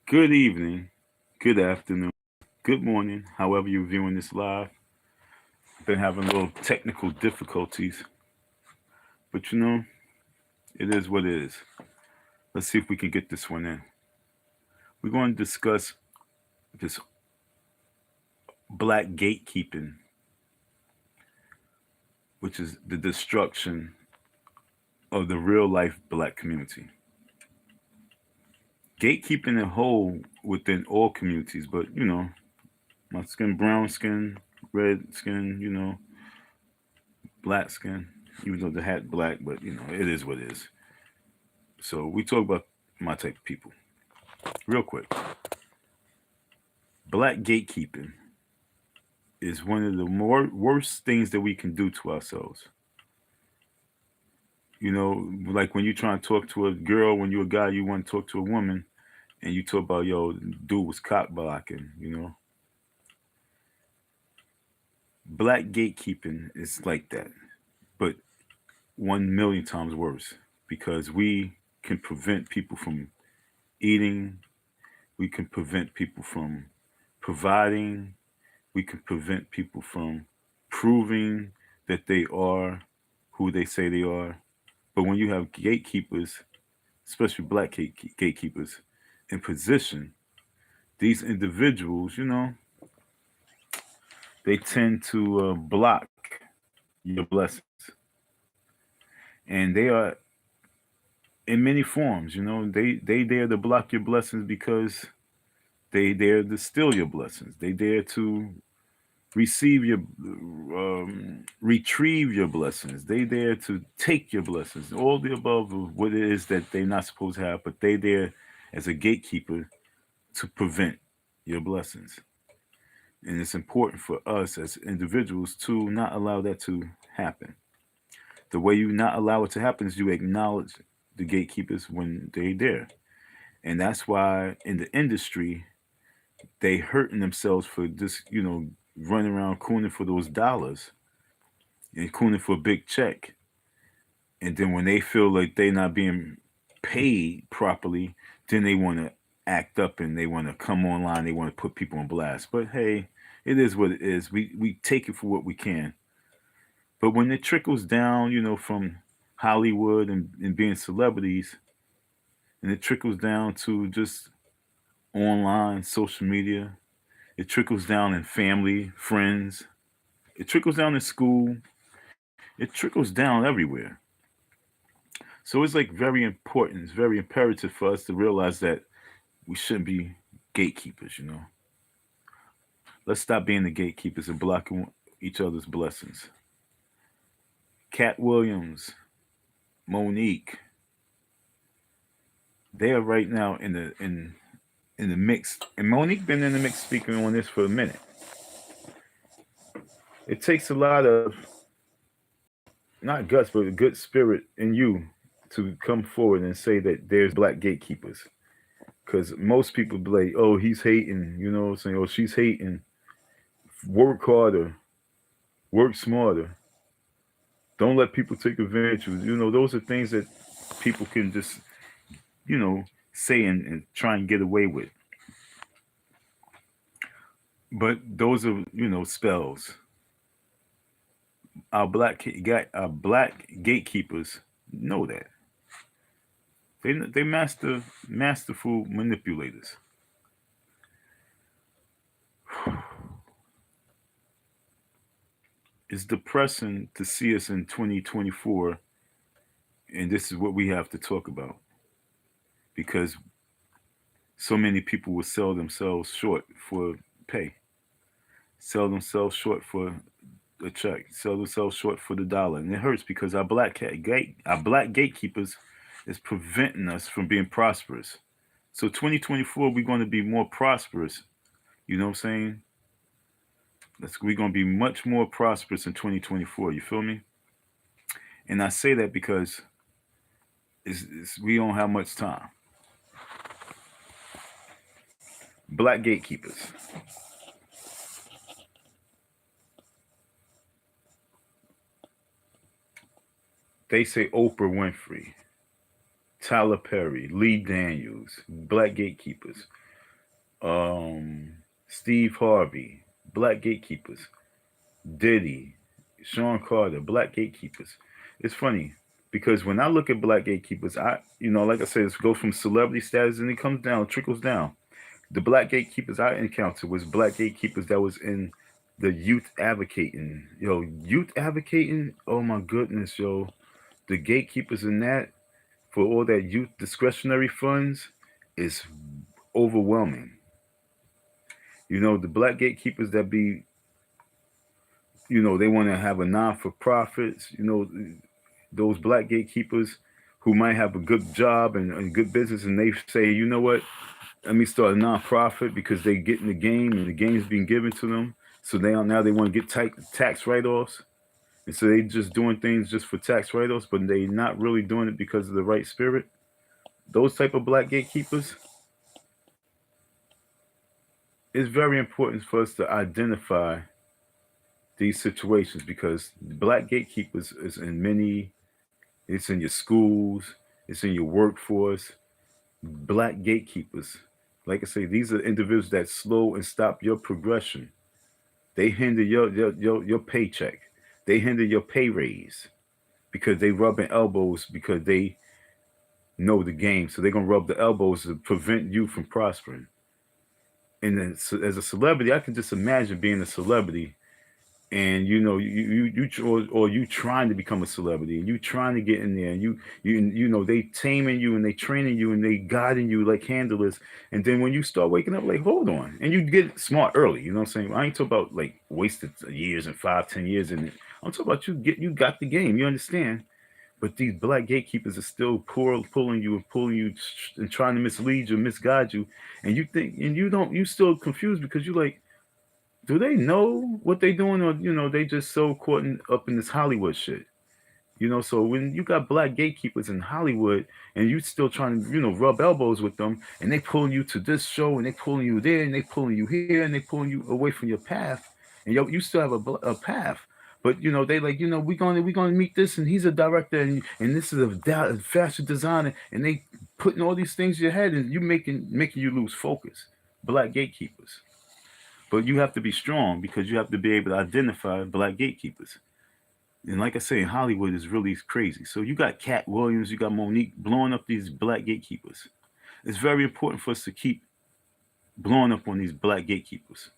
Good evening, good afternoon, good morning, however you're viewing this live. Been having a little technical difficulties, but it is what it is. Let's see if we can get this one in. We're going to discuss this black gatekeeping, which is the destruction of the real life black community. Gatekeeping a whole within all communities, but my skin, brown skin, red skin, black skin, even though the hat black, but it is what it is. So we talk about my type of people. Real quick. Black gatekeeping is one of the worst things that we can do to ourselves. Like when you try and talk to a girl, when you're a guy, you want to talk to a woman, and you talk about, yo, dude was cock blocking. Black gatekeeping is like that, but 1 million times worse because we can prevent people from eating, we can prevent people from providing, we can prevent people from proving that they are who they say they are. But when you have gatekeepers, especially black gatekeepers, in position, these individuals, they tend to block your blessings. And they are in many forms, they dare to block your blessings because they dare to steal your blessings. They dare to receive your retrieve your blessings. They dare to take your blessings. All the above of what it is that they're not supposed to have, but they dare as a gatekeeper to prevent your blessings. And it's important for us as individuals to not allow that to happen. The way you not allow it to happen is you acknowledge the gatekeepers when they there. And that's why in the industry they hurting themselves for just, running around cooning for those dollars and cooning for a big check. And then when they feel like they're not being paid properly, then they want to act up and they want to come online. They want to put people on blast. But hey, it is what it is. We take it for what we can. But when it trickles down, from Hollywood and being celebrities, and it trickles down to just online, social media, it trickles down in family, friends, it trickles down in school, it trickles down everywhere. So it's like very important, it's very imperative for us to realize that we shouldn't be gatekeepers. Let's stop being the gatekeepers and blocking each other's blessings. Cat Williams, Monique, they are right now in the mix. And Monique been in the mix speaking on this for a minute. It takes a lot of not guts, but a good spirit in you to come forward and say that there's black gatekeepers. Because most people be like, oh, he's hating, saying, oh, she's hating. Work harder, work smarter. Don't let people take advantage of you. Those are things that people can just, you know, say and try and get away with. But those are, spells. Our black gatekeepers know that. They masterful manipulators. It's depressing to see us in 2024, and this is what we have to talk about because so many people will sell themselves short for pay, sell themselves short for a check, sell themselves short for the dollar, and it hurts because our black gatekeepers is preventing us from being prosperous. So 2024, we're going to be more prosperous. You know what I'm saying? We're going to be much more prosperous in 2024. You feel me? And I say that because we don't have much time. Black gatekeepers. They say Oprah Winfrey, Tyler Perry, Lee Daniels, black gatekeepers. Steve Harvey, black gatekeepers. Diddy, Sean Carter, black gatekeepers. It's funny because when I look at black gatekeepers, like I said, it goes from celebrity status and it comes down, trickles down. The black gatekeepers I encountered was black gatekeepers that was in the youth advocating. Youth advocating. Oh my goodness, the gatekeepers in that for all that youth discretionary funds is overwhelming. The black gatekeepers that be, they want to have a non for profits. Those black gatekeepers who might have a good job and good business, and they say, you know what, let me start a non-profit because they get in the game and the game's being given to them. So now they want to get tax write-offs. And so they just doing things just for tax write-offs, but they not really doing it because of the right spirit. Those type of black gatekeepers, it's very important for us to identify these situations because black gatekeepers is in many, it's in your schools, it's in your workforce. Black gatekeepers, like I say, these are individuals that slow and stop your progression. They hinder your paycheck. They hinder your pay raise because they rubbing elbows because they know the game. So they're gonna rub the elbows to prevent you from prospering. And then, so as a celebrity, I can just imagine being a celebrity, and or you trying to become a celebrity, and you trying to get in there, and they taming you and they training you and they guiding you like handlers, and then when you start waking up, like, hold on, and you get smart early. You know what I'm saying? I ain't talking about like wasted years and 5-10 years in it. I'm talking about you got the game. You understand? But these black gatekeepers are still pulling you and trying to mislead you, misguide you, and you think, and you still confused because you like, do they know what they doing, or they just so caught up in this Hollywood shit? So when you got black gatekeepers in Hollywood and you still trying to rub elbows with them, and they pulling you to this show and they pulling you there and they pulling you here and they pulling you away from your path, and you still have a path. But they like, we gonna meet this, and he's a director, and this is a fashion designer, and they putting all these things in your head, and you making you lose focus. Black gatekeepers. But you have to be strong because you have to be able to identify black gatekeepers. And like I say, Hollywood is really crazy. So you got Cat Williams, you got Monique blowing up these black gatekeepers. It's very important for us to keep blowing up on these black gatekeepers.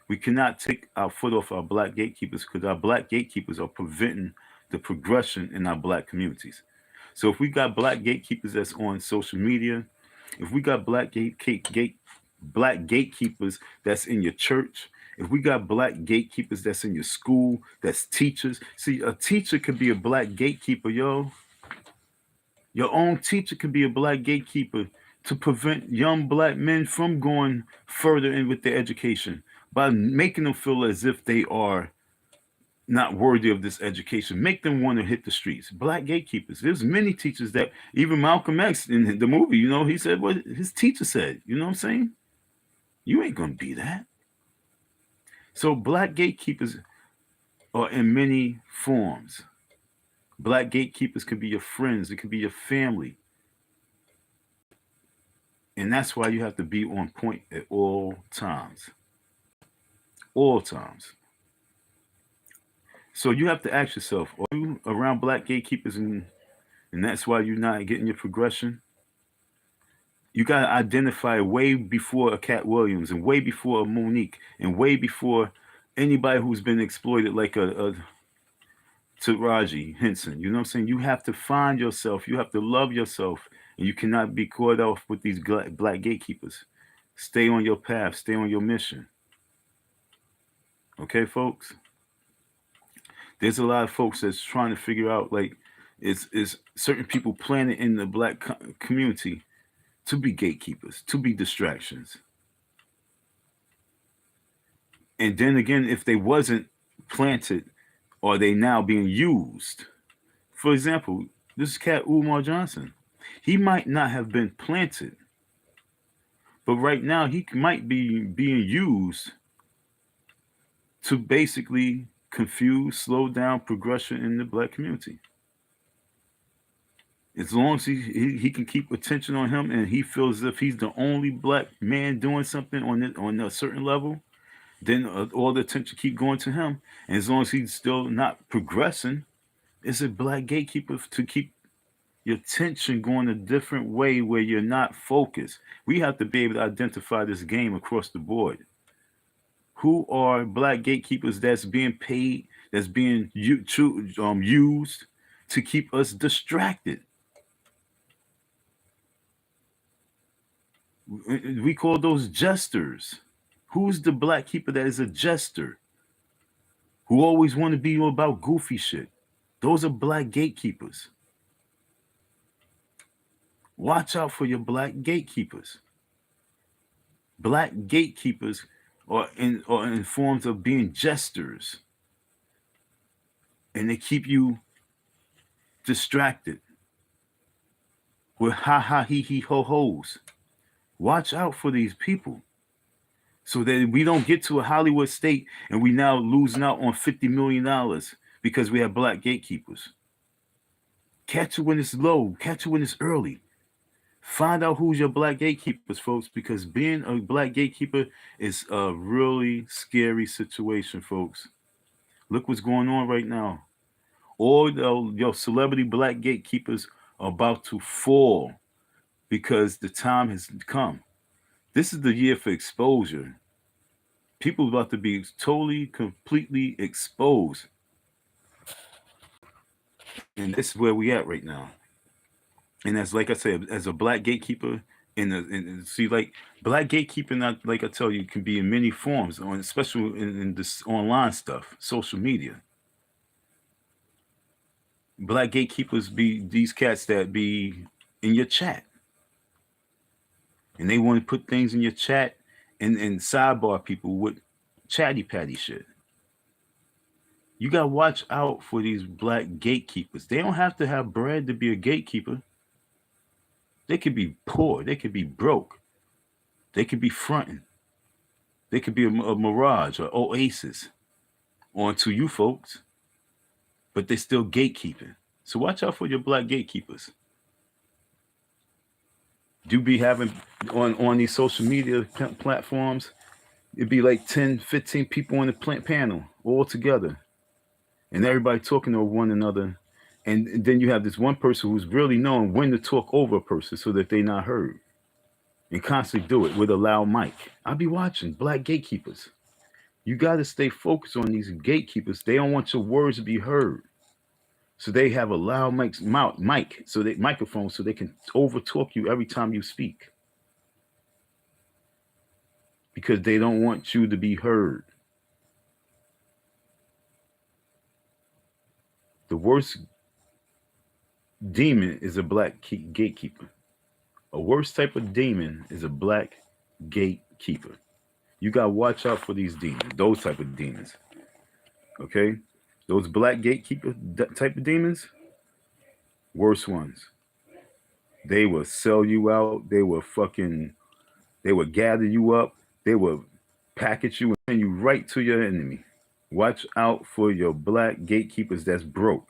We cannot take our foot off our black gatekeepers because our black gatekeepers are preventing the progression in our black communities. So if we got black gatekeepers that's on social media, if we got black gatekeepers that's in your church, if we got black gatekeepers that's in your school, that's teachers. See, a teacher could be a black gatekeeper, yo. Your own teacher could be a black gatekeeper to prevent young black men from going further in with their education by making them feel as if they are not worthy of this education. Make them want to hit the streets. Black gatekeepers. There's many teachers that, even Malcolm X in the movie, he said what his teacher said. You know what I'm saying? You ain't gonna be that. So black gatekeepers are in many forms. Black gatekeepers could be your friends, it could be your family. And that's why you have to be on point at all times. All times. So you have to ask yourself, are you around black gatekeepers and that's why you're not getting your progression? You got to identify way before a Cat Williams and way before a Monique and way before anybody who's been exploited like a Taraji Henson. You know what I'm saying? You have to find yourself. You have to love yourself. And you cannot be caught off with these black gatekeepers. Stay on your path. Stay on your mission. Okay, folks? There's a lot of folks that's trying to figure out, like, is certain people planted in the black community to be gatekeepers, to be distractions. And then again, if they wasn't planted, are they now being used? For example, this cat Umar Johnson. He might not have been planted, but right now he might be being used to basically confuse, slow down progression in the black community. As long as he can keep attention on him, and he feels as if he's the only black man doing something on a certain level, then all the attention keep going to him. And as long as he's still not progressing, it's a black gatekeeper to keep your attention going a different way where you're not focused. We have to be able to identify this game across the board. Who are black gatekeepers that's being paid, that's being used to keep us distracted? We call those jesters. Who's the black keeper that is a jester? Who always want to be about goofy shit? Those are black gatekeepers. Watch out for your black gatekeepers. Black gatekeepers are in forms of being jesters. And they keep you distracted with ha ha he he ho ho's. Watch out for these people so that we don't get to a Hollywood state and we now losing out on $50 million because we have black gatekeepers. Catch it when it's low, catch it when it's early. Find out who's your black gatekeepers, folks, because being a black gatekeeper is a really scary situation, folks. Look what's going on right now. All your celebrity black gatekeepers are about to fall because the time has come. This is the year for exposure. People are about to be totally, completely exposed. And this is where we at right now. And as like I said, as a black gatekeeper, see, like black gatekeeper, not like I tell you, can be in many forms, especially in this online stuff, social media. Black gatekeepers be these cats that be in your chat, and they want to put things in your chat and sidebar people with chatty patty shit. You gotta watch out for these black gatekeepers. They don't have to have bread to be a gatekeeper. They could be poor. They could be broke. They could be fronting. They could be a mirage or oasis onto you folks, but they're still gatekeeping. So watch out for your black gatekeepers. Do be having on these social media platforms, it'd be like 10, 15 people on the panel all together, and everybody talking over one another. And then you have this one person who's really knowing when to talk over a person so that they're not heard, and constantly do it with a loud mic. I'll be watching black gatekeepers. You got to stay focused on these gatekeepers. They don't want your words to be heard. So they have a loud mic, so they microphone, so they can over talk you every time you speak. Because they don't want you to be heard. The worst demon is a black gatekeeper. A worse type of demon is a black gatekeeper. You gotta watch out for these demons, those type of demons. Okay? Those black gatekeeper type of demons, worst ones. They will sell you out. They will gather you up. They will package you and send you right to your enemy. Watch out for your black gatekeepers that's broke.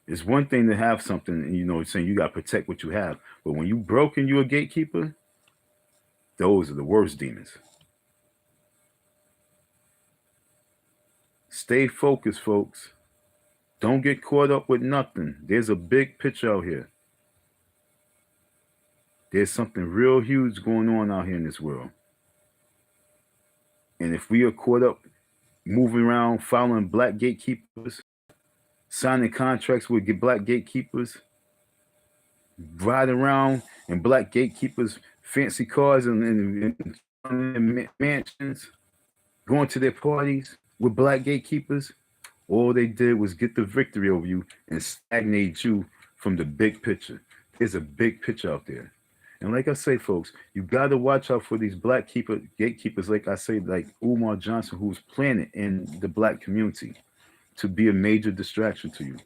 It's one thing to have something and saying you gotta protect what you have. But when you broke and you're a gatekeeper, those are the worst demons. Stay focused, folks. Don't get caught up with nothing. There's a big picture out here. There's something real huge going on out here in this world. And if we are caught up moving around, following black gatekeepers, signing contracts with black gatekeepers, riding around in black gatekeepers, fancy cars and mansions, going to their parties with black gatekeepers, all they did was get the victory over you and stagnate you from the big picture. There's a big picture out there. And like I say, folks, you got to watch out for these black gatekeepers, like I say, like Umar Johnson, who's planted in the black community to be a major distraction to you.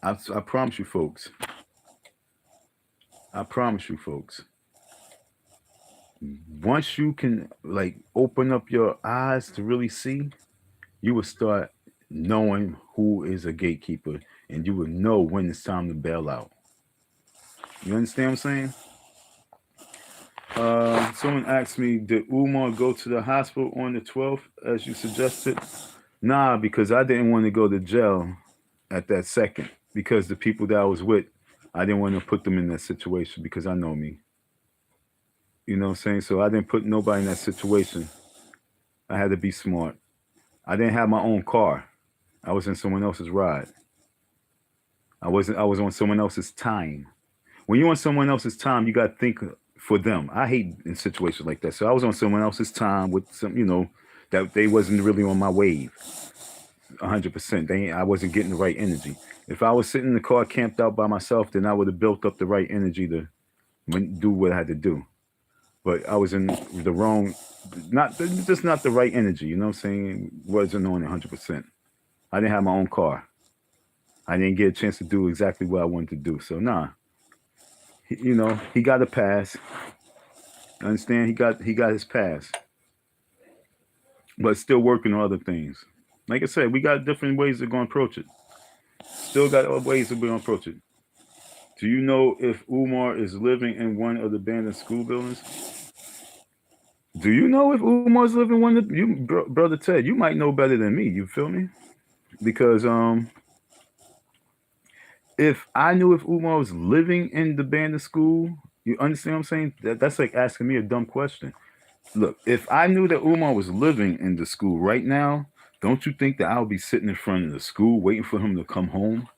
I promise you, folks. I promise you, folks. Once you can open up your eyes to really see, you will start knowing who is a gatekeeper and you would know when it's time to bail out. You understand what I'm saying? Someone asked me, did Umar go to the hospital on the 12th, as you suggested? Nah, because I didn't want to go to jail at that second. Because the people that I was with, I didn't want to put them in that situation because I know me. You know what I'm saying? So I didn't put nobody in that situation. I had to be smart. I didn't have my own car. I was in someone else's ride. I was on someone else's time. When you're on someone else's time, you got to think for them. I hate in situations like that. So I was on someone else's time with some, that they wasn't really on my wave. 100%. I wasn't getting the right energy. If I was sitting in the car camped out by myself, then I would have built up the right energy to do what I had to do. But I was in the wrong, not the right energy. You know what I'm saying? Wasn't on it 100%. I didn't have my own car. I didn't get a chance to do exactly what I wanted to do. So nah, he got a pass. Understand? He got his pass, but still working on other things. Like I said, we got different ways to go and approach it. Still got other ways to go and approach it. Do you know if Umar is living in one of the abandoned school buildings? Do you know if Umar's living in one of brother Ted? You might know better than me. You feel me? Because if I knew if Umar was living in the abandoned school, you understand what I'm saying? That's like asking me a dumb question. Look, if I knew that Umar was living in the school right now, don't you think that I would be sitting in front of the school waiting for him to come home?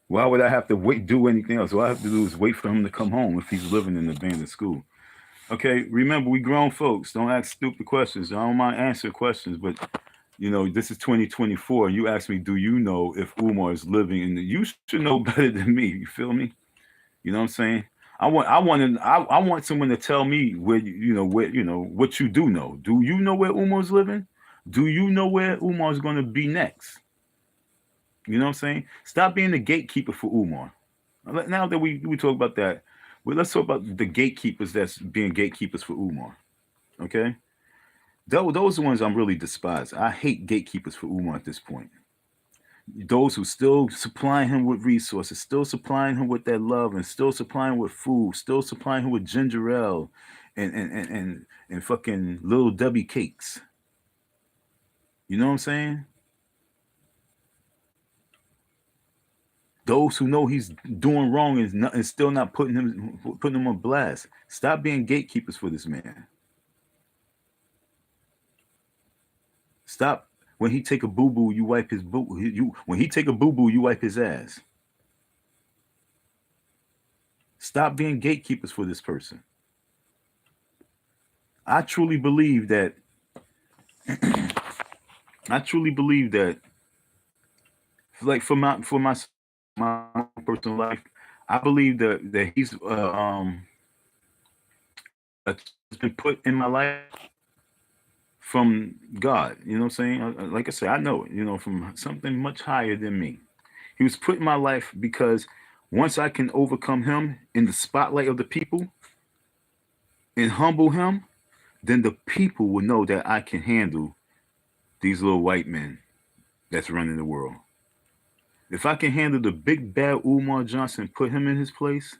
Why would I have to do anything else? All I have to do is wait for him to come home if he's living in an abandoned school. Okay, remember, we grown folks. Don't ask stupid questions. I don't mind answering questions, but this is 2024. You ask me, do you know if Umar is living in the? You should know better than me. You feel me? You know what I'm saying? I want someone to tell me where what you do know. Do you know where Umar's living? Do you know where Umar's going to be next? You know what I'm saying? Stop being the gatekeeper for Umar. Now that we talk about that, let's talk about the gatekeepers that's being gatekeepers for Umar. Okay? Those are the ones I'm really despise. I hate gatekeepers for Umar at this point. Those who still supplying him with resources, still supplying him with that love, and still supplying him with food, still supplying him with ginger ale and fucking little Debbie cakes. You know what I'm saying? Those who know he's doing wrong and still not putting him on blast. Stop being gatekeepers for this man. Stop. When he take a boo boo, you wipe his boo. When he take a boo boo, you wipe his ass. Stop being gatekeepers for this person. I truly believe that. I truly believe that. Like for my personal life, I believe that he's been put in my life from God. You know what I'm saying? Like I said, I know it. From something much higher than me. He was put in my life because once I can overcome him in the spotlight of the people and humble him, then the people will know that I can handle these little white men that's running the world. If I can handle the big bad Umar Johnson, put him in his place,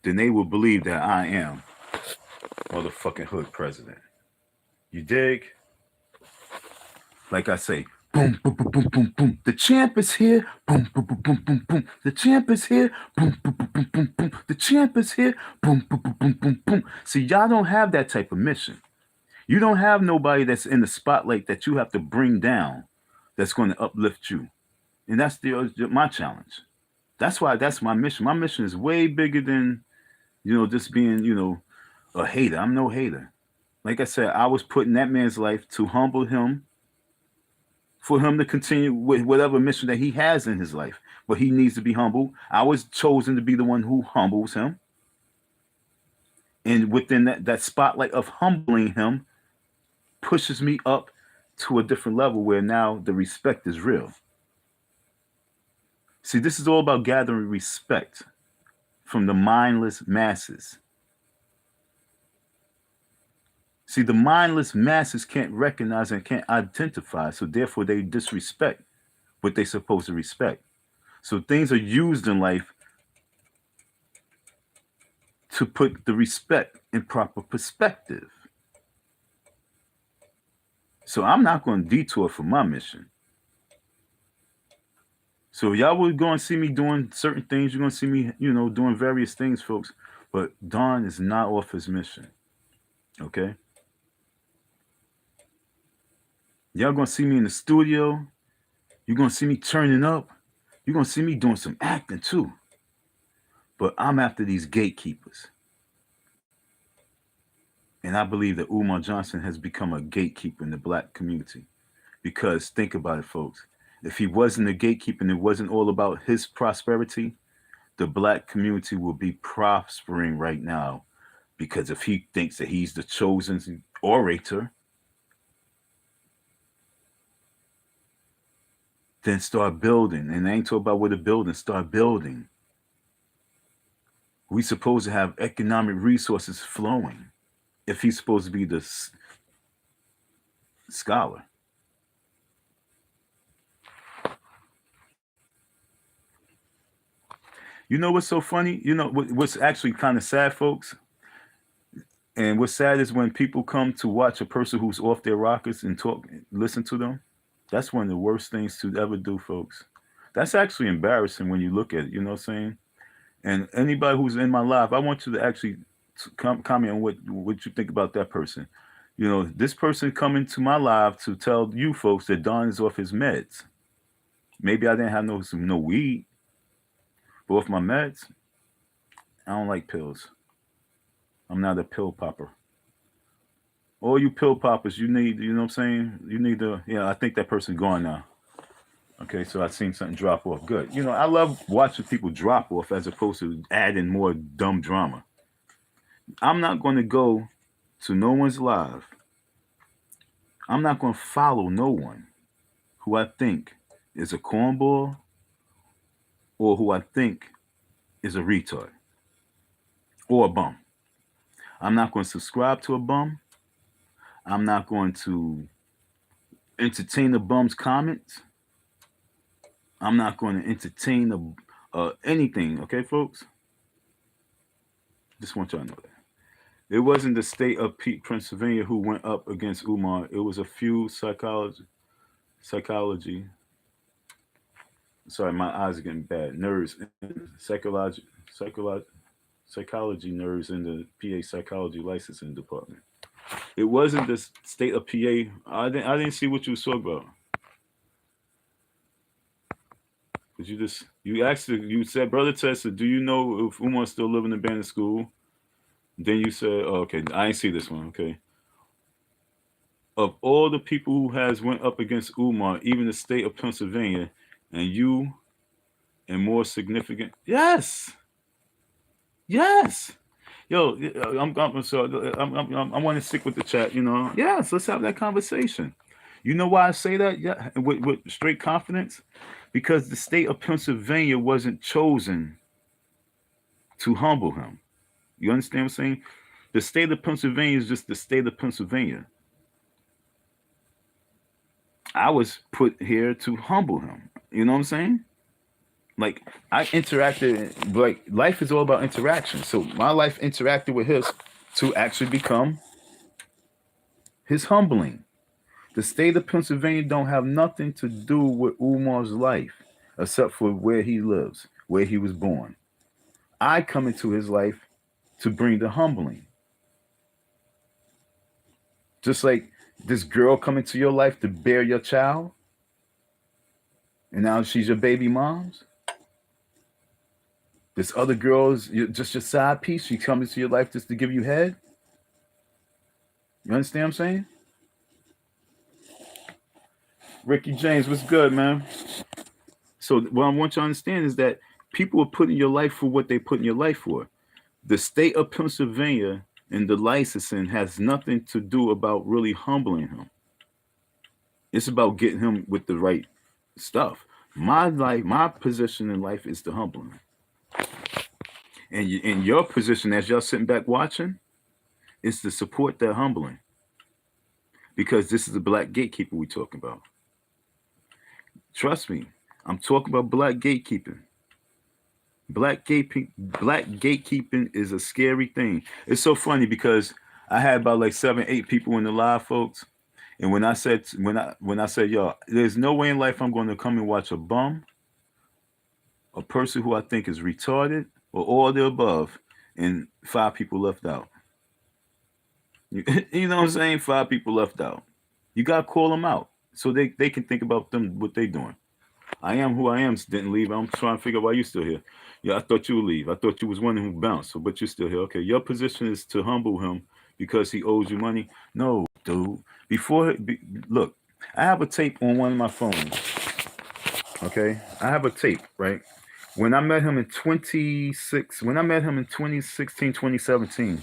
then they will believe that I am motherfucking hood president. You dig? Like I say, boom, boom, boom, boom, boom, boom. The champ is here. Boom, boom, boom, boom, boom, boom. The champ is here. Boom, boom, boom, boom, boom, boom. The champ is here. Boom, boom, boom, boom, boom, boom. See, y'all don't have that type of mission. You don't have nobody that's in the spotlight that you have to bring down that's going to uplift you. And that's my challenge. That's why that's my mission. My mission is way bigger than, just being, a hater. I'm no hater. Like I said, I was put in that man's life to humble him, for him to continue with whatever mission that he has in his life. But he needs to be humble. I was chosen to be the one who humbles him. And within that spotlight of humbling him pushes me up to a different level where now the respect is real. See, this is all about gathering respect from the mindless masses. See, the mindless masses can't recognize and can't identify, so therefore they disrespect what they're supposed to respect. So things are used in life to put the respect in proper perspective. So I'm not going to detour from my mission. So y'all will go and see me doing certain things. You're going to see me, doing various things, folks. But Don is not off his mission. Okay? Y'all going to see me in the studio. You're going to see me turning up. You're going to see me doing some acting too. But I'm after these gatekeepers. And I believe that Umar Johnson has become a gatekeeper in the black community. Because think about it, folks. If he wasn't a gatekeeper and it wasn't all about his prosperity, the black community will be prospering right now. Because if he thinks that he's the chosen orator, then start building. And I ain't talking about where to build, start building. We supposed to have economic resources flowing. If he's supposed to be the scholar. You know what's so funny? You know what's actually kind of sad, folks? And what's sad is when people come to watch a person who's off their rockets and listen to them. That's one of the worst things to ever do, folks. That's actually embarrassing when you look at it, you know what I'm saying? And anybody who's in my life, I want you to actually comment on what you think about that person. You know, this person coming to my live to tell you folks that Don is off his meds. Maybe I didn't have no weed, but off my meds, I don't like pills. I'm not a pill popper. All you pill poppers, you need, you know what I'm saying? You need to, I think that person's gone now. Okay, so I seen something drop off. Good. You know, I love watching people drop off as opposed to adding more dumb drama. I'm not going to go to no one's live. I'm not going to follow no one who I think is a cornball or who I think is a retard or a bum. I'm not going to subscribe to a bum. I'm not going to entertain a bum's comments. I'm not going to entertain anything, okay, folks? Just want y'all to know that. It wasn't the state of Pennsylvania who went up against Umar. It was a few psychology. Sorry, my eyes are getting bad. Nerds, psychology nerds in the PA psychology licensing department. It wasn't the state of PA. I didn't see what you was talking about. Cause you said, Brother Tessa, do you know if Umar's still living in abandoned school? Then you said, oh, okay, I ain't see this one. Okay. Of all the people who has went up against Umar, even the state of Pennsylvania, and you, and more significant, yes. Yo, I want to stick with the chat. You know, yes, let's have that conversation. You know why I say that? Yeah, with straight confidence, because the state of Pennsylvania wasn't chosen to humble him. You understand what I'm saying? The state of Pennsylvania is just the state of Pennsylvania. I was put here to humble him. You know what I'm saying? Like, I interacted, like, life is all about interaction. So my life interacted with his to actually become his humbling. The state of Pennsylvania don't have nothing to do with Umar's life except for where he lives, where he was born. I come into his life to bring the humbling. Just like this girl come into your life to bear your child, and now she's your baby mom's. This other girl is just your side piece. She comes into your life just to give you head. You understand what I'm saying? Ricky James, what's good, man? So what I want you to understand is that people are put in your life for what they put in your life for. The state of Pennsylvania and the licensing has nothing to do about really humbling him. It's about getting him with the right stuff. My position in life is to humble him. And in your position, as y'all sitting back watching, is to support that humbling. Because this is the black gatekeeper we talking about. Trust me, I'm talking about black gatekeeping. Black gatekeeping is a scary thing. It's so funny because I had about like 7, 8 people in the live, folks. And when I said, yo, there's no way in life I'm going to come and watch a bum, a person who I think is retarded, or all the above, and 5 people left out. You know what I'm saying? 5 people left out. You gotta call them out so they can think about them what they doing. I am who I am. Didn't leave. I'm trying to figure out why you still here. Yeah, I thought you would leave. I thought you was one who bounced. So, but you're still here. Okay, your position is to humble him because he owes you money. No, dude. Look, I have a tape on one of my phones. Okay, I have a tape. Right, when I met him in 2016, 2017,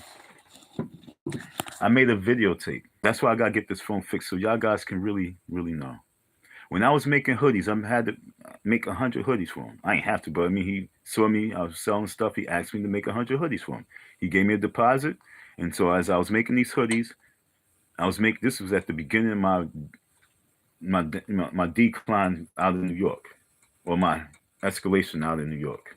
I made a videotape. That's why I gotta get this phone fixed so y'all guys can really, really know. When I was making hoodies, I had to make 100 hoodies for him. I ain't have to, but I mean, he saw me. I was selling stuff. He asked me to make 100 hoodies for him. He gave me a deposit, and so as I was making these hoodies, I was making. This was at the beginning of my decline out of New York, or my escalation out of New York,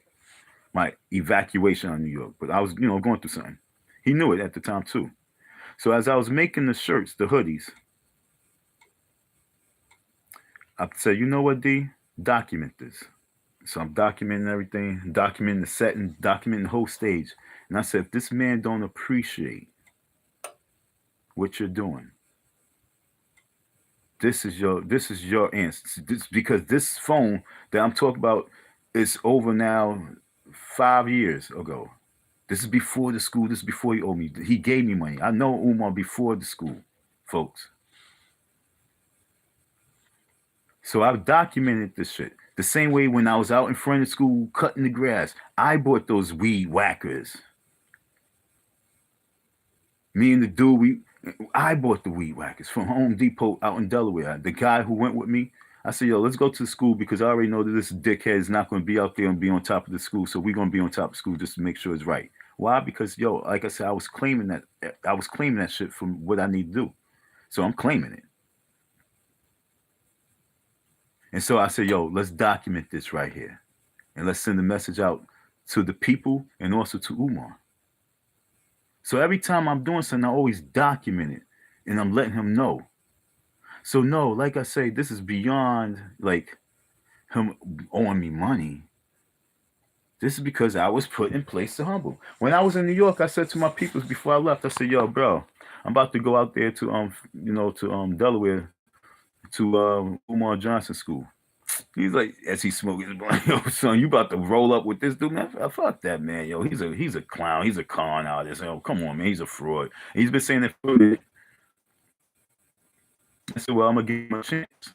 my evacuation out of New York. But I was, going through something. He knew it at the time too. So as I was making the shirts, the hoodies, I said, you know what, D? Document this. So I'm documenting everything, documenting the setting, documenting the whole stage. And I said, if this man don't appreciate what you're doing, this is your answer. Because this phone that I'm talking about is over now 5 years ago. This is before the school. This is before he owed me. He gave me money. I know Umar before the school, folks. So I've documented this shit. The same way when I was out in front of school cutting the grass, I bought those weed whackers. Me and the dude, I bought the weed whackers from Home Depot out in Delaware. The guy who went with me, I said, yo, let's go to the school because I already know that this dickhead is not going to be out there and be on top of the school. So we're going to be on top of school just to make sure it's right. Why? Because, yo, like I said, I was claiming that shit from what I need to do. So I'm claiming it. And so I said, yo, let's document this right here. And let's send a message out to the people and also to Umar. So every time I'm doing something, I always document it and I'm letting him know. So no, like I say, this is beyond like him owing me money. This is because I was put in place to humble. When I was in New York, I said to my people before I left, I said, yo, bro, I'm about to go out there to Delaware to Umar Johnson School. He's like, as he smoked his blunt, yo, son, you about to roll up with this dude, man? Fuck that, man, yo. He's a clown. He's a con artist. Yo, come on, man. He's a fraud. He's been saying that for a minute. I said, well, I'm gonna give him a chance.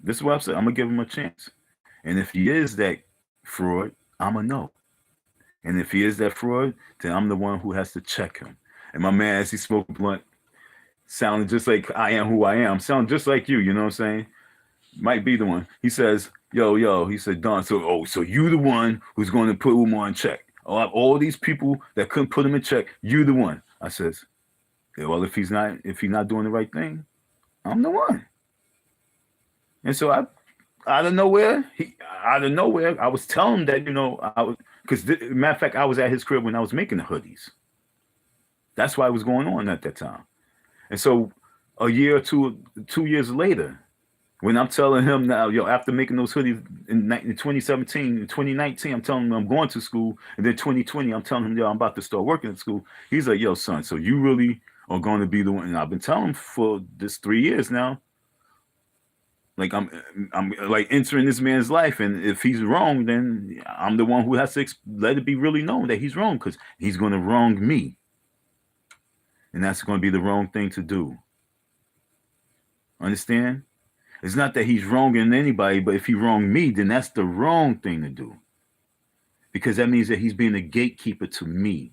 This is what I said. I'm gonna give him a chance. And if he is that fraud, I'm gonna know. And if he is that fraud, then I'm the one who has to check him. And my man, as he smoked blunt, sounded just like I am who I am. Sound just like you. You know what I'm saying? Might be the one. He says, yo, he said, Don, so you the one who's going to put Umar in check. All these people that couldn't put him in check, you the one. I says, yeah, well, if he's not doing the right thing, I'm the one. And so out of nowhere, I was telling him that, I was, because matter of fact, I was at his crib when I was making the hoodies. That's why it was going on at that time. And so a year or 2 years later, when I'm telling him now, yo, after making those hoodies in 2017, in 2019, I'm telling him I'm going to school. And then 2020, I'm telling him, yo, I'm about to start working at school. He's like, yo, son, so you really are going to be the one. And I've been telling him for this 3 years now. Like I'm like entering this man's life. And if he's wrong, then I'm the one who has to let it be really known that he's wrong because he's going to wrong me. And that's going to be the wrong thing to do. Understand? It's not that he's wronging anybody, but if he wronged me, then that's the wrong thing to do. Because that means that he's being a gatekeeper to me.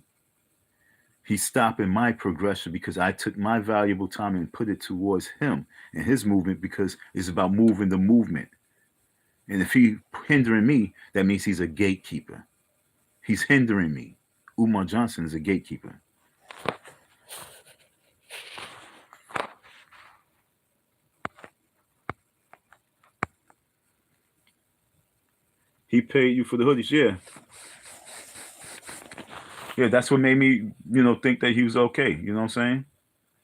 He's stopping my progression because I took my valuable time and put it towards him and his movement because it's about moving the movement. And if he's hindering me, that means he's a gatekeeper. He's hindering me. Umar Johnson is a gatekeeper. He paid you for the hoodies, yeah. Yeah, that's what made me, think that he was okay. You know what I'm saying?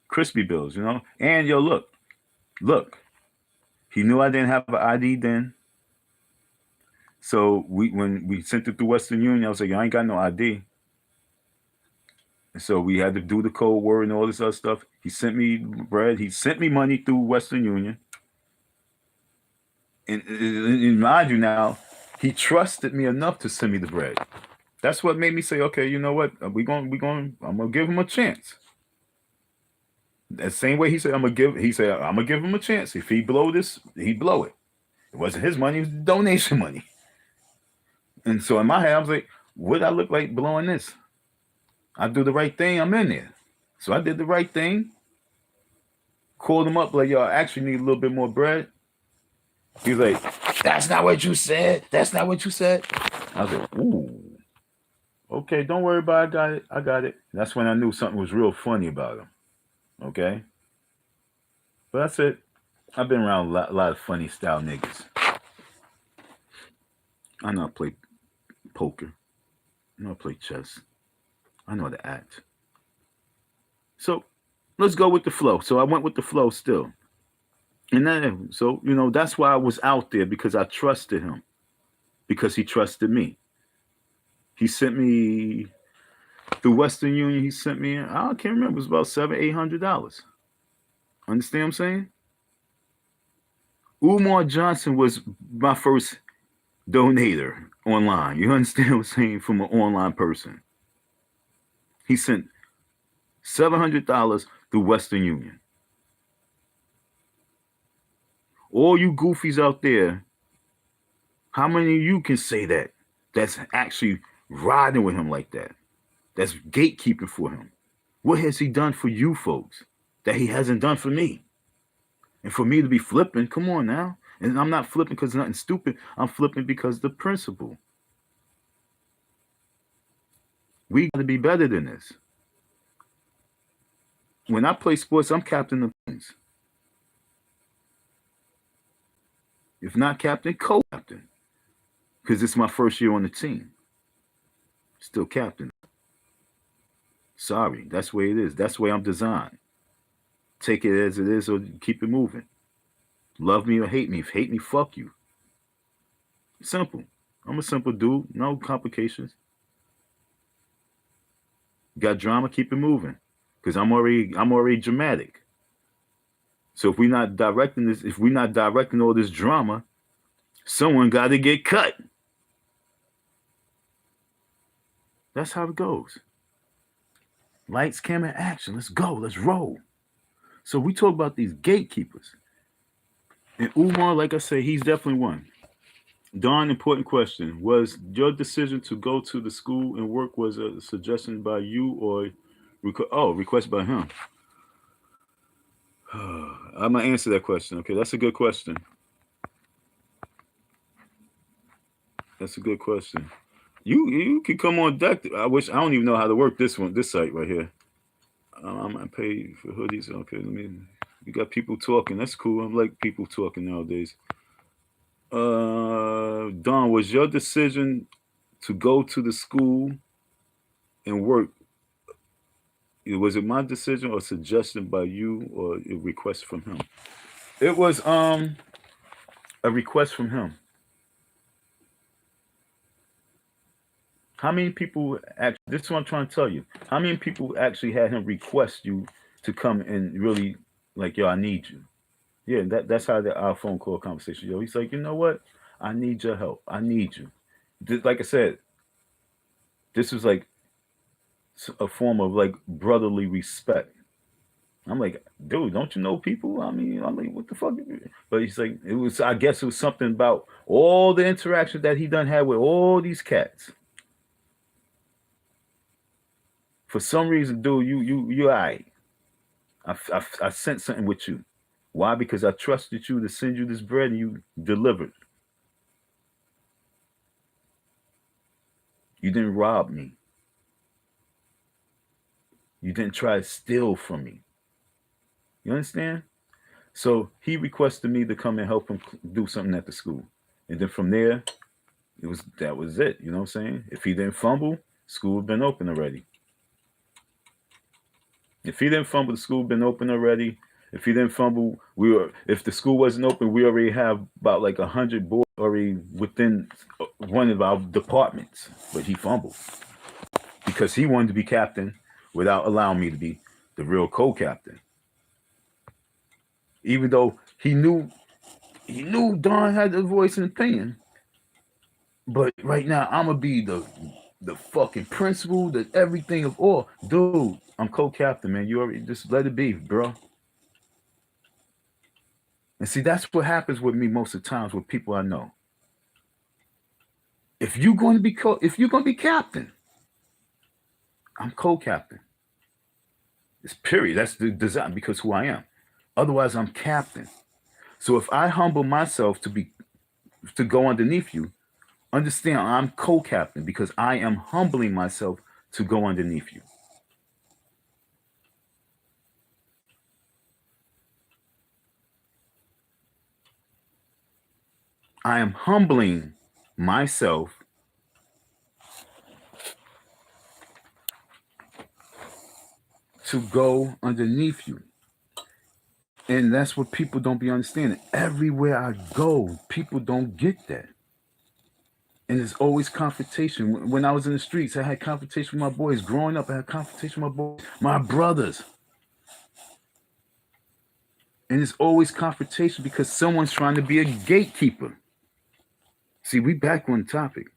Crispy bills, And yo, look. He knew I didn't have an ID then. So when we sent it through Western Union, I was like, I ain't got no ID. And so we had to do the code word and all this other stuff. He sent me bread. He sent me money through Western Union. And mind you now, he trusted me enough to send me the bread. That's what made me say, okay, you know what? I'm gonna give him a chance. That same way he said, I'm gonna give him a chance. If he blow this, he blow it. It wasn't his money, it was donation money. And so in my head, I was like, what I look like blowing this? I do the right thing, I'm in there. So I did the right thing. Called him up like, yo, I actually need a little bit more bread. He was like, that's not what you said. That's not what you said. I was like, ooh. Okay, don't worry about it. I got it. That's when I knew something was real funny about him. Okay? But that's it. I've been around a lot of funny style niggas. I know how to play poker. I know how to play chess. I know how to act. So let's go with the flow. So I went with the flow still. And then, so, that's why I was out there, because I trusted him. Because he trusted me. He sent me through Western Union. He sent me, I can't remember, it was about $700-800. Understand what I'm saying? Umar Johnson was my first donator online. You understand what I'm saying? From an online person. He sent $700 through Western Union. All you goofies out there, how many of you can say that? That's actually riding with him like that. That's gatekeeping for him. What has he done for you folks that he hasn't done for me? And for me to be flipping, come on now. And I'm not flipping because nothing stupid. I'm flipping because the principle. We got to be better than this. When I play sports, I'm captain of things. If not captain, co-captain. Because it's my first year on the team. Still captain. Sorry, that's the way it is. That's the way I'm designed. Take it as it is or keep it moving. Love me or hate me. If hate me, fuck you. Simple. I'm a simple dude. No complications. Got drama, keep it moving. Because I'm already dramatic. So if we're not directing all this drama, someone got to get cut. That's how it goes. Lights, camera, action. Let's go. Let's roll. So we talk about these gatekeepers. And Umar, like I say, he's definitely one. Don, important question. Was your decision to go to the school and work was a suggestion by you or request by him? I'm going to answer that question. Okay, that's a good question. That's a good question. You can come on deck. I don't even know how to work this site right here. I'm gonna pay for hoodies. Okay, we got people talking. That's cool. I like people talking nowadays. Don, was your decision to go to the school and work? Was it my decision or suggestion by you or a request from him? It was a request from him. How many people actually, this is what I'm trying to tell you. How many people actually had him request you to come and really, like, yo, I need you? Yeah, that's how our phone call conversation, yo. He's like, you know what? I need your help. I need you. Like I said, this was like a form of like brotherly respect. I'm like, dude, don't you know people? I'm like, what the fuck? But he's like, I guess it was something about all the interaction that he done had with all these cats. For some reason, dude, you all right. I sent something with you. Why? Because I trusted you to send you this bread and you delivered. You didn't rob me. You didn't try to steal from me. You understand? So he requested me to come and help him do something at the school. And then from there, That was it. You know what I'm saying? If he didn't fumble, school had been open already. If he didn't fumble, the school had been open already. If he didn't fumble, if the school wasn't open, we already have about like 100 boys already within one of our departments. But he fumbled because he wanted to be captain without allowing me to be the real co-captain. Even though he knew Don had a voice and opinion. But right now, I'm gonna be the fucking principal, the everything of all. Dude, I'm co-captain, man. You already just let it be, bro. And see, that's what happens with me most of the times with people I know. If you're going to be captain, I'm co-captain. It's period. That's the design because who I am. Otherwise, I'm captain. So if I humble myself to go underneath you, understand I'm co-captain because I am humbling myself to go underneath you. I am humbling myself to go underneath you. And that's what people don't be understanding. Everywhere I go, people don't get that. And there's always confrontation. When I was in the streets, I had confrontation with my boys. Growing up, I had confrontation with my boys, my brothers. And it's always confrontation because someone's trying to be a gatekeeper. See, we back on topic.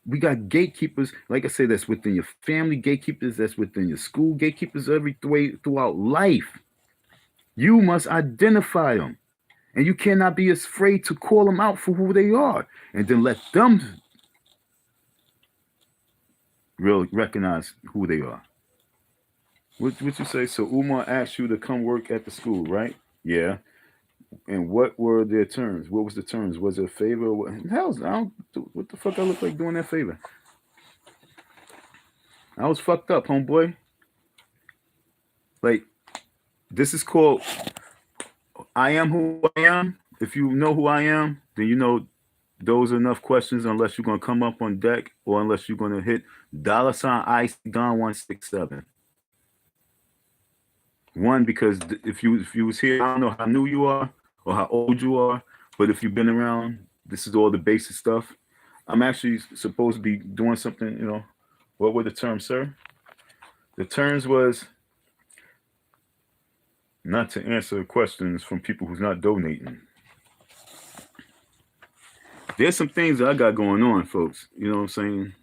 We got gatekeepers, like I said, that's within your family, gatekeepers that's within your school, gatekeepers every way throughout life. You must identify them. And you cannot be afraid to call them out for who they are. And then let them really recognize who they are. What you say? So Umar asked you to come work at the school, right? Yeah. And what were their terms? What was the terms? Was it a favor? What the fuck I look like doing that favor? I was fucked up, homeboy. Like, this is called I am who I am. If you know who I am, then you know those are enough questions unless you're going to come up on deck or unless you're going to hit $ICE-Don167. One, because if you was here, I don't know how new you are or how old you are, but if you've been around, this is all the basic stuff. I'm actually supposed to be doing something, What were the terms, sir? The terms was not to answer questions from people who's not donating. There's some things that I got going on, folks. You know what I'm saying?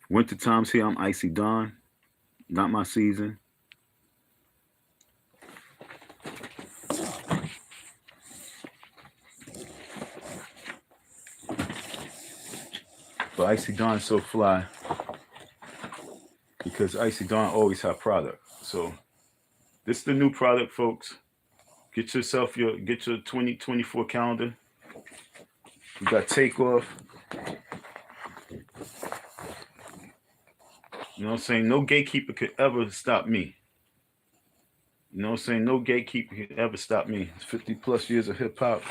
Winter time's here. I'm Icy Don. Not my season. But Icy Don's so fly because Icy Don always have product. So this is the new product, folks. Get your 2024 calendar. We got Takeoff. You know what I'm saying? No gatekeeper could ever stop me. You know what I'm saying? No gatekeeper could ever stop me. It's 50 plus years of hip hop.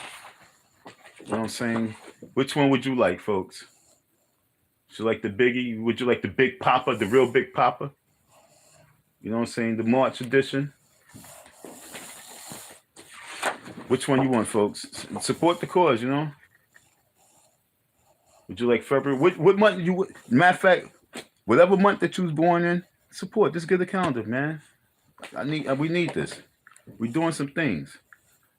You know what I'm saying? Which one would you like, folks? Would you like the Biggie? Would you like the Big Papa, the real Big Papa? You know what I'm saying? The March edition. Which one you want, folks? Support the cause, Would you like February? What month you would? Matter of fact, whatever month that you was born in, support. Just get the calendar, man. We need this. We're doing some things.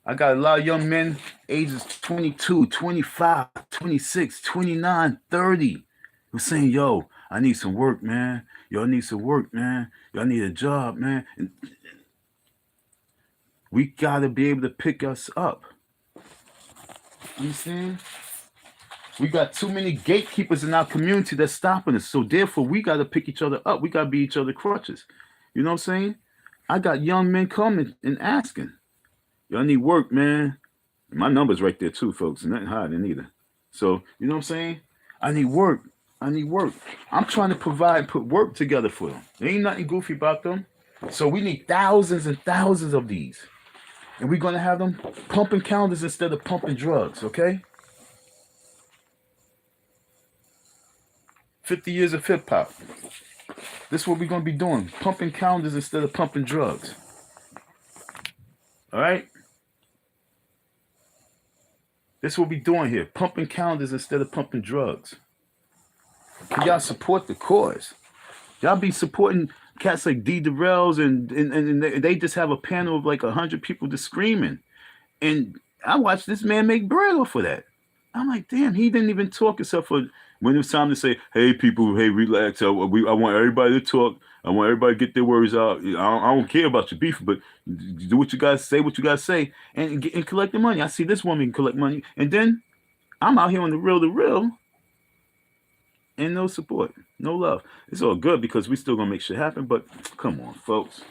I got a lot of young men, ages 22, 25, 26, 29, 30, who's saying, yo, I need some work, man. Y'all need some work, man. Y'all need a job, man. And we got to be able to pick us up. You understand? We got too many gatekeepers in our community that's stopping us. So therefore, we got to pick each other up. We got to be each other's crutches. You know what I'm saying? I got young men coming and asking, y'all need work, man. And my number's right there too, folks. Nothing hiding either. So, you know what I'm saying? I need work. I'm trying to put work together for them. There ain't nothing goofy about them. So we need thousands and thousands of these. And we're going to have them pumping calendars instead of pumping drugs, okay? 50 years of hip hop. This is what we're going to be doing. Pumping calendars instead of pumping drugs. All right? This is what we're doing here. Pumping calendars instead of pumping drugs. Y'all support the cause. Y'all be supporting cats like D. Durrells and they just have a panel of like 100 people just screaming. And I watched this man make bread off of that. I'm like, damn, he didn't even talk except for when it was time to say, hey, people, hey, relax. I want everybody to talk. I want everybody to get their words out. I don't care about your beef, but do what you guys say, and collect the money. I see this woman collect money. And then I'm out here on the real, and no support, no love. It's all good because we still going to make shit happen, but come on, folks.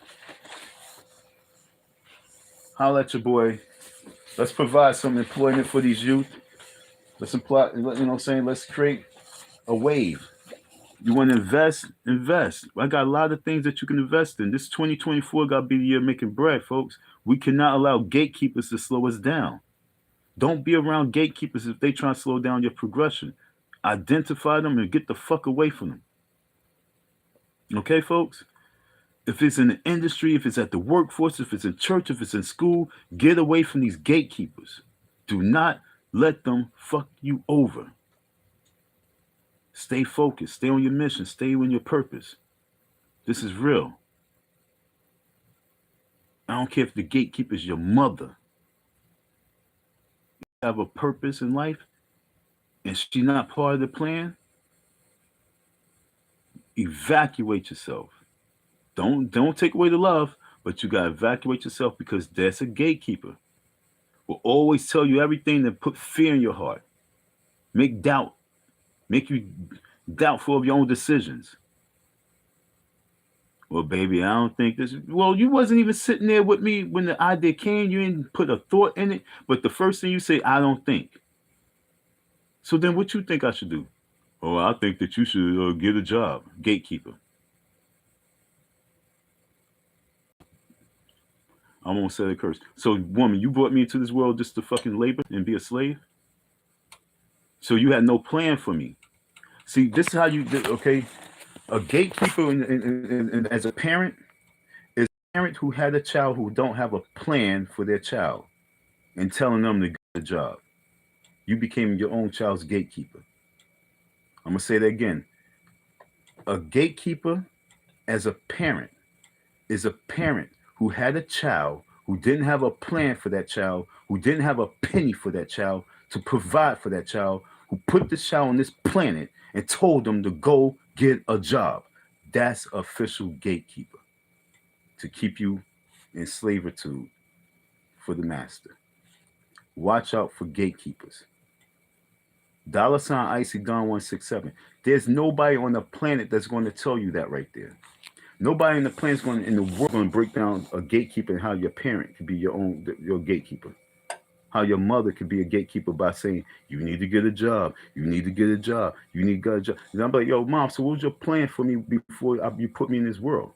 Holla at your boy. Let's provide some employment for these youth. Let's apply, you know what I'm saying? Let's create a wave. You want to invest. I got a lot of things that you can invest in. This 2024 got to be the year making bread, folks. We cannot allow gatekeepers to slow us down. Don't be around gatekeepers if they try to slow down your progression. Identify them and get the fuck away from them. Okay, folks? If it's in the industry, if it's at the workforce, if it's in church, if it's in school, get away from these gatekeepers. Do not let them fuck you over. Stay focused. Stay on your mission. Stay on your purpose. This is real. I don't care if the gatekeeper is your mother. You have a purpose in life, and she's not part of the plan. Evacuate yourself. Don't take away the love, but you gotta evacuate yourself because that's a gatekeeper. Will always tell you everything that put fear in your heart. Make you doubtful of your own decisions. Well, baby, I don't think this. Well, you wasn't even sitting there with me when the idea came. You didn't put a thought in it. But the first thing you say, I don't think. So then what you think I should do? Oh, I think that you should get a job. Gatekeeper. I won't say the curse. So, woman, you brought me into this world just to fucking labor and be a slave? So you had no plan for me. See, this is how you did, okay? A gatekeeper and as a parent is a parent who had a child who don't have a plan for their child and telling them to get a job. You became your own child's gatekeeper. I'm going to say that again. A gatekeeper as a parent is a parent who had a child who didn't have a plan for that child, who didn't have a penny for that child to provide for that child, who put this child on this planet and told them to go get a job. That's official gatekeeper, to keep you in slavitude for the master. Watch out for gatekeepers. $ Icy Don 167. There's nobody on the planet that's going to tell you that right there. Nobody in the planet's in the world going to break down a gatekeeper and how your parent could be your gatekeeper. How your mother could be a gatekeeper by saying, you need to get a job. You need to get a job. You need to get a job. And I'm like, yo, mom, so what was your plan for me before you put me in this world?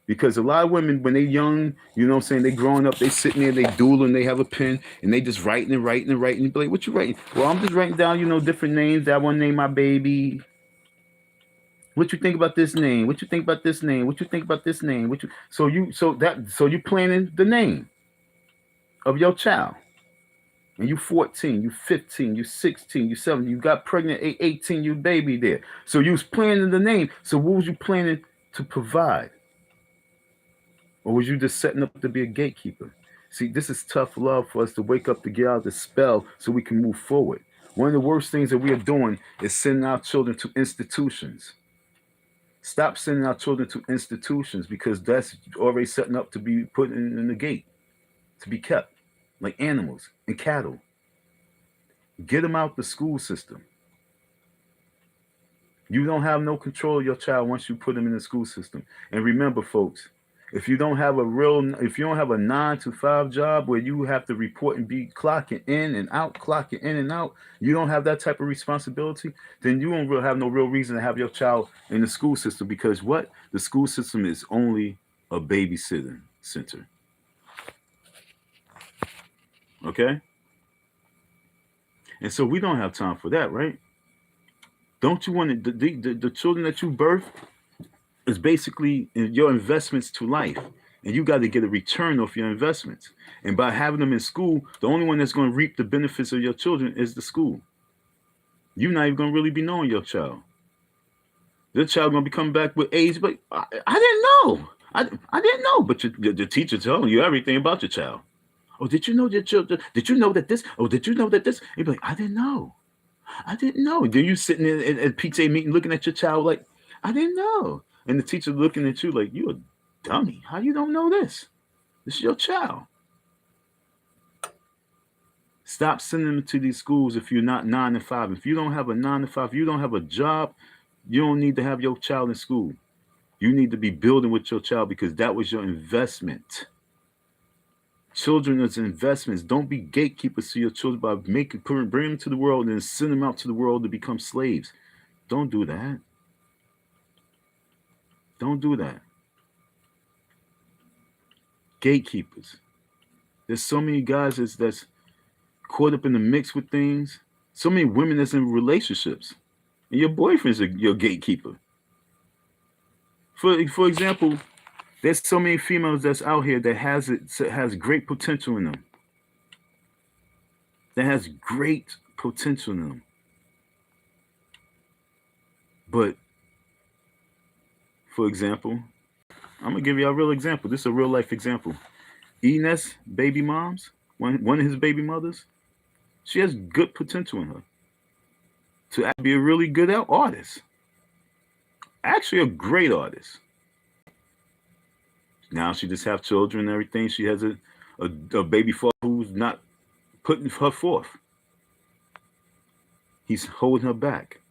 Because a lot of women, when they young, you know what I'm saying, they growing up, they sitting there, they doodling, they have a pen, and they just writing. You be like, what you writing? Well, I'm just writing down, different names. That one name my baby. What you think about this name? What you think about this name? What you think about this name? So you planning the name of your child. And you 14, you 15, you 16, you 17, you got pregnant at 18, you baby there. So you was planning the name. So what was you planning to provide? Or was you just setting up to be a gatekeeper? See, this is tough love for us to wake up to get out of the spell so we can move forward. One of the worst things that we are doing is sending our children to institutions. Stop sending our children to institutions because that's already setting up to be put in the gate, to be kept like animals and cattle. Get them out the school system. You don't have no control of your child once you put them in the school system. And remember, folks, if you don't have a 9-to-5 job where you have to report and be clocking in and out, you don't have that type of responsibility, then you don't have no real reason to have your child in the school system because what? The school system is only a babysitting center. Okay? And so we don't have time for that, right? Don't you want to, the children that you birth is basically your investments to life. And you got to get a return off your investments. And by having them in school, the only one that's going to reap the benefits of your children is the school. You're not even going to really be knowing your child. The child going to be coming back with age, but I didn't know. I didn't know. But the teacher telling you everything about your child. Oh, did you know your children? Did you know that this? Oh, did you know that this? You'd be like, I didn't know. I didn't know. Then you sitting in at PTA meeting looking at your child like, I didn't know. And the teacher looking at you like, you a dummy. How you don't know this? This is your child. Stop sending them to these schools if you're not 9 to 5. If you don't have a 9 to 5, if you don't have a job, you don't need to have your child in school. You need to be building with your child because that was your investment. Children as investments. Don't be gatekeepers to your children by bring them to the world and then send them out to the world to become slaves. Don't do that. Don't do that. Gatekeepers. There's so many guys that's caught up in the mix with things. So many women that's in relationships. And your boyfriend's your gatekeeper. For example, there's so many females that's out here that has great potential in them. That has great potential in them. But, for example, I'm gonna give you a real example. This is a real life example. Enes baby moms, one of his baby mothers, she has good potential in her to be a really good artist. Actually, a great artist. Now she just have children and everything. She has a baby father who's not putting her forth. He's holding her back.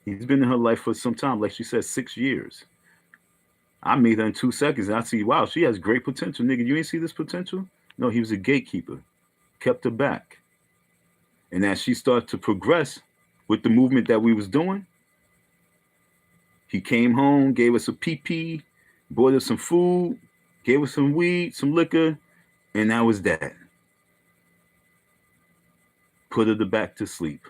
He's been in her life for some time, like she said, 6 years. I meet her in 2 seconds and I see, wow, she has great potential. Nigga, you ain't see this potential? No, he was a gatekeeper. Kept her back. And as she started to progress with the movement that we was doing, he came home, gave us a PP, bought us some food, gave us some weed, some liquor, and that was that. Put her back to sleep.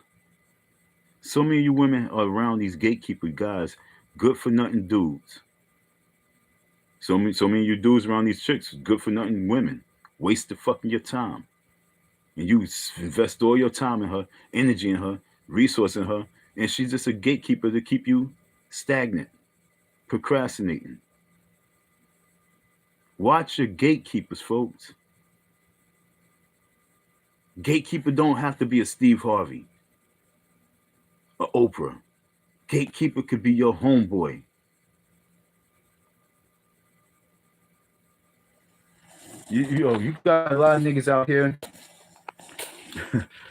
So many of you women are around these gatekeeper guys, good for nothing dudes. So many of you dudes around these chicks, good for nothing women. Waste the fucking your time. And you invest all your time in her, energy in her, resource in her, and she's just a gatekeeper to keep you stagnant, procrastinating. Watch your gatekeepers, folks. Gatekeeper don't have to be a Steve Harvey, a Oprah. Gatekeeper could be your homeboy. You got a lot of niggas out here.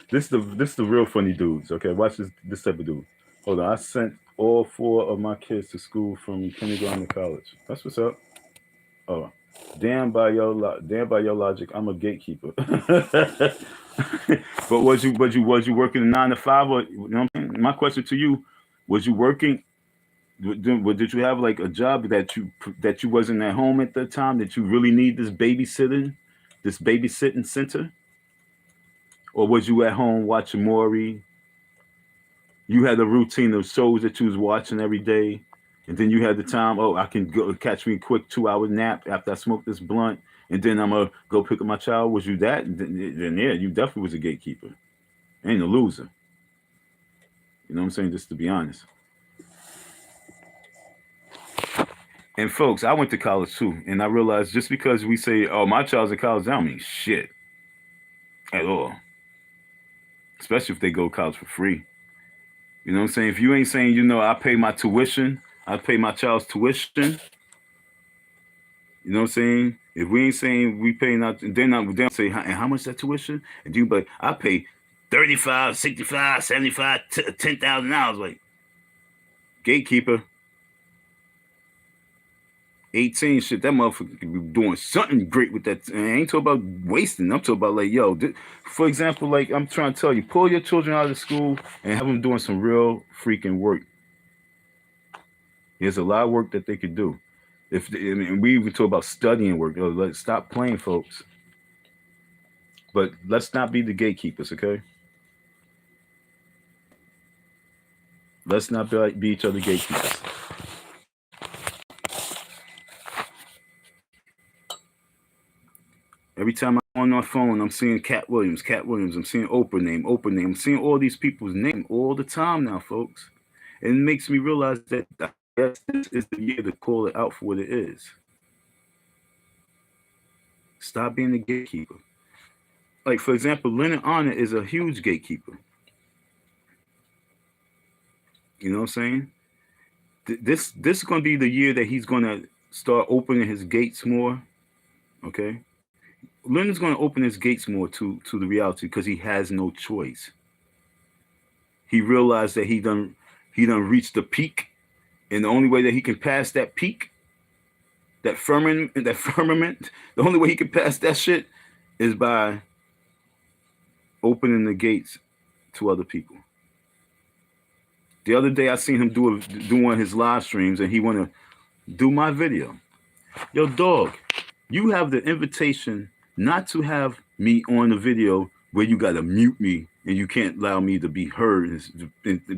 This the real funny dudes. Okay, watch this type of dude. Hold on, I sent all 4 of my kids to school from kindergarten to college. That's what's up. Oh, damn by your logic, I'm a gatekeeper. But was you working a 9 to 5? Or you know what I'm saying? My question to you, was you working? Did you have like a job that you wasn't at home at the time, that you really need this babysitting center? Or was you at home watching Maury? You had a routine of shows that you was watching every day, and then you had the time, oh, I can go catch me a quick 2-hour nap after I smoke this blunt, and then I'm going to go pick up my child. Was you that? Then yeah, you definitely was a gatekeeper. Ain't a loser. You know what I'm saying? Just to be honest. And folks, I went to college too, and I realized just because we say, oh, my child's in college, that don't mean shit at all. Especially if they go to college for free. You know what I'm saying? If you ain't saying, I pay my tuition, I pay my child's tuition. You know what I'm saying? If we ain't saying we pay not, they're not say, and how much that tuition? And you, but I pay $35, $65, $75, $10,000. Like, gatekeeper. 18 shit, that motherfucker could be doing something great with that. And I ain't talking about wasting. I'm talking about like, yo, for example, like I'm trying to tell you, pull your children out of school and have them doing some real freaking work. There's a lot of work that they could do. We even talk about studying work. Let's stop playing, folks. But let's not be the gatekeepers, okay? Let's not be each other gatekeepers. Every time I'm on my phone, I'm seeing Cat Williams. I'm seeing Oprah name. I'm seeing all these people's name all the time now, folks. And it makes me realize that I guess this is the year to call it out for what it is. Stop being a gatekeeper. Like, for example, Leonard Honor is a huge gatekeeper. You know what I'm saying? This is going to be the year that he's going to start opening his gates more. Okay? Leonard's going to open his gates more to the reality because he has no choice. He realized that he done reached the peak, and the only way that he can pass that peak, that firmament, the only way he can pass that shit is by opening the gates to other people. The other day I seen him do one of his live streams, and he want to do my video. Yo, dog, you have the invitation not to have me on the video where you got to mute me and you can't allow me to be heard,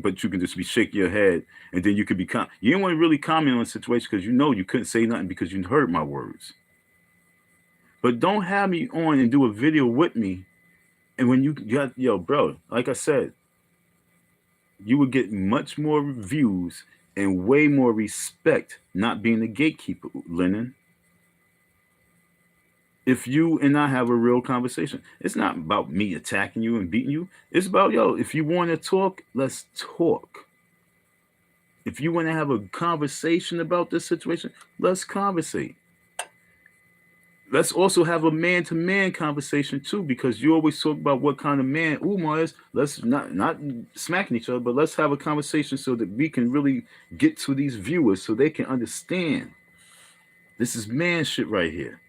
but you can just be shaking your head, and then you could be you don't want to really comment on the situation because you know you couldn't say nothing because you heard my words. But don't have me on and do a video with me, and when you got, yo, bro, like I said, you would get much more views and way more respect not being a gatekeeper, Lennon. If you and I have a real conversation, it's not about me attacking you and beating you. It's about, yo, if you want to talk, let's talk. If you want to have a conversation about this situation, let's conversate. Let's also have a man-to-man conversation too, because you always talk about what kind of man Umar is. Let's not smacking each other, but let's have a conversation so that we can really get to these viewers so they can understand. This is man shit right here.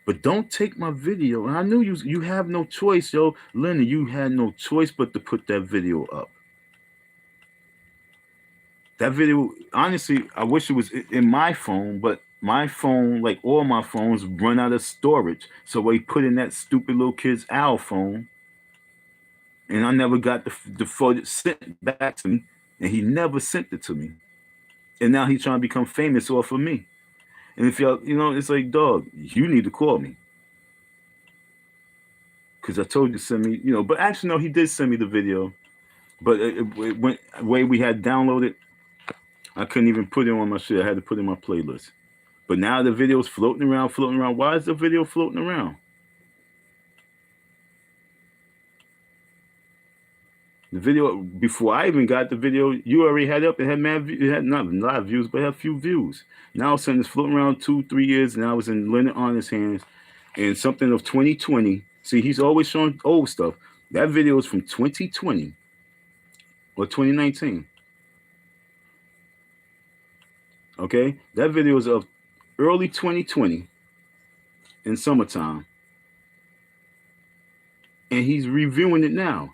But don't take my video. And I knew you have no choice, yo. Lenny, you had no choice but to put that video up. That video, honestly, I wish it was in my phone, but my phone, like all my phones, run out of storage. So we put in that stupid little kid's Al phone. And I never got the footage sent back to me. And he never sent it to me. And now he's trying to become famous off of me. And if y'all, it's like, dog, you need to call me. Because I told you to send me, but actually, no, he did send me the video. But it went the way we had downloaded, I couldn't even put it on my shit. I had to put it in my playlist. But now the video's floating around. Why is the video floating around? The video, before I even got the video, you already had up. It had not a lot of views, but it had a few views. Now it's floating around 2-3 years. Now it's in Leonard Honest's hands. And something of 2020. See, he's always showing old stuff. That video is from 2020 or 2019. Okay? That video is of early 2020 in summertime. And he's reviewing it now.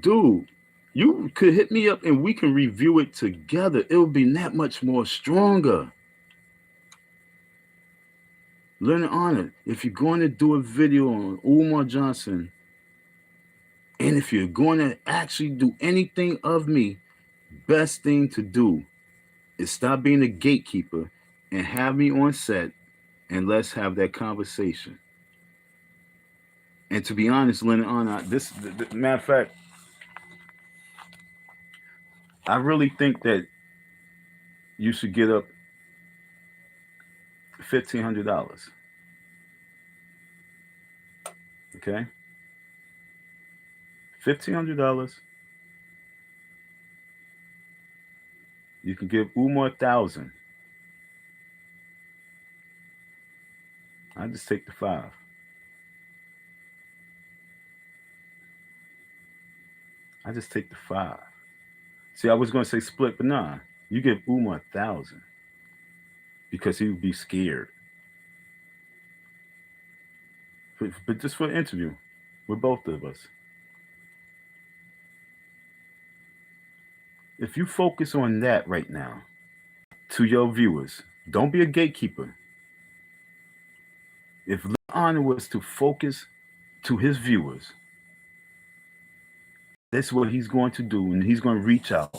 Dude, you could hit me up and we can review it together. It will be that much more stronger. Leonard Honor, if you're going to do a video on Umar Johnson, and if you're going to actually do anything of me, best thing to do is stop being a gatekeeper and have me on set, and let's have that conversation. And to be honest, Leonard Honor, matter of fact, I really think that you should get up $1,500. Okay? $1,500. You can give Umar 1,000. I just take the 5. I just take the 5. See, I was going to say split, but nah. You give Umar 1,000 because he would be scared. But just for an interview with both of us. If you focus on that right now to your viewers, don't be a gatekeeper. If Honor was to focus to his viewers, This is what he's going to do, and he's going to reach out.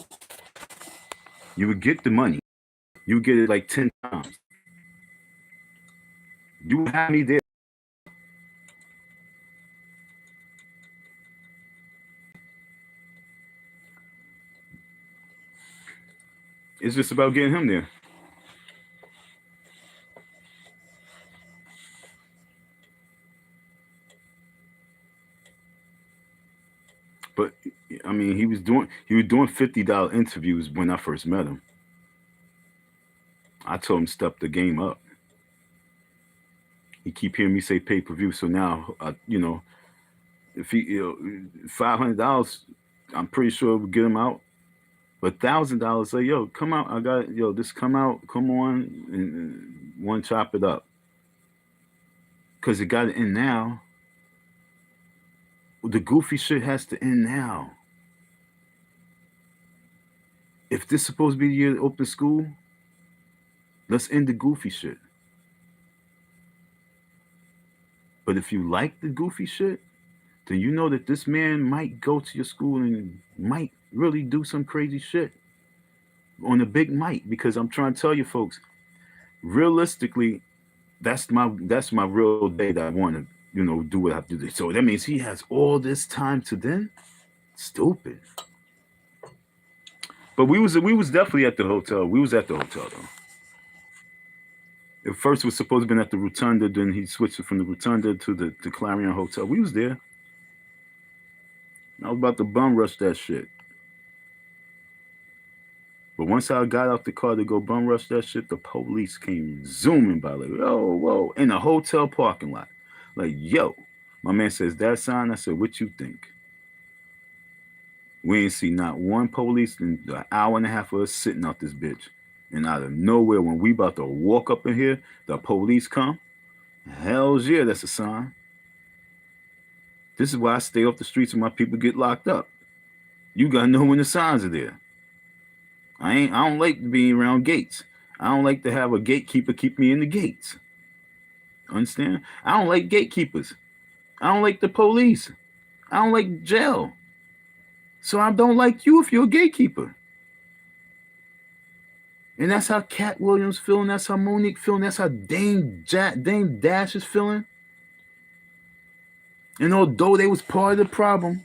You would get the money. You would get it like 10 times. You would have me there. It's just about getting him there. But I mean, he was doing $50 interviews when I first met him. I told him step the game up. He keep hearing me say pay per view, so now if he $500, I'm pretty sure we'll get him out. But $1,000, say yo, come out. I got just come out, come on, and one chop it up. Cause it got to end now. The goofy shit has to end now. If this is supposed to be the year to open school, let's end the goofy shit. But if you like the goofy shit, then you know that this man might go to your school and might really do some crazy shit on the big mic. Because I'm trying to tell you folks, realistically, that's my real day that I want to do what I have to do. So that means he has all this time to then. Stupid. But we was definitely at the hotel. We was at the hotel though. At first it was supposed to have been at the Rotunda, then he switched it from the Rotunda to the Clarion Hotel. We was there. I was about to bum rush that shit. But once I got out the car to go bum rush that shit, the police came zooming by like, whoa, in the hotel parking lot. Like, yo. My man says, that sign? I said, what you think? We ain't see not one police in an hour and a half of us sitting out this bitch. And out of nowhere, when we about to walk up in here, the police come. Hell's yeah, that's a sign. This is why I stay off the streets when my people get locked up. You gotta know when the signs are there. I don't like being around gates. I don't like to have a gatekeeper keep me in the gates. Understand? I don't like gatekeepers. I don't like the police. I don't like jail. So I don't like you if you're a gatekeeper. And that's how Cat Williams feeling. That's how Monique feeling. That's how Dame Dash is feeling. And although they was part of the problem,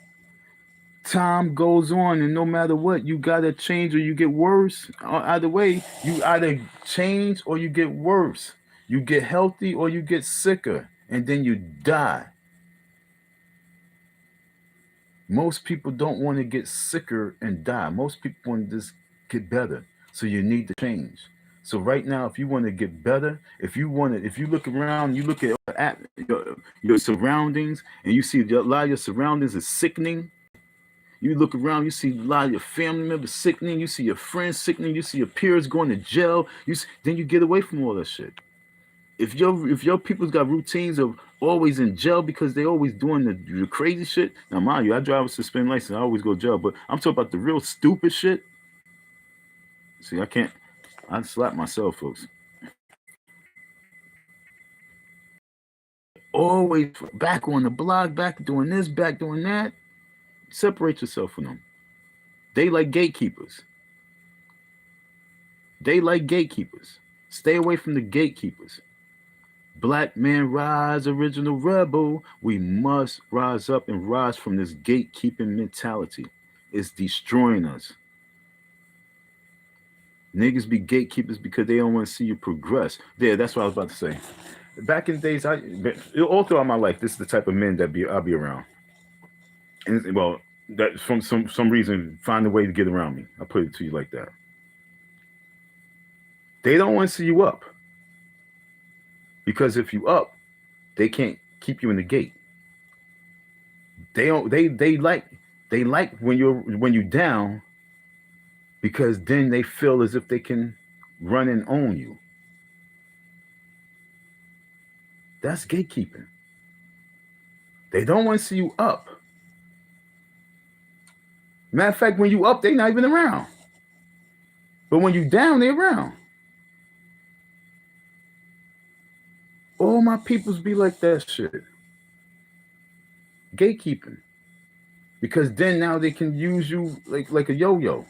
time goes on, and no matter what, you gotta change or you get worse. Either way, you either change or you get worse. You get healthy or you get sicker, and then you die. Most people don't want to get sicker and die. Most people want to just get better. So you need to change. So right now, if you want to get better, if you look around, you look at your surroundings, and you see a lot of your surroundings is sickening. You look around, you see a lot of your family members sickening. You see your friends sickening. You see your peers going to jail. Then you get away from all that shit. If your people's got routines of always in jail because they always doing the crazy shit. Now, mind you, I drive a suspended license. I always go to jail. But I'm talking about the real stupid shit. See, I slap myself, folks. Always back on the block, back doing this, back doing that. Separate yourself from them. They like gatekeepers. Stay away from the gatekeepers. Black man rise, original rebel. We must rise up and rise from this gatekeeping mentality. It's destroying us. Niggas be gatekeepers because they don't want to see you progress. There, that's what I was about to say. Back in the days, all throughout my life, this is the type of men that I'll be around. And well, that from some reason, find a way to get around me. I'll put it to you like that. They don't want to see you up. Because if you up, they can't keep you in the gate. They like when you're down, because then they feel as if they can run and own you. That's gatekeeping. They don't want to see you up. Matter of fact, when you up, they're not even around. But when you down, they're around. All my peoples be like that shit. Gatekeeping. because then now they can use you like a yo-yo.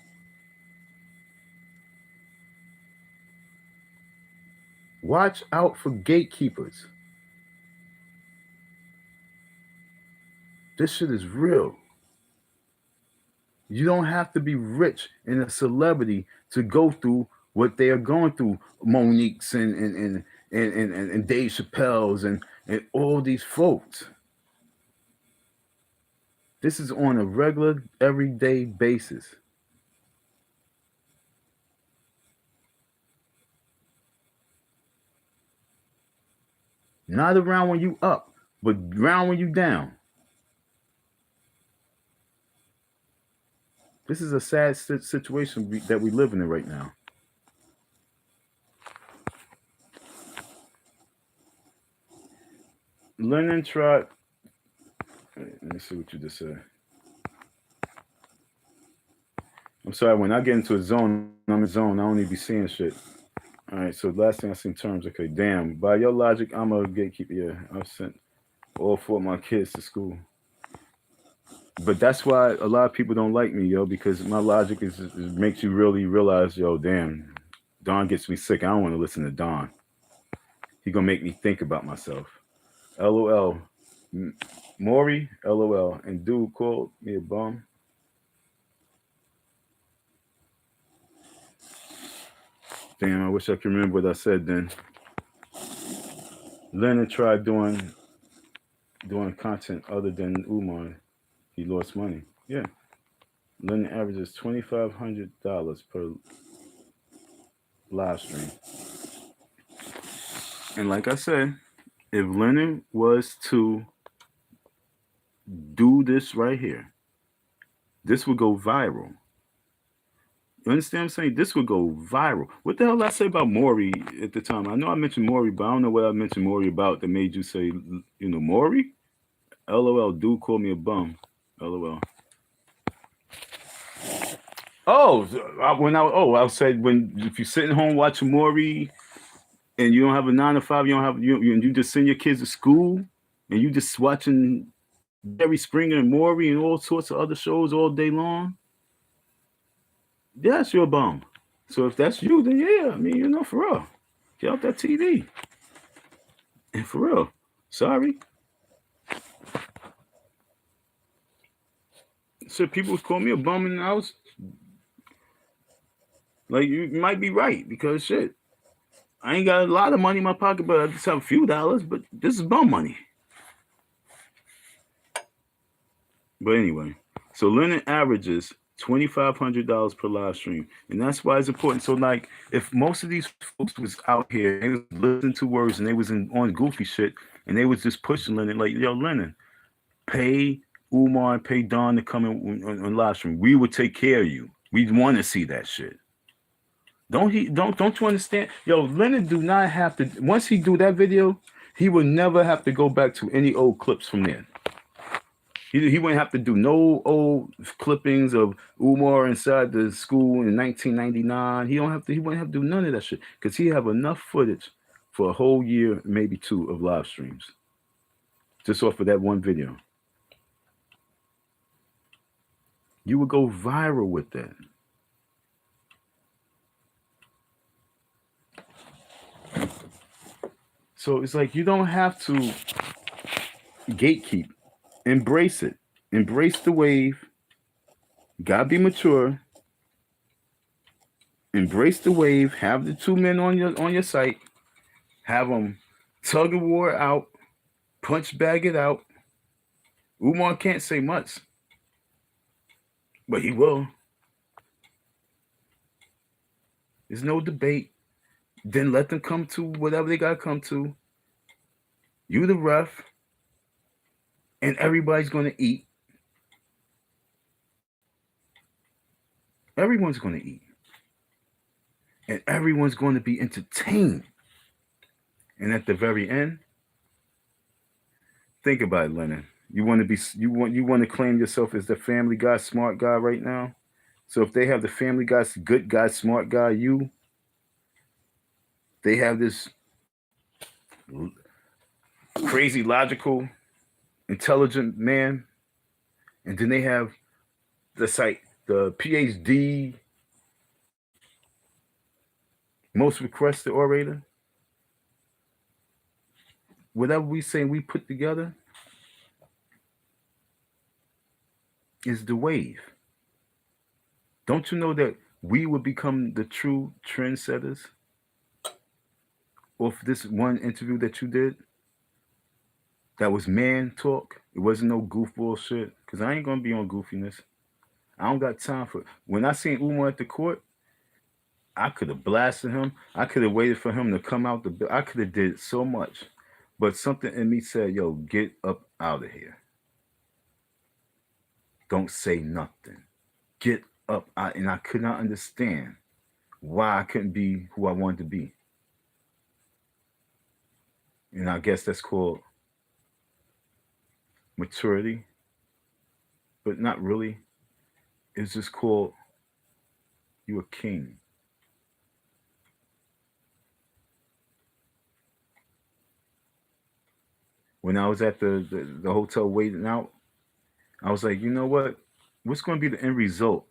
Watch out for gatekeepers. This shit is real. You don't have to be rich and a celebrity to go through what they are going through. Monique's and Dave Chappelle's and all these folks. This is on a regular, everyday basis. Not around when you up, but around when you down. This is a sad situation that we live in right now. Lennon tried. Let me see what you just said. I'm sorry, when I get into a zone, I'm in zone. I don't need to be seeing shit. All right, so last thing I seen terms, okay, damn. By your logic, I'm a gatekeeper. Yeah, I've sent all four of my kids to school. But that's why a lot of people don't like me, yo, because my logic is makes you really realize, yo, damn, Don gets me sick. I don't want to listen to Don. He gonna make me think about myself. LOL. Maury, LOL. And dude called me a bum. Damn, I wish I could remember what I said then. Leonard tried doing content other than Umar. He lost money. Yeah. Leonard averages $2,500 per live stream. And like I said, if Leonard was to do this right here, this would go viral. You understand what I'm saying? This would go viral. What the hell did I say about Maury at the time? I know I mentioned Maury, but I don't know what I mentioned Maury about that made you say, Maury? LOL, dude called me a bum. LOL. Oh, I said if you're sitting home watching Maury and you don't have a 9 to 5, you just send your kids to school and you just watching Jerry Springer and Maury and all sorts of other shows all day long. Yes, you're a bum. So if that's you, then yeah, I mean, for real. Get off that TV. And for real. Sorry. So people call me a bum in the house. Like, you might be right, because shit, I ain't got a lot of money in my pocket, but I just have a few dollars, but this is bum money. But anyway, so Leonard averages $2,500 per live stream, and that's why it's important. So, like, if most of these folks was out here, they was listening to words, and they was on goofy shit, and they was just pushing Leonard, like, yo, Leonard, pay Umar and pay Don to come in on live stream. We would take care of you. We want to see that shit. Don't you understand? Yo, Leonard do not have to. Once he do that video, he will never have to go back to any old clips from there. He wouldn't have to do no old clippings of Umar inside the school in 1999. He wouldn't have to do none of that shit, because he have enough footage for a whole year, maybe two, of live streams, just off of that one video. You would go viral with that. So it's like, you don't have to gatekeep. Embrace it. Embrace the wave. Gotta be mature. Embrace the wave. Have the two men on your site. Have them tug of war out. Punch bag it out. Umar can't say much, but he will. There's no debate. Then let them come to whatever they gotta come to. You the ref. And everybody's going to eat. Everyone's going to eat. And everyone's going to be entertained. And at the very end, think about it, Leonard. You want to claim yourself as the Family Guy smart guy right now? So if they have the Family Guy good guy smart guy, they have this crazy logical intelligent man, And then they have the site, the PhD most requested orator. Whatever we say we put together is the wave. Don't you know that we would become the true trendsetters off this one interview that you did? That was man talk. It wasn't no goofball shit. Cause I ain't gonna be on goofiness. I don't got time for it. When I seen Umar at the court, I could have blasted him. I could have waited for him to come out the. I could have did so much, but something in me said, "Yo, get up out of here. Don't say nothing. Get up." And I could not understand why I couldn't be who I wanted to be. And I guess that's called maturity, but not really. It's just called you a king. When I was at the hotel waiting out, I was like, you know what? What's going to be the end result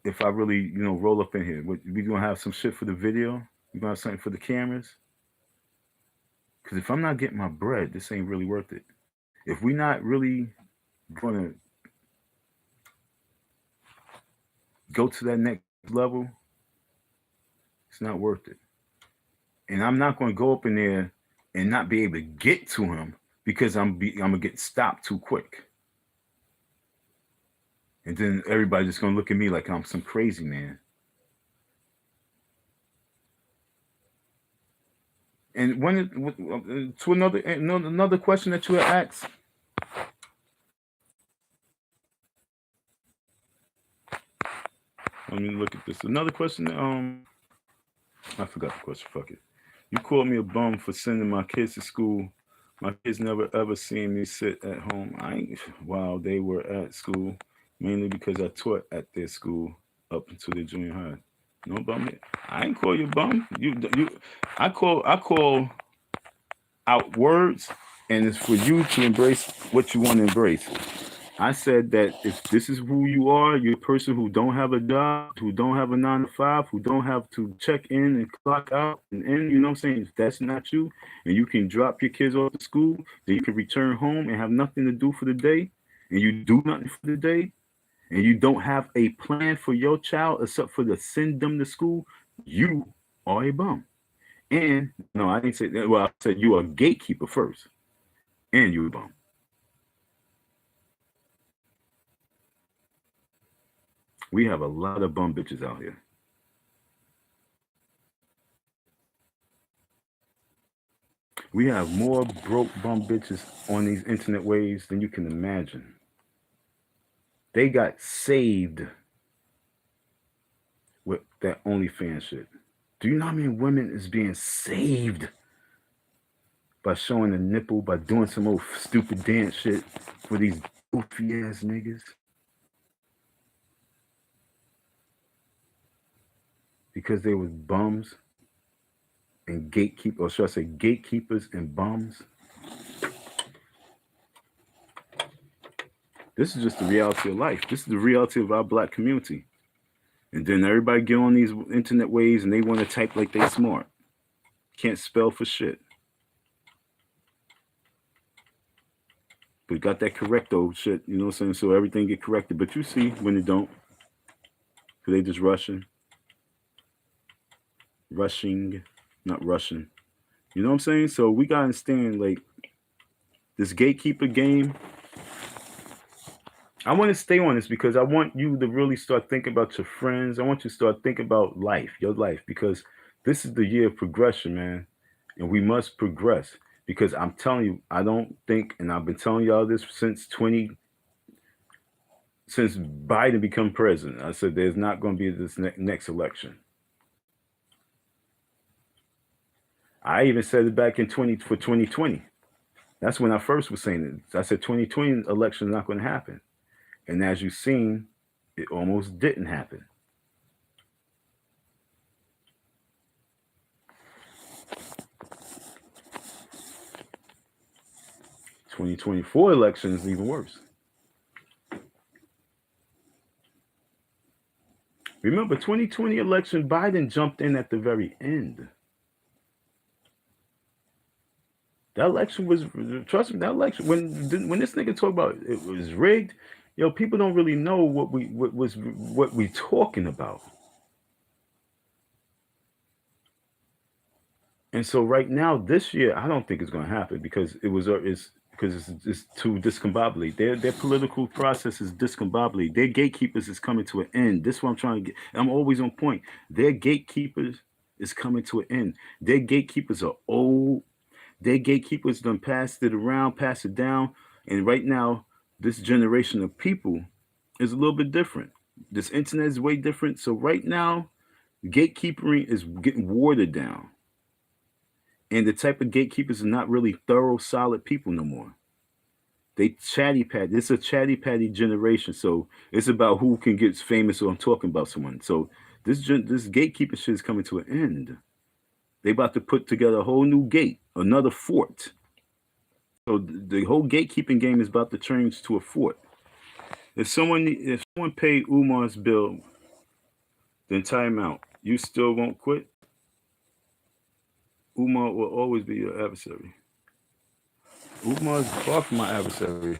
if I really, roll up in here? We going to have some shit for the video? We going to have something for the cameras? Because if I'm not getting my bread, this ain't really worth it. If we not really going to go to that next level, it's not worth it. And I'm not going to go up in there and not be able to get to him because I'm gonna get stopped too quick. And then everybody's just gonna look at me like I'm some crazy man. And to another question that you had asked. Let me look at this. Another question. I forgot the question. Fuck it. You called me a bum for sending my kids to school. My kids never ever seen me sit at home. While they were at school, mainly because I taught at their school up until the junior high. No bum. I ain't call you bum. You. I call out words, and it's for you to embrace what you want to embrace. I said that if this is who you are, you're a person who don't have a job, who don't have a 9 to 5, who don't have to check in and clock out and in, you know what I'm saying? If that's not you, and you can drop your kids off to school, then you can return home and have nothing to do for the day, and you do nothing for the day, and you don't have a plan for your child except for to send them to school, you are a bum. And no, I didn't say that. Well, I said you are a gatekeeper first, and you a bum. We have a lot of bum bitches out here. We have more broke bum bitches on these internet waves than you can imagine. They got saved with that OnlyFans shit. Do you know how many women is being saved by showing a nipple, by doing some old stupid dance shit for these goofy ass niggas? Because they was bums and gatekeepers, or should I say gatekeepers and bums? This is just the reality of life. This is the reality of our black community. And then everybody get on these internet waves and they want to type like they smart. Can't spell for shit. But got that correcto shit, you know what I'm saying? So everything get corrected. But you see when they don't. Cause they just rushing, not rushing. You know what I'm saying? So we gotta understand like this gatekeeper game. I want to stay on this because I want you to really start thinking about your friends. I want you to start thinking about life, your life, because this is the year of progression, man. And we must progress. Because I'm telling you, I don't think, and I've been telling y'all this since Biden become president. I said there's not going to be this next election. I even said it back in 2020. That's when I first was saying it. I said 2020 election is not going to happen. And as you've seen, it almost didn't happen. 2024 election is even worse. Remember, 2020 election, Biden jumped in at the very end. That election was, trust me, that election, when this nigga talk about it was rigged, yo, people don't really know what we talking about. And so right now, this year, I don't think it's going to happen because it's too discombobulated. Their political process is discombobulated. Their gatekeepers is coming to an end. This is what I'm trying to get. I'm always on point. Their gatekeepers is coming to an end. Their gatekeepers are old. Their gatekeepers done passed it around, passed it down. And right now, this generation of people is a little bit different. This internet is way different. So right now, gatekeeping is getting watered down. And the type of gatekeepers are not really thorough, solid people no more. They chatty patty. It's a chatty patty generation. So it's about who can get famous or I'm talking about someone. So this gatekeeper shit is coming to an end. They about to put together a whole new gate, another fort. So the whole gatekeeping game is about to change to a fort. If someone paid Umar's bill the entire amount, you still won't quit? Umar will always be your adversary. Umar is far from my adversary.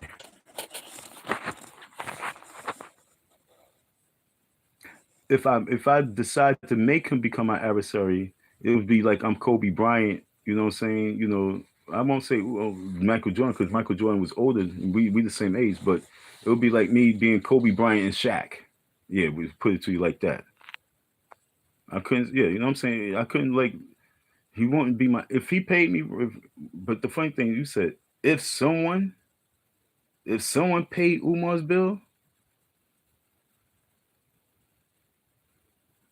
If I decide to make him become my adversary, it would be like I'm Kobe Bryant. You know what I'm saying? You know, I won't say Michael Jordan because Michael Jordan was older. We the same age, but it would be like me being Kobe Bryant and Shaq. Yeah, we put it to you like that. I couldn't. Yeah, you know what I'm saying? I couldn't like. He wouldn't be my if he paid me. But the funny thing you said, if someone paid Umar's bill,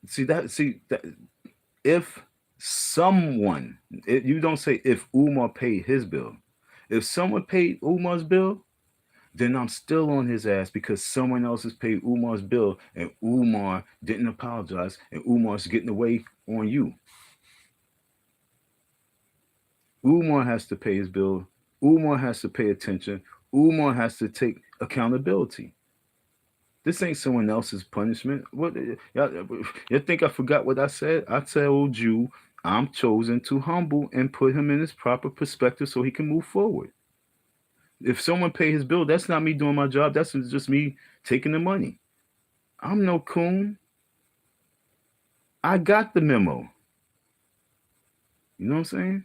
see that if someone, you don't say if Umar paid his bill. If someone paid Umar's bill, then I'm still on his ass because someone else has paid Umar's bill and Umar didn't apologize and Umar's getting away on you. Umar has to pay his bill. Umar has to pay attention. Umar has to take accountability. This ain't someone else's punishment. What you think I forgot what I said? I told you I'm chosen to humble and put him in his proper perspective so he can move forward. If someone pay his bill, that's not me doing my job. That's just me taking the money. I'm no coon. I got the memo. You know what I'm saying?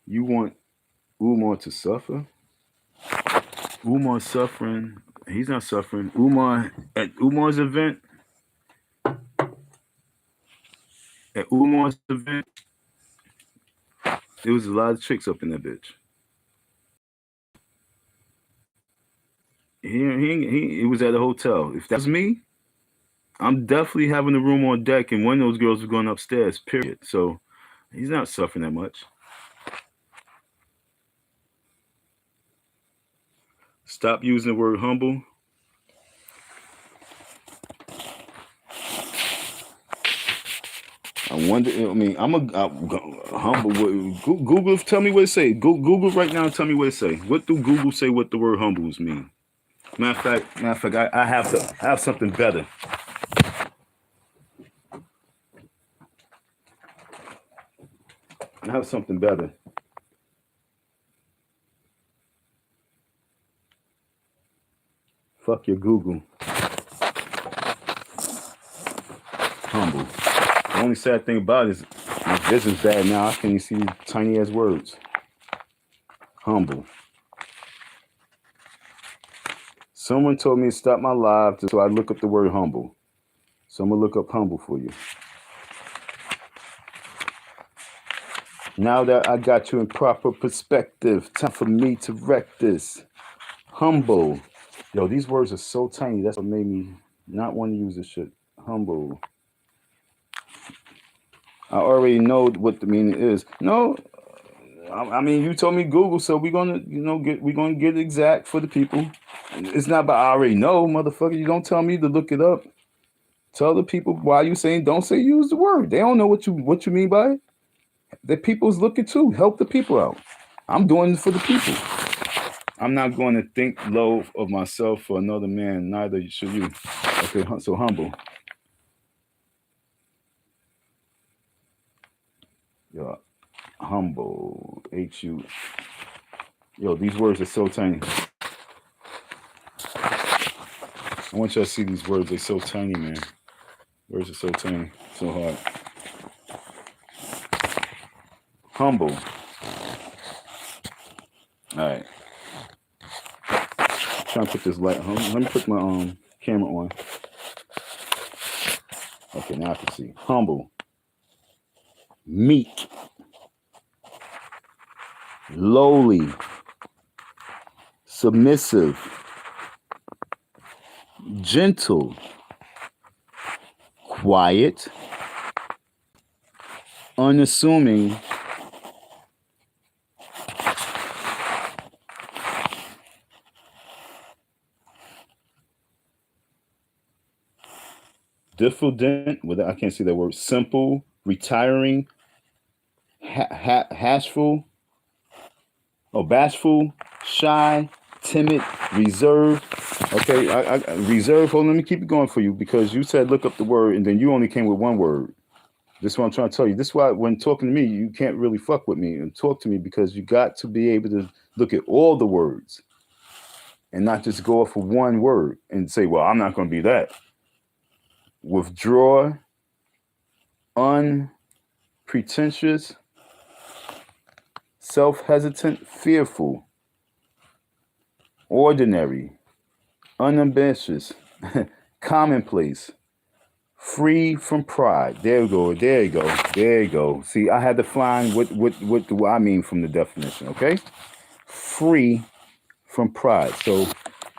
You want Umar to suffer? Umar's suffering. He's not suffering. Umar at Umar's event. At Umar's event, there was a lot of chicks up in that bitch. He was at a hotel. If that's me, I'm definitely having a room on deck, and one of those girls was going upstairs. Period. So he's not suffering that much. Stop using the word humble. I wonder. I mean, I'm humble. Google, tell me what it say. Google right now. Tell me what it say. What do Google say? What the word humbles mean? Matter of fact, I have something better. I have something better. Fuck your Google. Humble. The only sad thing about it is my vision's bad now. I can't even see tiny ass words. Humble. Someone told me to stop my live so I look up the word humble. So I'm gonna look up humble for you. Now that I got you in proper perspective, time for me to wreck this. Humble. Yo, these words are so tiny. That's what made me not want to use this shit. Humble. I already know what the meaning is. No, I mean you told me Google, so we're gonna get exact for the people. It's not about I already know, motherfucker. You don't tell me to look it up. Tell the people why you saying don't say use the word. They don't know what you mean by it. The people's looking too. Help the people out. I'm doing it for the people. I'm not going to think low of myself for another man, neither should you. Okay, so humble. Yo, humble. H-U. Yo, these words are so tiny. I want y'all to see these words. They're so tiny, man. Words are so tiny. So hard. Humble. All right. Trying to put this light. Let me put my camera on. Okay, now I can see. Humble. Meek. Lowly. Submissive. Gentle. Quiet. Unassuming. Diffident, I can't see that word. Simple, retiring, hashful, bashful, shy, timid, reserved. Okay, I reserve. Hold on, let me keep it going for you because you said look up the word and then you only came with one word. This is what I'm trying to tell you. This is why when talking to me, you can't really fuck with me and talk to me because you got to be able to look at all the words and not just go off of one word and say, well, I'm not going to be that. Withdraw, unpretentious, self-hesitant, fearful, ordinary, unambitious, commonplace, free from pride. There you go. There you go. There you go. See, I had to find what do I mean from the definition, okay? Free from pride. So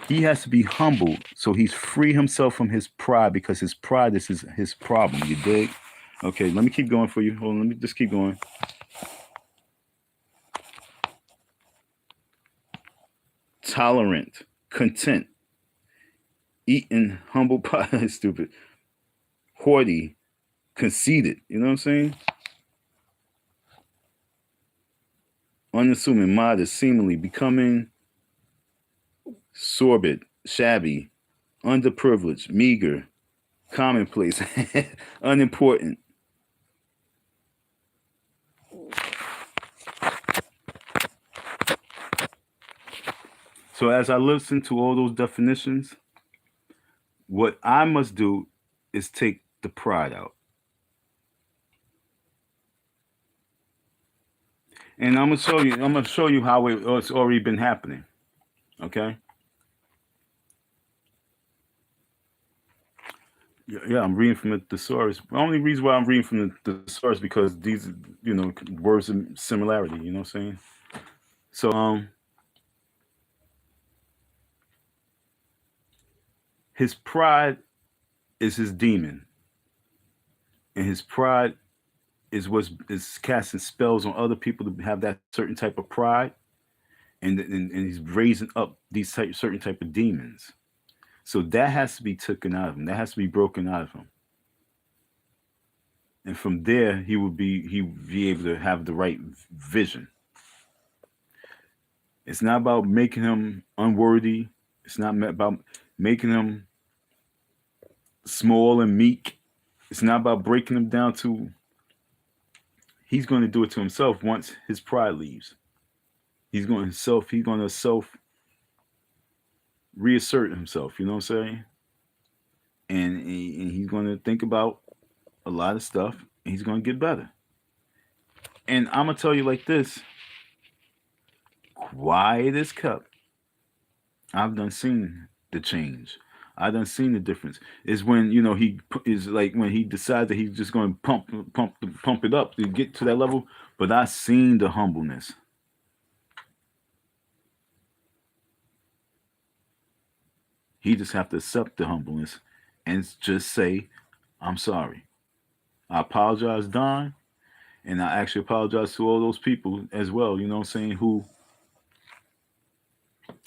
he has to be humble. So he's free himself from his pride because his pride is his problem. You dig? Okay, let me keep going for you. Hold on, let me just keep going. Tolerant, content, eating humble pie, stupid, haughty, conceited. You know what I'm saying? Unassuming, modest, seemingly, becoming sorbet, shabby, underprivileged, meager, commonplace, unimportant. So as I listen to all those definitions, what I must do is take the pride out. And I'm gonna show you how it's already been happening. Okay? Yeah, I'm reading from the thesaurus. The only reason why I'm reading from the thesaurus because these, words of similarity. You know what I'm saying? So, his pride is his demon, and his pride is what is casting spells on other people to have that certain type of pride, and he's raising up these certain type of demons. So that has to be taken out of him. That has to be broken out of him. And from there, he would be able to have the right vision. It's not about making him unworthy. It's not about making him small and meek. It's not about breaking him down to. He's going to do it to himself once his pride leaves. He's going to self reassert himself. You know what I'm saying? And he's going to think about a lot of stuff. And he's going to get better. And I'm gonna tell you like this: quiet as kept. I've done seen the change. I done seen the difference. Is when he is like when he decides that he's just going to pump it up to get to that level. But I seen the humbleness. He just have to accept the humbleness and just say, "I'm sorry. I apologize, Don, and I actually apologize to all those people as well. You know what I'm saying? Who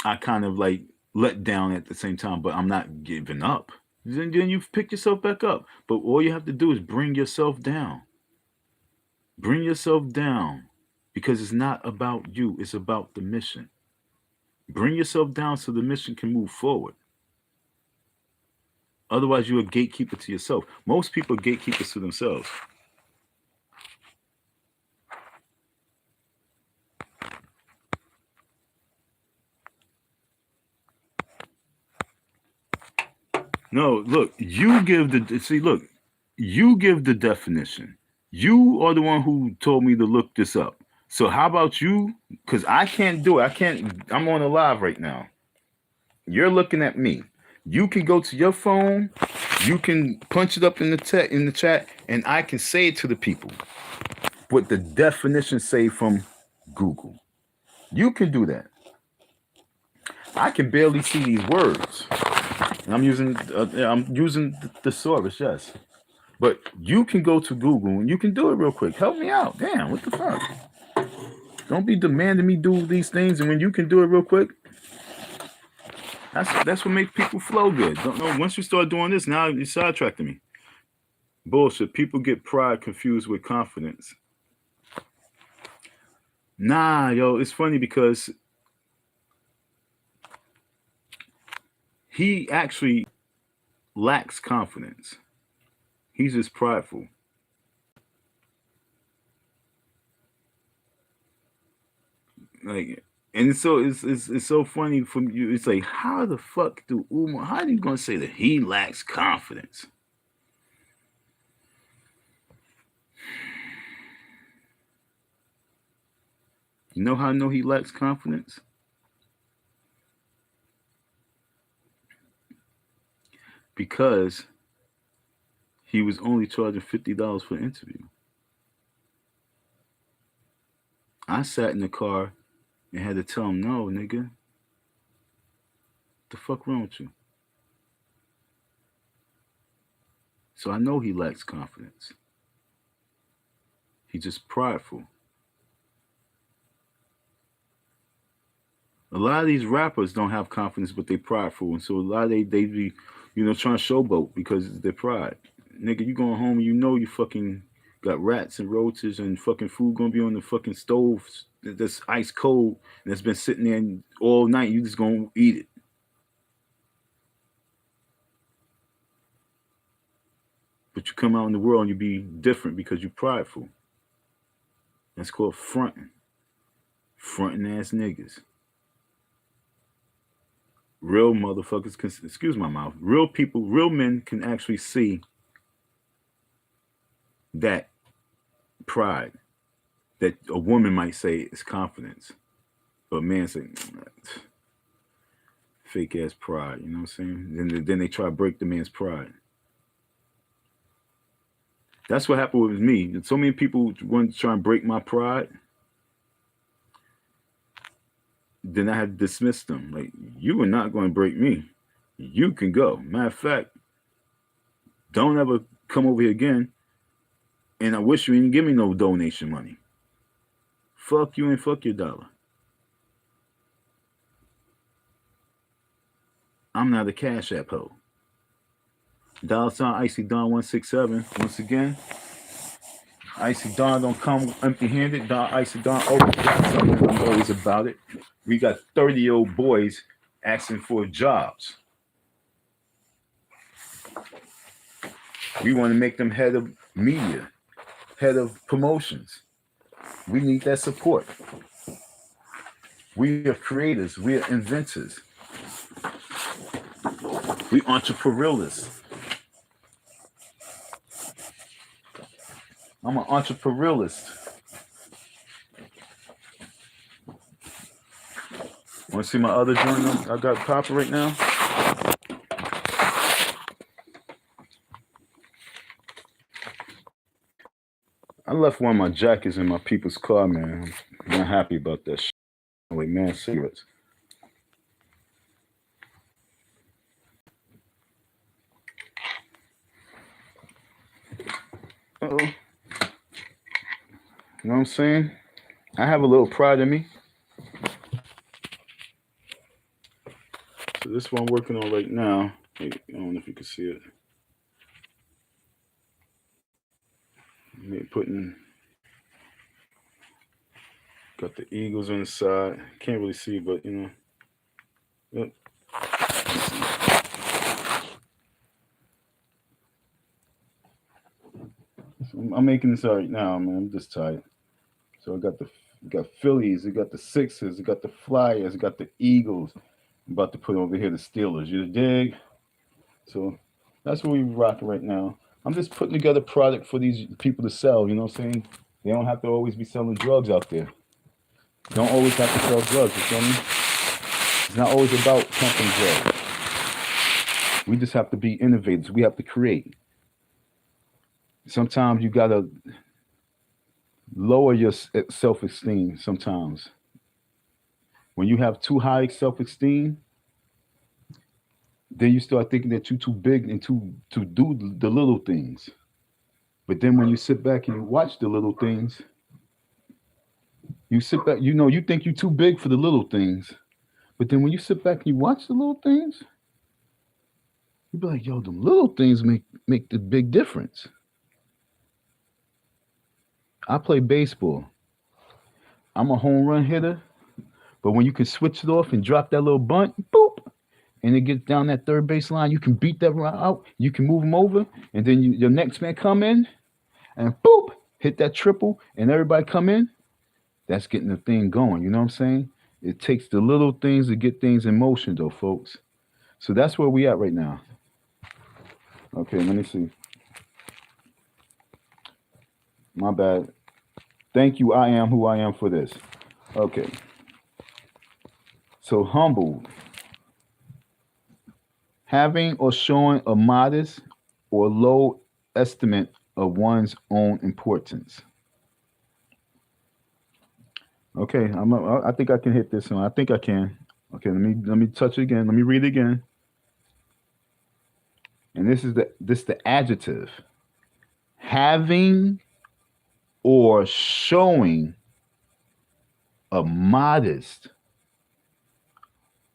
I kind of like let down at the same time, but I'm not giving up. Then you pick yourself back up. But all you have to do is bring yourself down. Bring yourself down because it's not about you, it's about the mission. Bring yourself down so the mission can move forward. Otherwise, you're a gatekeeper to yourself. Most people are gatekeepers to themselves. No, look, you give you give the definition. You are the one who told me to look this up. So how about you? Because I can't do it. I can't. I'm on a live right now. You're looking at me. You can go to your phone. You can punch it up in the chat, and I can say it to the people. What the definition say from Google. You can do that. I can barely see these words. And I'm using the thesaurus, yes. But you can go to Google and you can do it real quick. Help me out. Damn, what the fuck? Don't be demanding me do these things, and when you can do it real quick, that's what makes people flow good. Don't know. Once you start doing this, now you're sidetracking me. Bullshit. People get pride confused with confidence. Nah, yo, it's funny because he actually lacks confidence. He's just prideful. Like, and it's so funny from you. It's like, how the fuck do Umar? How are you gonna say that he lacks confidence? You know how I know he lacks confidence? Because he was only charging $50 for an interview. I sat in the car and had to tell him, no, nigga, the fuck wrong with you? So I know he lacks confidence. He's just prideful. A lot of these rappers don't have confidence, but they prideful, and so a lot of they be, trying to showboat because they're pride. Nigga, you going home and you know you fucking got rats and roaches and fucking food gonna be on the fucking stove that's ice cold and that's been sitting there all night. You just gonna eat it. But you come out in the world and you be different because you're prideful. That's called fronting. Fronting ass niggas. Real motherfuckers can, excuse my mouth, real people, real men can actually see that pride that a woman might say is confidence, but a man say fake ass pride. You know what I'm saying? Then they try to break the man's pride. That's what happened with me. So many people want to try and break my pride. Then I had to dismiss them. Like, you are not going to break me. You can go. Matter of fact, don't ever come over here again. And I wish you didn't give me no donation money. Fuck you and fuck your dollar. I'm not a Cash App hoe. $sign Icy Don 167. Once again, Icy Don don't come empty-handed. Icy Don always got something. I'm always about it. We got 30-year-old boys asking for jobs. We want to make them head of media, head of promotions. We need that support. We are creators. We are inventors. We entrepreneurialists. I'm an entrepreneurialist. Want to see my other joint I got popping right now? I left one of my jackets in my people's car, man. I'm not happy about that shit. Like, man, cigarettes. Uh-oh. You know what I'm saying? I have a little pride in me. So this one I'm working on right now. I don't know if you can see it. Got the eagles on the side. Can't really see, but Yep. I'm making this right now, man. I'm just tired. So I got Phillies, I got the Sixers, I got the Flyers, I got the Eagles. I'm about to put over here the Steelers. You dig? So that's what we're rocking right now. I'm just putting together product for these people to sell. You know what I'm saying? They don't have to always be selling drugs out there. Don't always have to sell drugs. You feel me? It's not always about pumping drugs. We just have to be innovators. We have to create. Sometimes you gotta lower your self-esteem. Sometimes when you have too high self-esteem, then you start thinking that you're too big and to do the little things. But then when you sit back and you watch the little things, you sit back, you know, you think you're too big for the little things. But then when you sit back and you watch the little things, you be like, yo, the little things make the big difference. I play baseball. I'm a home run hitter, but when you can switch it off and drop that little bunt, boop, and it gets down that third base line, you can beat that run out. You can move them over, and then your next man come in and boop, hit that triple, and everybody come in. That's getting the thing going. You know what I'm saying? It takes the little things to get things in motion, though, folks. So that's where we at right now. Okay, let me see. My bad. Thank you, I am who I am for this. Okay. So humbled. Having or showing a modest or low estimate of one's own importance. Okay, I think I can hit this one. I think I can. Okay, let me touch it again. Let me read it again. And this the adjective. Having or showing a modest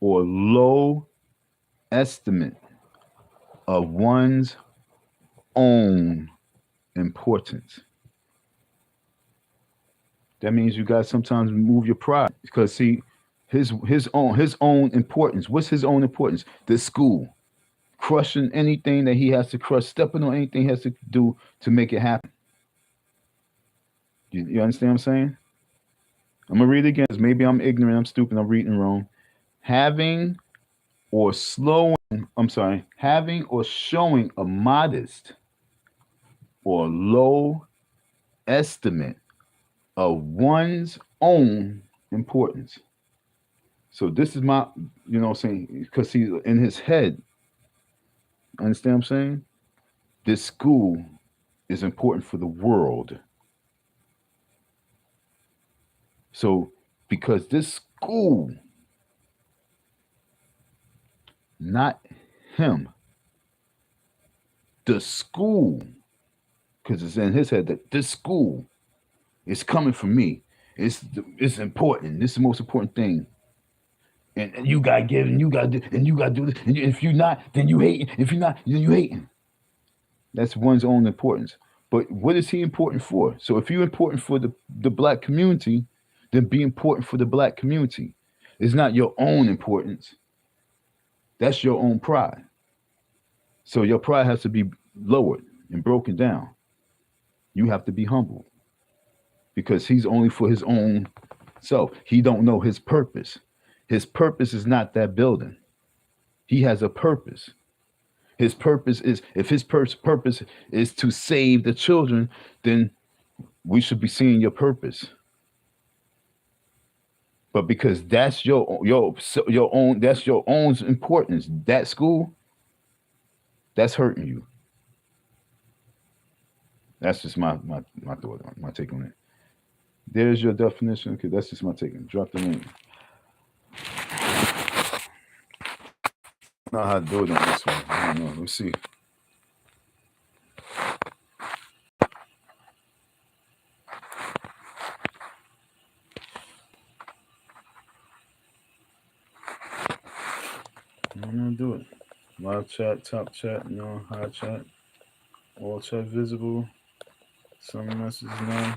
or low estimate of one's own importance. That means you guys sometimes remove your pride because see his own importance. What's his own importance? This school, crushing anything that he has to crush, stepping on anything he has to do to make it happen. You understand what I'm saying? I'm gonna read it again. 'Cause maybe I'm ignorant, I'm stupid, I'm reading wrong. Having or slowing, I'm sorry, having or showing a modest or low estimate of one's own importance. So this is my, you know what I'm saying? Because he's in his head. Understand what I'm saying? This school is important for the world. So because this school, not him, the school, because it's in his head that this school is coming from me. It's important. This is the most important thing. And you gotta give, and you gotta do, and you gotta do this. And if you're not, then you hating. If you're not, then you hating. That's one's own importance. But what is he important for? So if you're important for the black community, then be important for the black community. It's not your own importance. That's your own pride. So your pride has to be lowered and broken down. You have to be humble because he's only for his own self. He don't know his purpose. His purpose is not that building. He has a purpose. His purpose is, if his purpose is to save the children, then we should be seeing your purpose. But because that's your own, that's your own importance. That school, that's hurting you. That's just my thought, my take on it. There's your definition. Okay, that's just my take. Drop the name. I don't know how to do it on this one. I don't know. Let me see. I don't know how to do it. Live chat, top chat, no, high chat, all chat visible. Some messages now.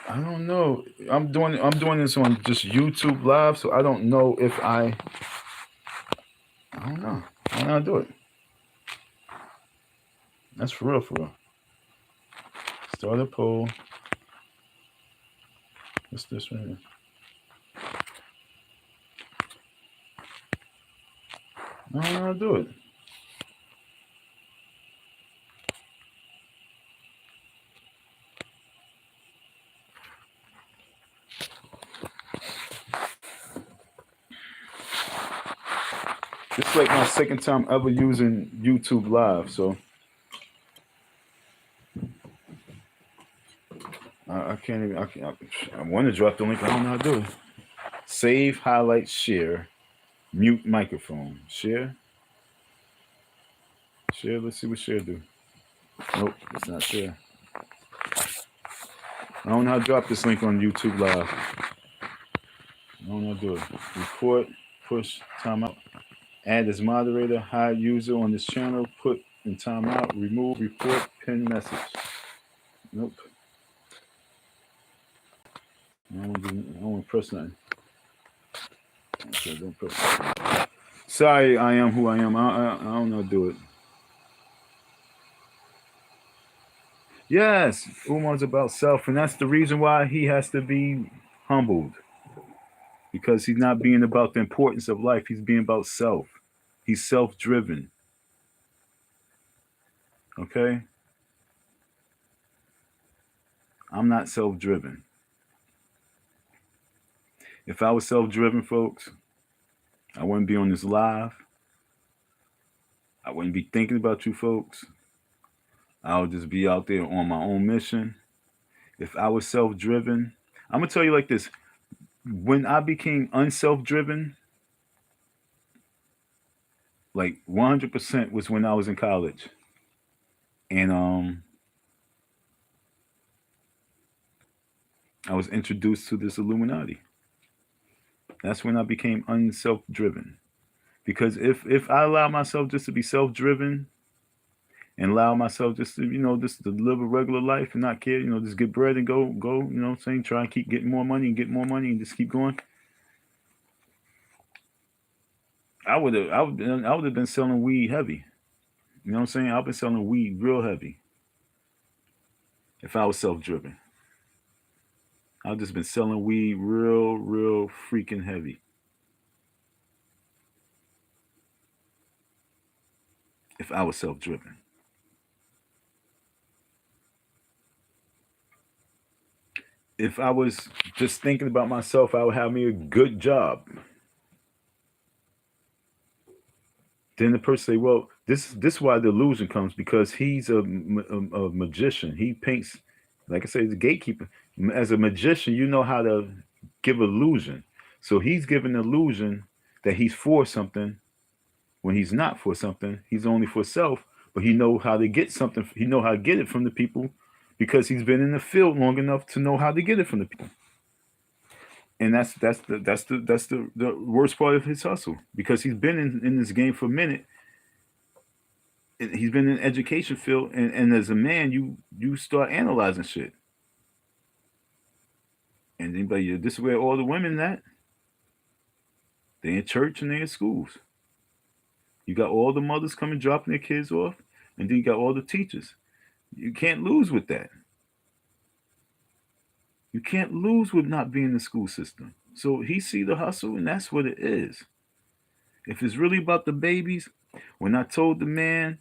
I don't know. I'm doing this on just YouTube Live, so I don't know if I don't know. I don't know how to do it. That's for real, for real. Start a poll. What's this right here? I don't know how to do it. It's like my second time ever using YouTube Live, so I can't even. I want to drop the link. I don't know how to do it. Save, highlight, share, mute microphone. Share. Share. Let's see what share do. Nope, it's not share. I don't know how to drop this link on YouTube Live. I don't know how to do it. Report, push, timeout. Add as moderator, hide user on this channel, put in timeout, remove, report, pin message. Nope. I don't want to press nothing. Okay, don't press nothing. Sorry, I am who I am. I don't know how to do it. Yes, Umar's about self, and that's the reason why he has to be humbled. Because he's not being about the importance of life. He's being about self. He's self-driven. Okay? I'm not self-driven. If I was self-driven, folks, I wouldn't be on this live. I wouldn't be thinking about you folks. I would just be out there on my own mission. If I was self-driven, I'm going to tell you like this. When I became unself-driven, like 100% was when I was in college. And I was introduced to this Illuminati. That's when I became unself-driven. Because if I allow myself just to be self-driven and allow myself just to, just to live a regular life and not care, just get bread and go, saying, try and keep getting more money and get more money and just keep going. I would have been selling weed heavy. You know what I'm saying? I've been selling weed real heavy. If I was self-driven, I've just been selling weed real freaking heavy. If I was self-driven. If I was just thinking about myself, I would have me a good job. Then the person say, "Well, this why the illusion comes because he's a magician. He paints, like I say, he's a gatekeeper. As a magician, you know how to give illusion. So he's giving illusion that he's for something when he's not for something. He's only for self, but he know how to get something. He know how to get it from the people because he's been in the field long enough to know how to get it from the people. And that's the worst part of his hustle because he's been in this game for a minute. He's been in the education field, and as a man, you start analyzing shit. And anybody, this is where all the women at. They in church and they in schools. You got all the mothers coming dropping their kids off, and then you got all the teachers. You can't lose with that. You can't lose with not being in the school system. So he see the hustle, and that's what it is. If it's really about the babies, when I told the man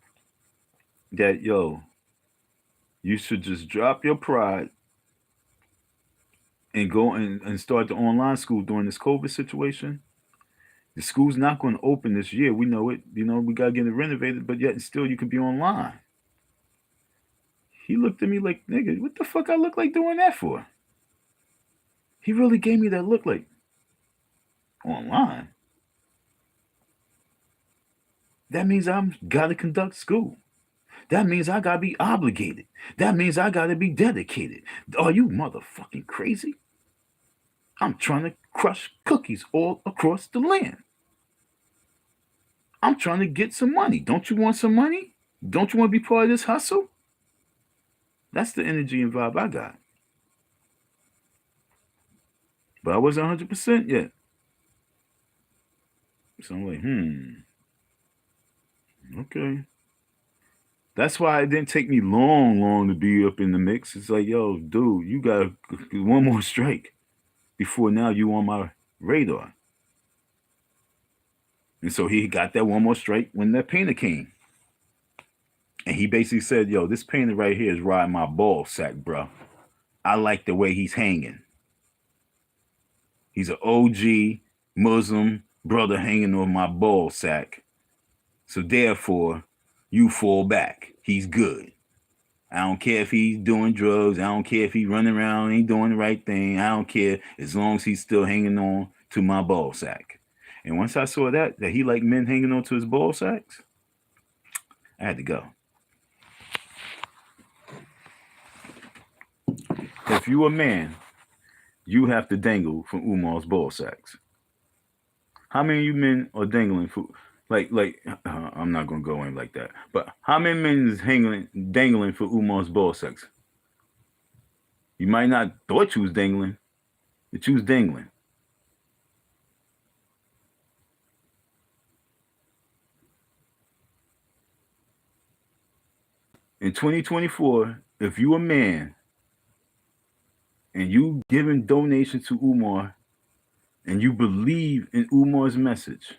that, yo, you should just drop your pride and go and start the online school during this COVID situation. The school's not going to open this year. We know it. We got to get it renovated, but yet still you can be online. He looked at me like, nigga, what the fuck I look like doing that for? He really gave me that look like, online? That means I'm got to conduct school. That means I got to be obligated. That means I got to be dedicated. Are you motherfucking crazy? I'm trying to crush cookies all across the land. I'm trying to get some money. Don't you want some money? Don't you want to be part of this hustle? That's the energy and vibe I got. But I wasn't 100% yet. So I'm like, okay. That's why it didn't take me long to be up in the mix. It's like, yo, dude, you got one more strike before now you on my radar. And so he got that one more strike when that painter came. And he basically said, yo, this painter right here is riding my ball sack, bro. I like the way he's hanging. He's an OG Muslim brother hanging on my ball sack. So therefore, you fall back. He's good. I don't care if he's doing drugs. I don't care if he's running around, ain't doing the right thing. I don't care as long as he's still hanging on to my ball sack. And once I saw that he liked men hanging on to his ball sacks, I had to go. If you a man, you have to dangle from Umar's ball sacks. How many of you men are dangling for I'm not gonna go in like that. But how many men is dangling for Umar's ball sacks? You might not thought you was dangling, but you was dangling. In 2024, if you a man and you giving donations to Umar and you believe in Umar's message,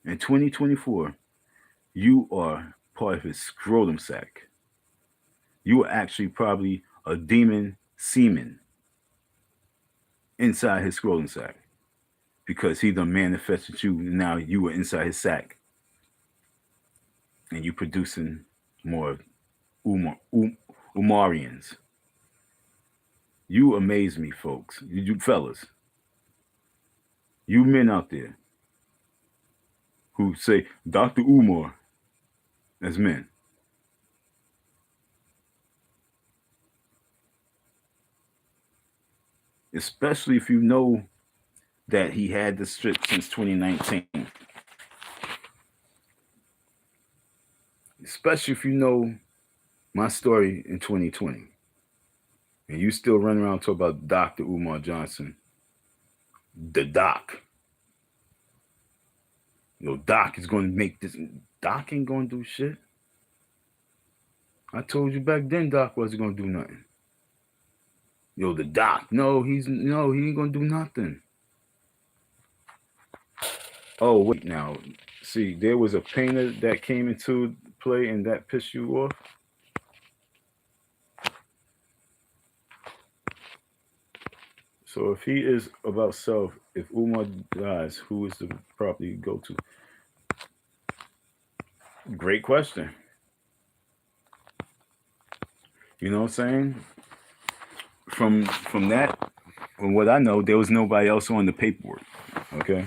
in 2024, you are part of his scrotum sack. You are actually probably a demon semen inside his scrotum sack because he done manifested you. Now you are inside his sack and you producing more Umarians. You amaze me, folks. You fellas. You men out there who say Dr. Umar as men. Especially if you know that he had the strip since 2019. Especially if you know my story in 2020. And you still run around talking about Dr. Umar Johnson. The doc. Doc is going to make this. Doc ain't going to do shit. I told you back then Doc wasn't going to do nothing. The doc. No, he ain't going to do nothing. Oh, wait now. See, there was a painter that came into play and that pissed you off? So if he is about self, if Umar dies, who is the property go to? Great question. You know what I'm saying? From that, from what I know, there was nobody else on the paperwork. Okay.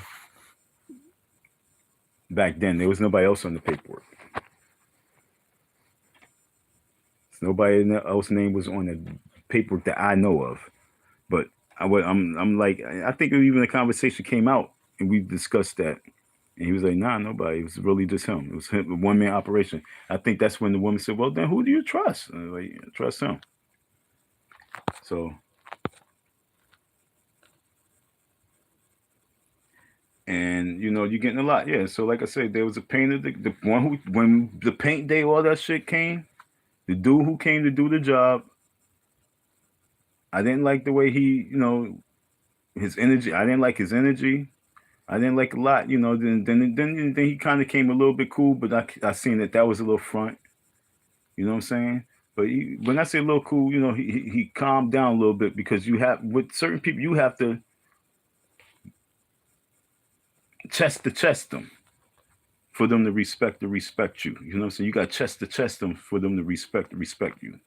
Back then, there was nobody else on the paperwork. Nobody else's name was on the paperwork that I know of. But I'm like, I think even the conversation came out and we discussed that. And he was like, nah, nobody. It was really just him. It was him, a one-man operation. I think that's when the woman said, well, then who do you trust? And I was like, trust him. So, and you're getting a lot. Yeah. So like I said, there was a painter, the one who, when the paint day, all that shit came, the dude who came to do the job, I didn't like the way he, his energy. I didn't like his energy. I didn't like a lot, Then he kind of came a little bit cool, but I seen that was a little front. You know what I'm saying? But when I say a little cool, he calmed down a little bit because you have with certain people you have to chest to chest them for them to respect you. You know what I'm saying? You got chest to chest them for them to respect you.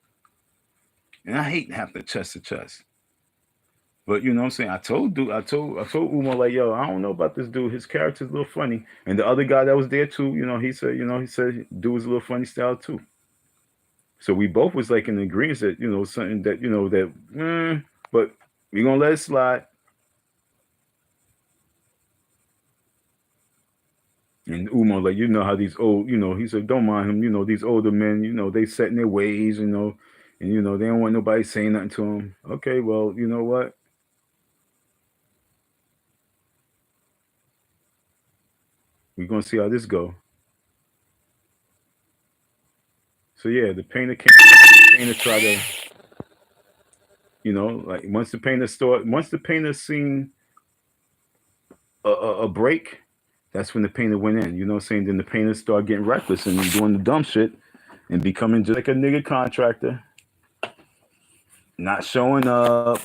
And I hate having to chest to chest. But you know what I'm saying? I told Umar like, yo, I don't know about this dude. His character's a little funny. And the other guy that was there too, he said dude was a little funny style too. So we both was like in agreement that, something that, but we gonna let it slide. And Umar, like, how these old, he said, don't mind him, these older men, they set in their ways, and they don't want nobody saying nothing to them. Okay, well, you know what? We're gonna see how this go. So yeah, the painter came. The painter tried to, like once the painter seen a break, that's when the painter went in. You know what I'm saying? Then the painter started getting reckless and doing the dumb shit and becoming just like a nigga contractor, not showing up,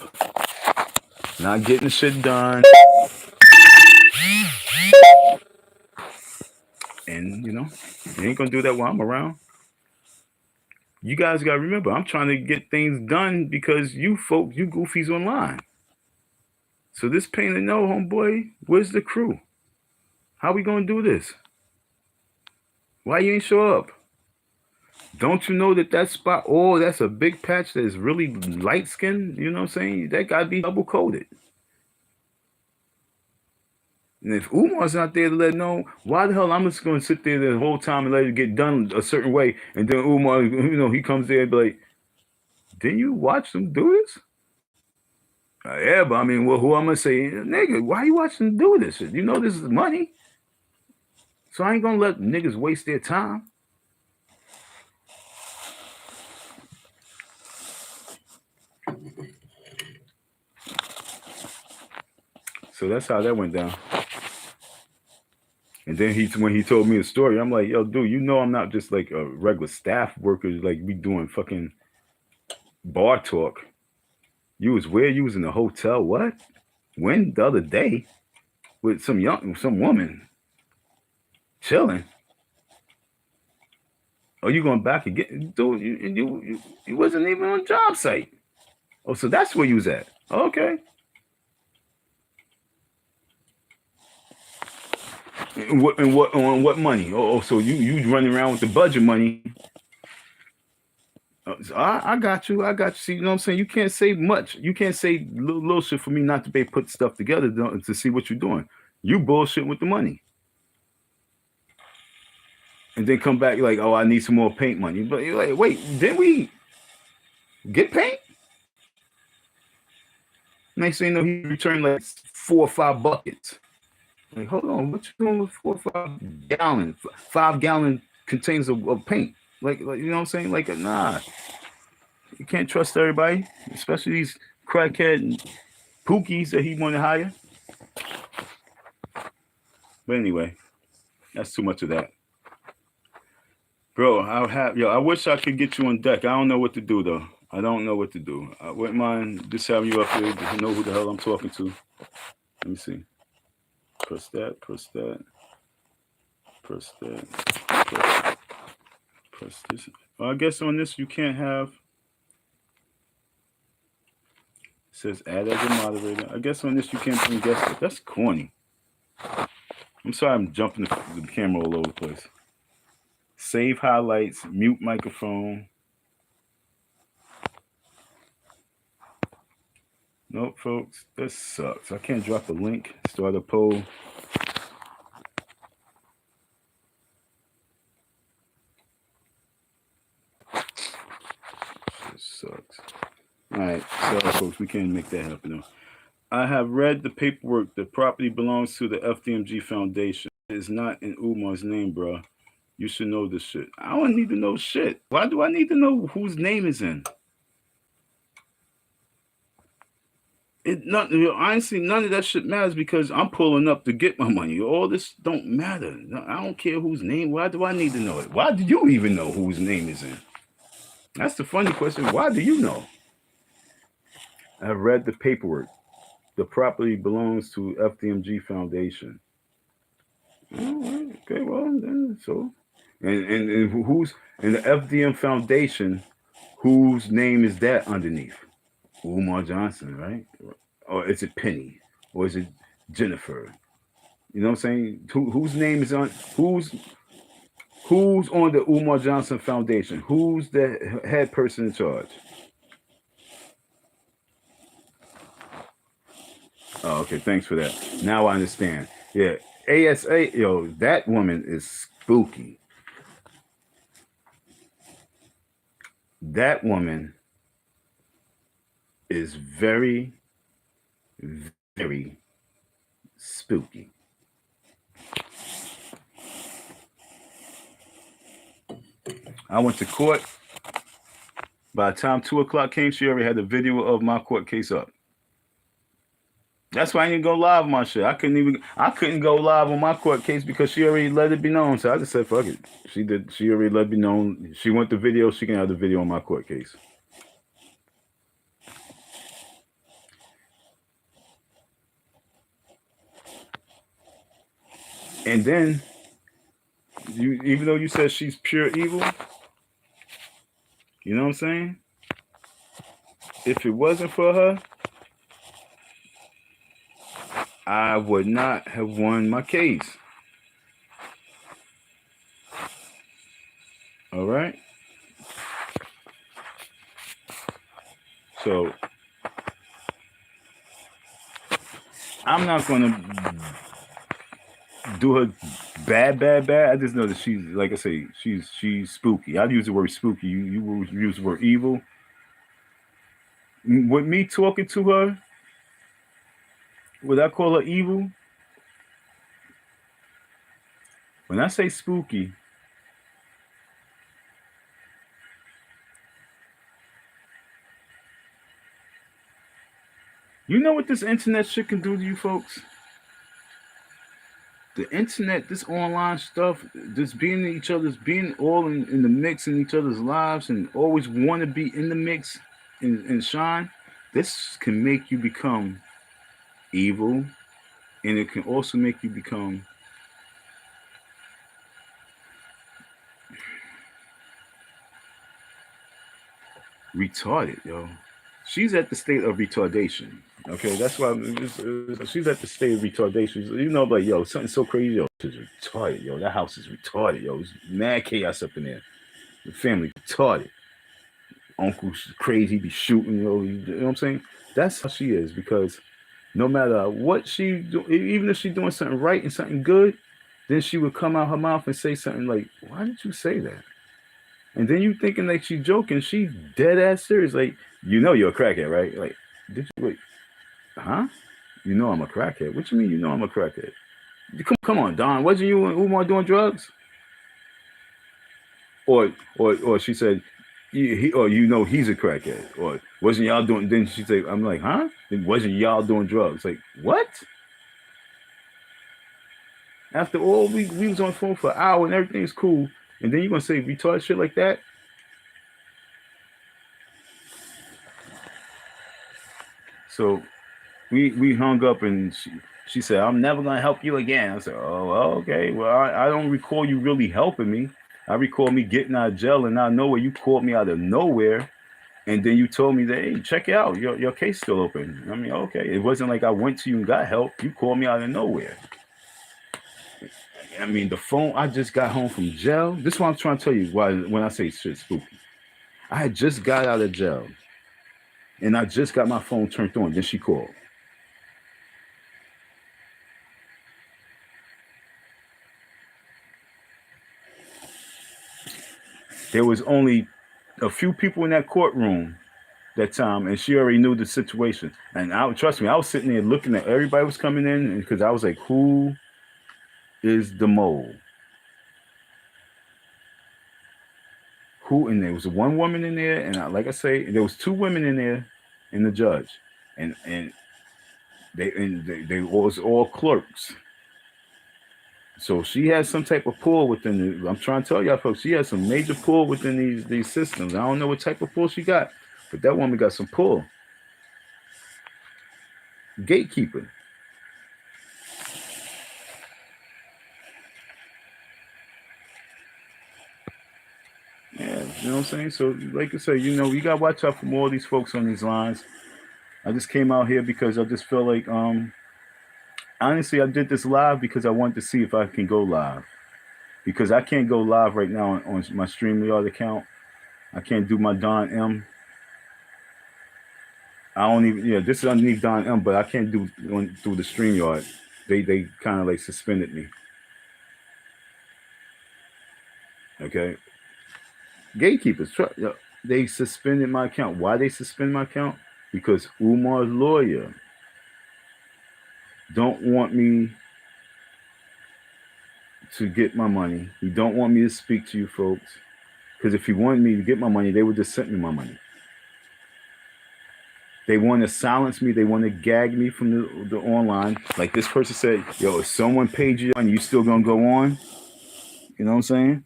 not getting shit done, and you ain't gonna do that while I'm around. You guys gotta remember, I'm trying to get things done because you folks, you goofies online. So this painter, no, homeboy, where's the crew? How we gonna do this? Why you ain't show up? Don't you know that spot? Oh, that's a big patch that is really light skinned. You know what I'm saying? That gotta be double coated. And if Umar's not there to let know, why the hell I'm just gonna sit there the whole time and let it get done a certain way, and then Umar, he comes there and be like, "Didn't you watch them do this?" Yeah, but I mean, well, who I'm gonna say, nigga? Why you watching them do this shit? You know this is money, so I ain't gonna let niggas waste their time. So that's how that went down. And then when he told me the story, I'm like, yo, dude, I'm not just like a regular staff worker, like we doing fucking bar talk. You was where? You was in the hotel? What? When? The other day? With some woman chilling. Oh, you going back again? Dude, you wasn't even on job site. Oh, so that's where you was at. Okay. And what money? Oh, so you running around with the budget money. So I got you. See, you know what I'm saying? You can't say much. You can't say little shit for me not to be put stuff together to see what you're doing. You bullshit with the money. And then come back like, oh, I need some more paint money. But you're like, wait, didn't we get paint? Next thing you know, he returned like 4 or 5 buckets. Like, hold on, what you doing with 4 or 5 gallons, 5 gallon containers of paint? Like, you know what I'm saying? Like, nah, you can't trust everybody, especially these crackhead pookies that he want to hire. But anyway, that's too much of that. Bro, I wish I could get you on deck. I don't know what to do though. I don't know what to do. I wouldn't mind just having you up here to know who the hell I'm talking to. Let me see. Press that. Press this. Well, I guess on this you can't have. It says add as a moderator. I guess on this you can't bring guests. That's corny. I'm sorry I'm jumping the camera all over the place. Save highlights, mute microphone. Nope, folks, this sucks. I can't drop a link, start a poll. This sucks. All right, sorry, folks, we can't make that happen though. I have read the paperwork. The property belongs to the FDMG Foundation. It is not in Umar's name, bro. You should know this shit. I don't need to know shit. Why do I need to know whose name is in? Honestly, none of that shit matters because I'm pulling up to get my money. All this don't matter. I don't care whose name. Why do I need to know it? Why do you even know whose name is in? That's the funny question. Why do you know? I've read the paperwork. The property belongs to FDMG Foundation. Okay, well then so, and who's in the FDM Foundation? Whose name is that underneath? Umar Johnson, right? Or is it Penny? Or is it Jennifer? You know what I'm saying? Whose name is on who's on the Umar Johnson Foundation? Who's the head person in charge? Oh, okay. Thanks for that. Now I understand. Yeah. ASA, that woman is spooky. That woman is very, very spooky. I went to court. By the time 2 o'clock came, she already had the video of my court case up. That's why I didn't go live on my shit. I couldn't go live on my court case because she already let it be known. So I just said, fuck it. She already let it be known. She went the video, she can have the video on my court case. And then even though you said she's pure evil, you know what I'm saying? If it wasn't for her, I would not have won my case. All right? So, I'm not going to do her bad. I just know that she's, like I say, she's spooky. I'd use the word spooky. You use the word evil. With me talking to her, would I call her evil? When I say spooky, you know what this internet shit can do to you folks? The internet, this online stuff, just being in each other's, being all in the mix in each other's lives and always want to be in the mix and shine, this can make you become evil, and it can also make you become retarded, yo. She's at the state of retardation. Okay, that's why she's at the state of retardation. You know, like, yo, something so crazy, yo, she's retarded, yo. That house is retarded, yo. It's mad chaos up in there. The family retarded. Uncle's crazy, be shooting, yo. You know what I'm saying? That's how she is, because no matter what she do, even if she's doing something right and something good, then she would come out her mouth and say something like, "Why did you say that?" And then you thinking like she's joking, she's dead ass serious. Like, you know you're a crackhead, right? Like, did you wait? Huh? You know I'm a crackhead. What you mean you know I'm a crackhead? Come on, Don. Wasn't you and Umar doing drugs? Or she said, or you know he's a crackhead. Or wasn't y'all doing? Then she said, I'm like, huh? Then wasn't y'all doing drugs? Like, what? After all, we was on the phone for an hour and everything's cool, and then you gonna say retarded shit like that? So we hung up, and she said, I'm never gonna help you again. I said, oh, okay. Well, I don't recall you really helping me. I recall me getting out of jail, and out of nowhere you called me out of nowhere, and then you told me that, hey, check it out, your case still open. I mean, okay. It wasn't like I went to you and got help. You called me out of nowhere. I mean, the phone, I just got home from jail. This is what I'm trying to tell you why when I say shit spooky. I had just got out of jail, and I just got my phone turned on. Then she called. There was only a few people in that courtroom that time, and she already knew the situation. And trust me, I was sitting there looking at everybody was coming in, because I was like, who is the mole? Who in there? Was one woman in there, and like I say, there was two women in there, and the judge, and they was all clerks. So she has some type of pull within I'm trying to tell y'all folks, she has some major pull within these systems. I don't know what type of pull she got, but that woman got some pull. Gatekeeper. Yeah, you know what I'm saying? So like I said, you know, you gotta watch out for more of these folks on these lines. I just came out here because I just feel like honestly I did this live because I wanted to see if I can go live. Because I can't go live right now on my StreamYard account. I can't do my Don M. I don't even, this is underneath Don M, but I can't do through the StreamYard. They kind of like suspended me. Okay. Gatekeepers, they suspended my account. Why they suspend my account? Because Umar's lawyer don't want me to get my money. He don't want me to speak to you folks. Because if he wanted me to get my money, they would just send me my money. They want to silence me. They want to gag me from the online. Like this person said, yo, if someone paid you and you still gonna go on, you know what I'm saying?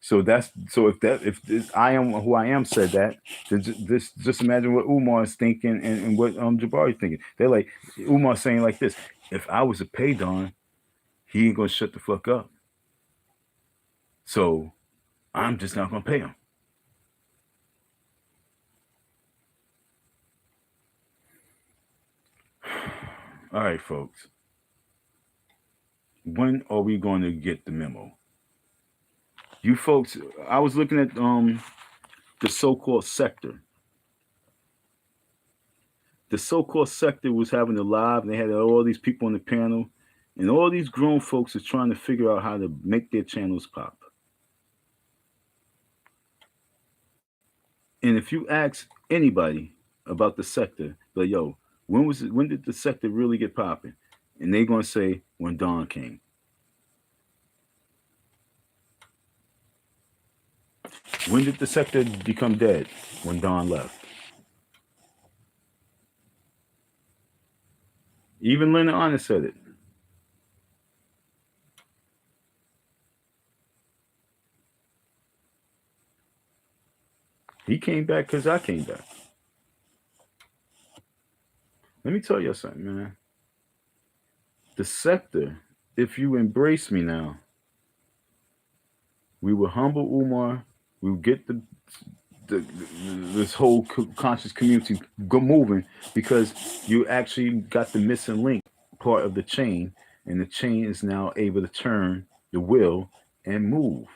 So if this I am who I am said that, then just imagine what Umar is thinking and what Jabari is thinking. They're like Umar saying like this: if I was a pay Don, he ain't gonna shut the fuck up. So I'm just not gonna pay him. All right, folks. When are we going to get the memo? You folks, I was looking at the so-called sector. The so-called sector was having a live, and they had all these people on the panel, and all these grown folks are trying to figure out how to make their channels pop. And if you ask anybody about the sector, like, yo, when did the sector really get popping? And they're gonna say when Don came. When did the sector become dead? When Don left. Even Leonard Honor said it. He came back because I came back. Let me tell you something, man. The sector, if you embrace me now, we will humble Umar. We will get this whole conscious community go moving because you actually got the missing link part of the chain, and the chain is now able to turn the wheel and move.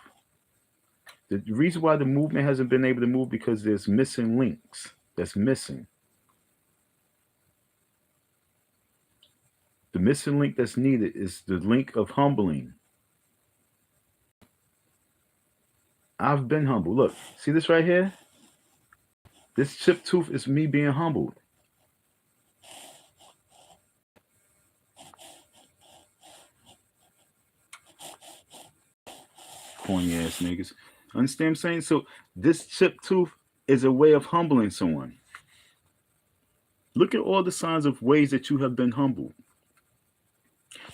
The reason why the movement hasn't been able to move because there's missing links that's missing. The missing link that's needed is the link of humbling. I've been humble. Look, see this right here? This chipped tooth is me being humbled. Corny ass niggas. Understand what I'm saying? So this chipped tooth is a way of humbling someone. Look at all the signs of ways that you have been humbled.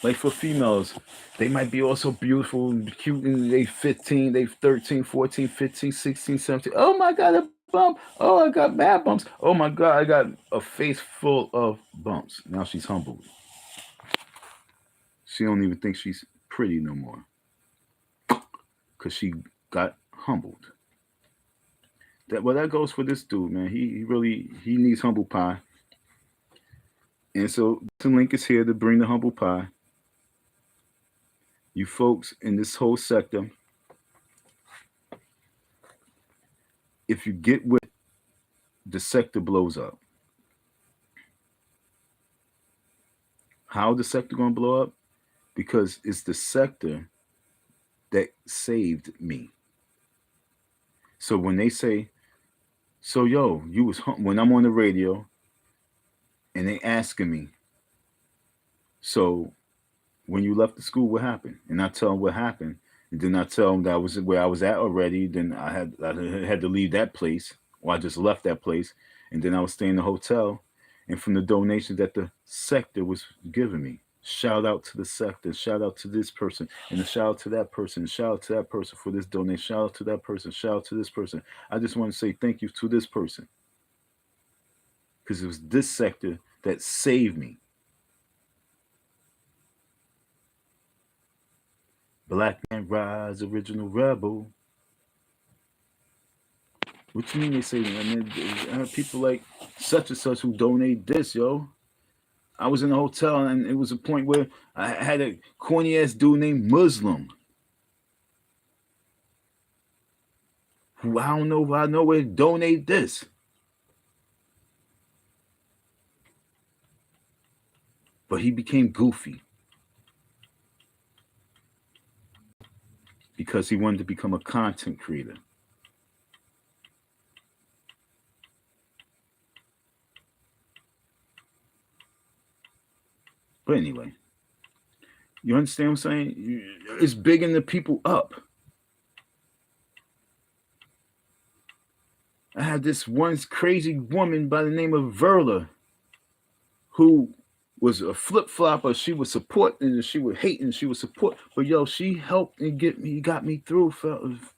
Like for females, they might be also beautiful and cute and they 15, they 13, 14, 15, 16, 17. Oh my God, a bump. Oh, I got bad bumps. Oh my God, I got a face full of bumps. Now she's humbled. She don't even think she's pretty no more. Because she got humbled. That goes for this dude, man. He really needs humble pie. And so the link is here to bring the humble pie. You folks in this whole sector, if you get with the sector blows up. How the sector gonna blow up? Because it's the sector that saved me. So when they say, so yo, you was when I'm on the radio and they asking me, so when you left the school, what happened? And I tell them what happened. And then I tell them that I was where I was at already. Then I had to leave that place, or I just left that place. And then I was staying in the hotel. And from the donations that the sector was giving me, shout out to the sector, shout out to this person, and a shout out to that person, shout out to that person for this donation, shout out to that person, shout out to this person. I just want to say thank you to this person. Because it was this sector that saved me. Black man rise, original rebel. What you mean they say? I mean, I have people like such and such who donate this, yo. I was in a hotel and it was a point where I had a corny ass dude named Muslim. Who I don't know, I know where to donate this. But he became goofy. Because he wanted to become a content creator. But anyway, You understand what I'm saying? It's bigging the people up. I had this one crazy woman by the name of Verla who was a flip flopper. She would support and she would hate and she would support. But yo, she helped and got me through,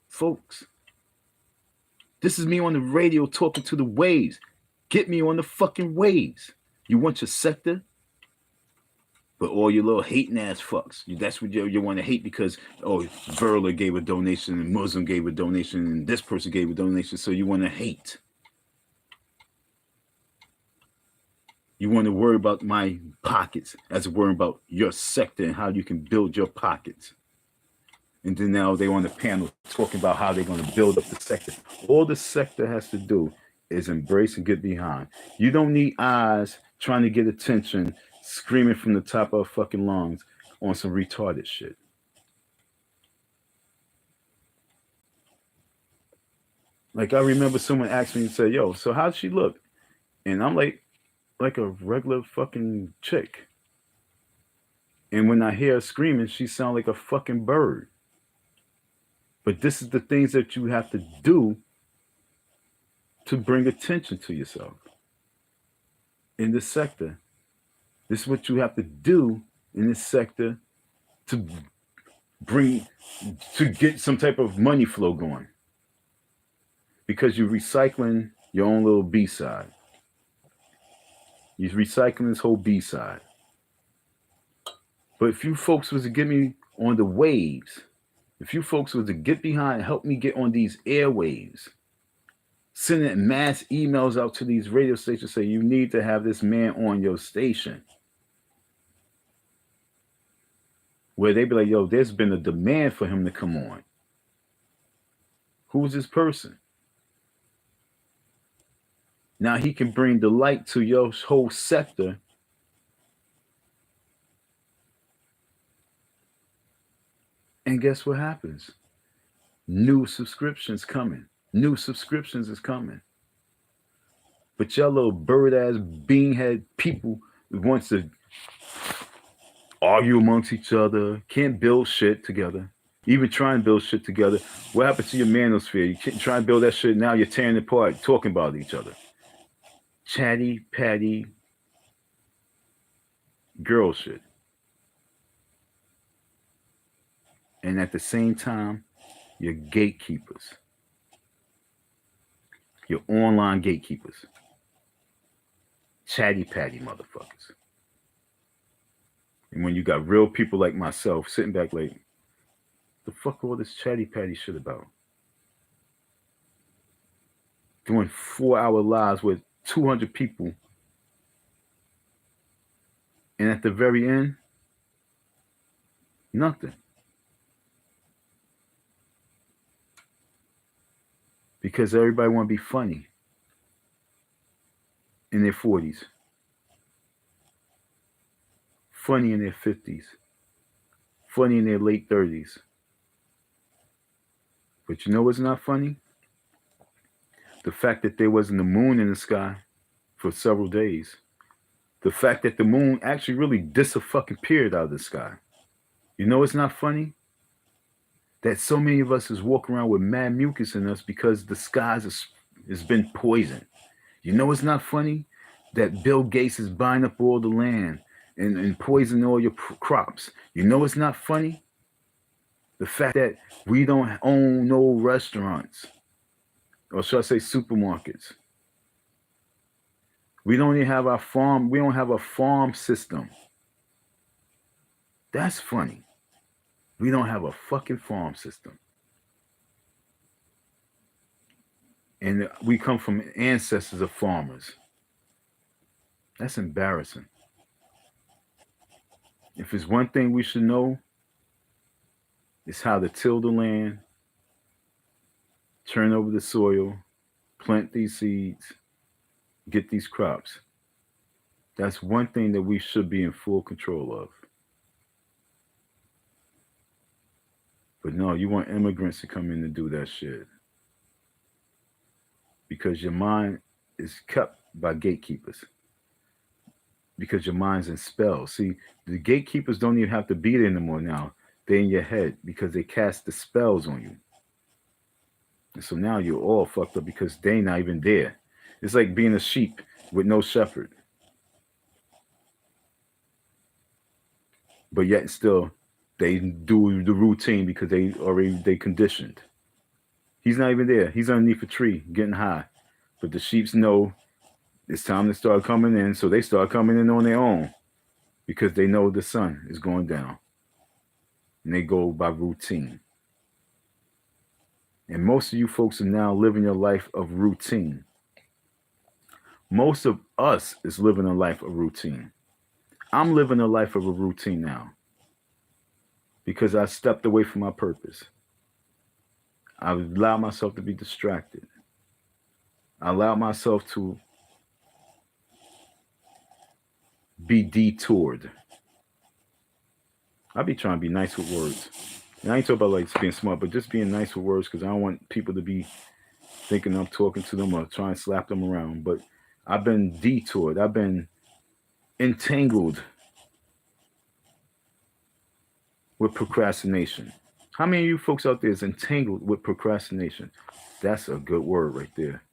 folks. This is me on the radio talking to the waves. Get me on the fucking waves. You want your sector? But all your little hating ass fucks. That's what you want to hate because, oh, Verla gave a donation and Muslim gave a donation and this person gave a donation. So you want to hate. You want to worry about my pockets as worrying about your sector and how you can build your pockets. And then now they on the panel talking about how they're going to build up the sector. All the sector has to do is embrace and get behind. You don't need eyes trying to get attention, screaming from the top of fucking lungs on some retarded shit. Like I remember someone asked me and said, yo, so how'd she look? And I'm like a regular fucking chick. And when I hear her screaming, she sounds like a fucking bird. But this is the things that you have to do to bring attention to yourself in this sector. This is what you have to do in this sector to get some type of money flow going. Because you're recycling your own little B-side. You're recycling this whole B-side. But if you folks was to get me on the waves, if you folks was to get behind and help me get on these airwaves, sending mass emails out to these radio stations say you need to have this man on your station. Where they be like, yo, there's been a demand for him to come on. Who's this person? Now he can bring the light to your whole sector. And guess what happens? New subscriptions coming. New subscriptions is coming. But y'all little bird-ass beanhead people wants to argue amongst each other, can't build shit together. Even try and build shit together. What happened to your manosphere? You can't try and build that shit, now you're tearing it apart, talking about each other. Chatty, patty, girl shit. And at the same time, you're gatekeepers. You're online gatekeepers. Chatty patty motherfuckers. And when you got real people like myself sitting back like, the fuck all this chatty patty shit about? Doing 4-hour lives with 200 people. And at the very end, nothing. Because everybody want to be funny in their 40s. Funny in their 50s. Funny in their late 30s. But you know what's not funny? The fact that there wasn't a moon in the sky for several days. The fact that the moon actually really disappeared out of the sky. You know what's not funny? That so many of us is walking around with mad mucus in us because the skies has been poisoned. You know what's not funny? That Bill Gates is buying up all the land and poisoning all your crops. You know what's not funny? The fact that we don't own no restaurants. Or should I say supermarkets? We don't even have our farm. We don't have a farm system. That's funny. We don't have a fucking farm system. And we come from ancestors of farmers. That's embarrassing. If there's one thing we should know, it's how to till the land, turn over the soil, plant these seeds, get these crops. That's one thing that we should be in full control of. But no, you want immigrants to come in and do that shit. Because your mind is kept by gatekeepers. because your mind's in spells. See, the gatekeepers don't even have to be there anymore now. They're in your head because they cast the spells on you. And so now you're all fucked up because they're not even there. It's like being a sheep with no shepherd. But yet still they do the routine because they conditioned. He's not even there. He's underneath a tree getting high. But the sheeps know it's time to start coming in, so they start coming in on their own because they know the sun is going down. And they go by routine. And most of you folks are now living your life of routine. Most of us is living a life of routine. I'm living a life of a routine now because I stepped away from my purpose. I allowed myself to be distracted. I allowed myself to be detoured. I be trying to be nice with words. And I ain't talking about like being smart, but just being nice with words because I don't want people to be thinking I'm talking to them or trying to slap them around. But I've been detoured. I've been entangled with procrastination. How many of you folks out there is entangled with procrastination? That's a good word right there.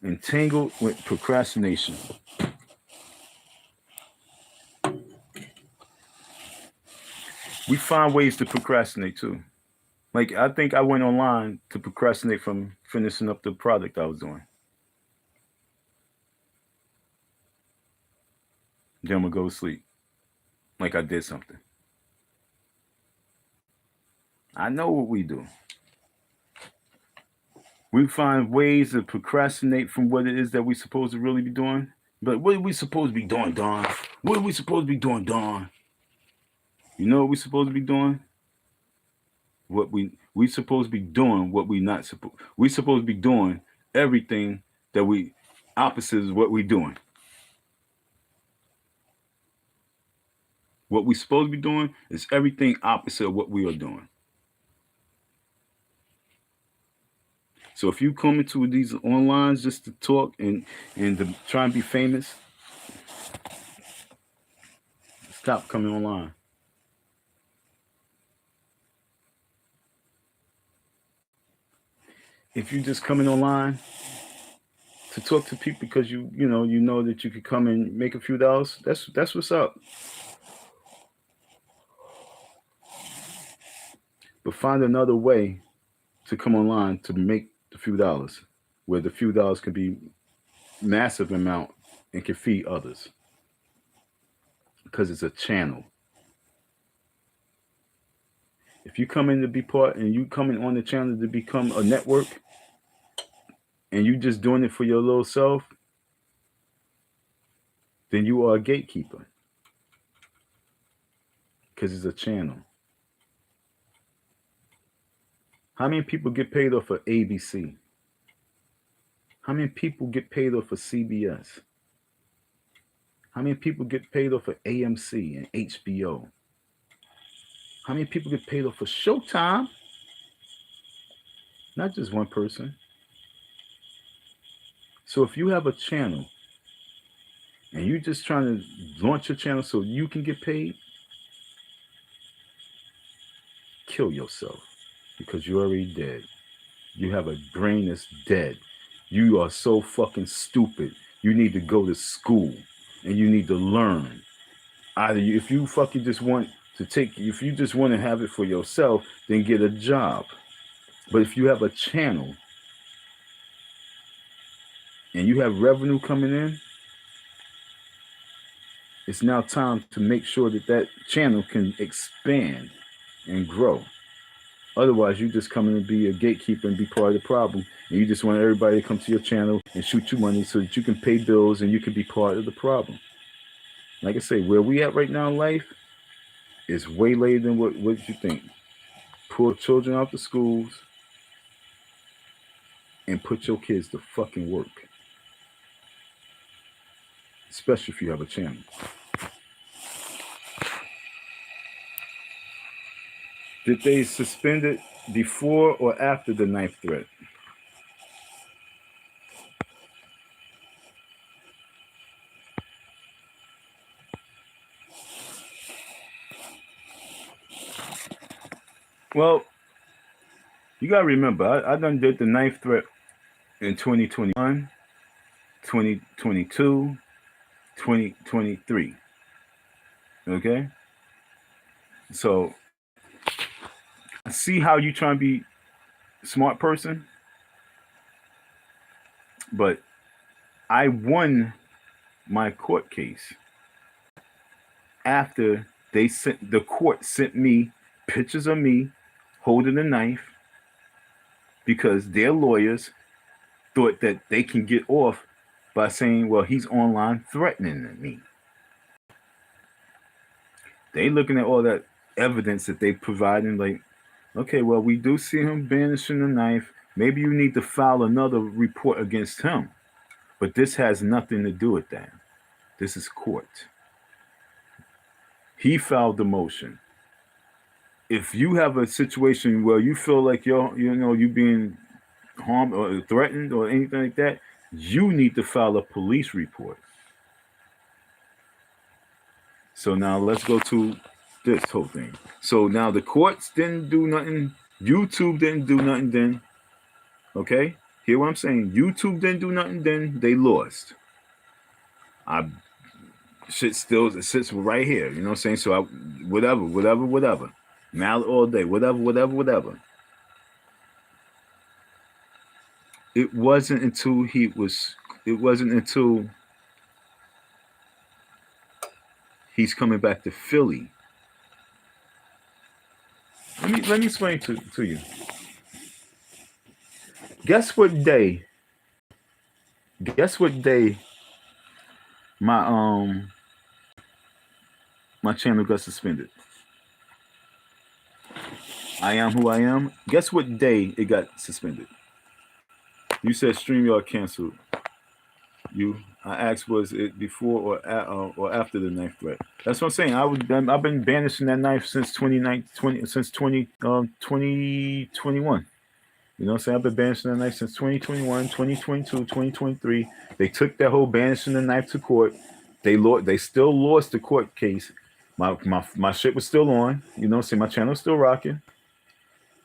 Entangled with procrastination. We find ways to procrastinate too. Like I think I went online to procrastinate from finishing up the project I was doing. Then I'm gonna go to sleep. Like I did something. I know what we do. We find ways to procrastinate from what it is that we're supposed to really be doing. But what are we supposed to be doing, Don? What are we supposed to be doing, Don? You know what we're supposed to be doing? What we supposed to be doing what we not supposed. We supposed to be doing everything that we opposite is what we doing. What we supposed to be doing is everything opposite of what we are doing. So if you come into these online just to talk and to try and be famous, stop coming online. If you just coming online to talk to people because you know that you could come and make a few dollars, that's what's up. But find another way to come online to make the few dollars, where the few dollars can be massive amount and can feed others. Because it's a channel. If you come in to be part and you coming on the channel to become a network and you just doing it for your little self, then you are a gatekeeper. Because it's a channel. How many people get paid off of ABC? How many people get paid off of CBS? How many people get paid off of AMC and HBO? How many people get paid off of Showtime? Not just one person. So if you have a channel and you're just trying to launch your channel so you can get paid, kill yourself because you're already dead. You have a brain that's dead. You are so fucking stupid. You need to go to school and you need to learn. Either if you fucking just want to if you just want to have it for yourself, then get a job. But if you have a channel and you have revenue coming in, it's now time to make sure that channel can expand and grow. Otherwise, you just come in and be a gatekeeper and be part of the problem. And you just want everybody to come to your channel and shoot you money so that you can pay bills and you can be part of the problem. Like I say, where we at right now in life is way later than what you think. Pull children out the schools and put your kids to fucking work. Especially if you have a channel. Did they suspend it before or after the 9th threat? Well, you gotta remember, I done did the knife threat in 2021, 2022, 2023. Okay? So I see how you trying to be smart person, but I won my court case after the court sent me pictures of me holding a knife because their lawyers thought that they can get off by saying, well, he's online threatening me. They looking at all that evidence that they providing, like, okay, well, we do see him brandishing the knife. Maybe you need to file another report against him. But this has nothing to do with that. This is court. He filed the motion. If you have a situation where you feel like you being harmed or threatened or anything like that, you need to file a police report. So now let's go to this whole thing. So now the courts didn't do nothing. YouTube didn't do nothing then. Okay? Hear what I'm saying? YouTube didn't do nothing then. They lost. Shit sits right here. You know what I'm saying? So whatever. Mallet all day. Whatever. It wasn't until he's coming back to Philly. Let me explain to you. Guess what day my my channel got suspended? I Am Who I Am. Guess what day it got suspended? You said StreamYard canceled. I asked, was it before or after the knife threat? That's what I'm saying. I've been banishing that knife since 2021. You know what I'm saying? I've been banishing that knife since 2021, 2022, 2023. They took that whole banishing the knife to court. They still lost the court case. My shit was still on. You know what I'm saying? My channel was still rocking.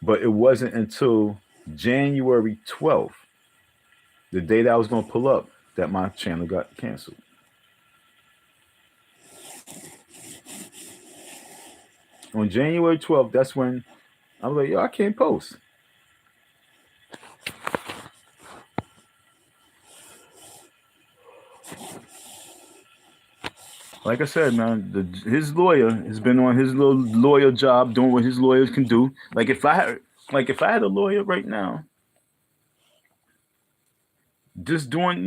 But it wasn't until January 12th, the day that I was going to pull up, that my channel got canceled. On January 12th, that's when I was like, yo, I can't post. Like I said, man, his lawyer has been on his little lawyer job, doing what his lawyers can do. Like if I had a lawyer right now, just doing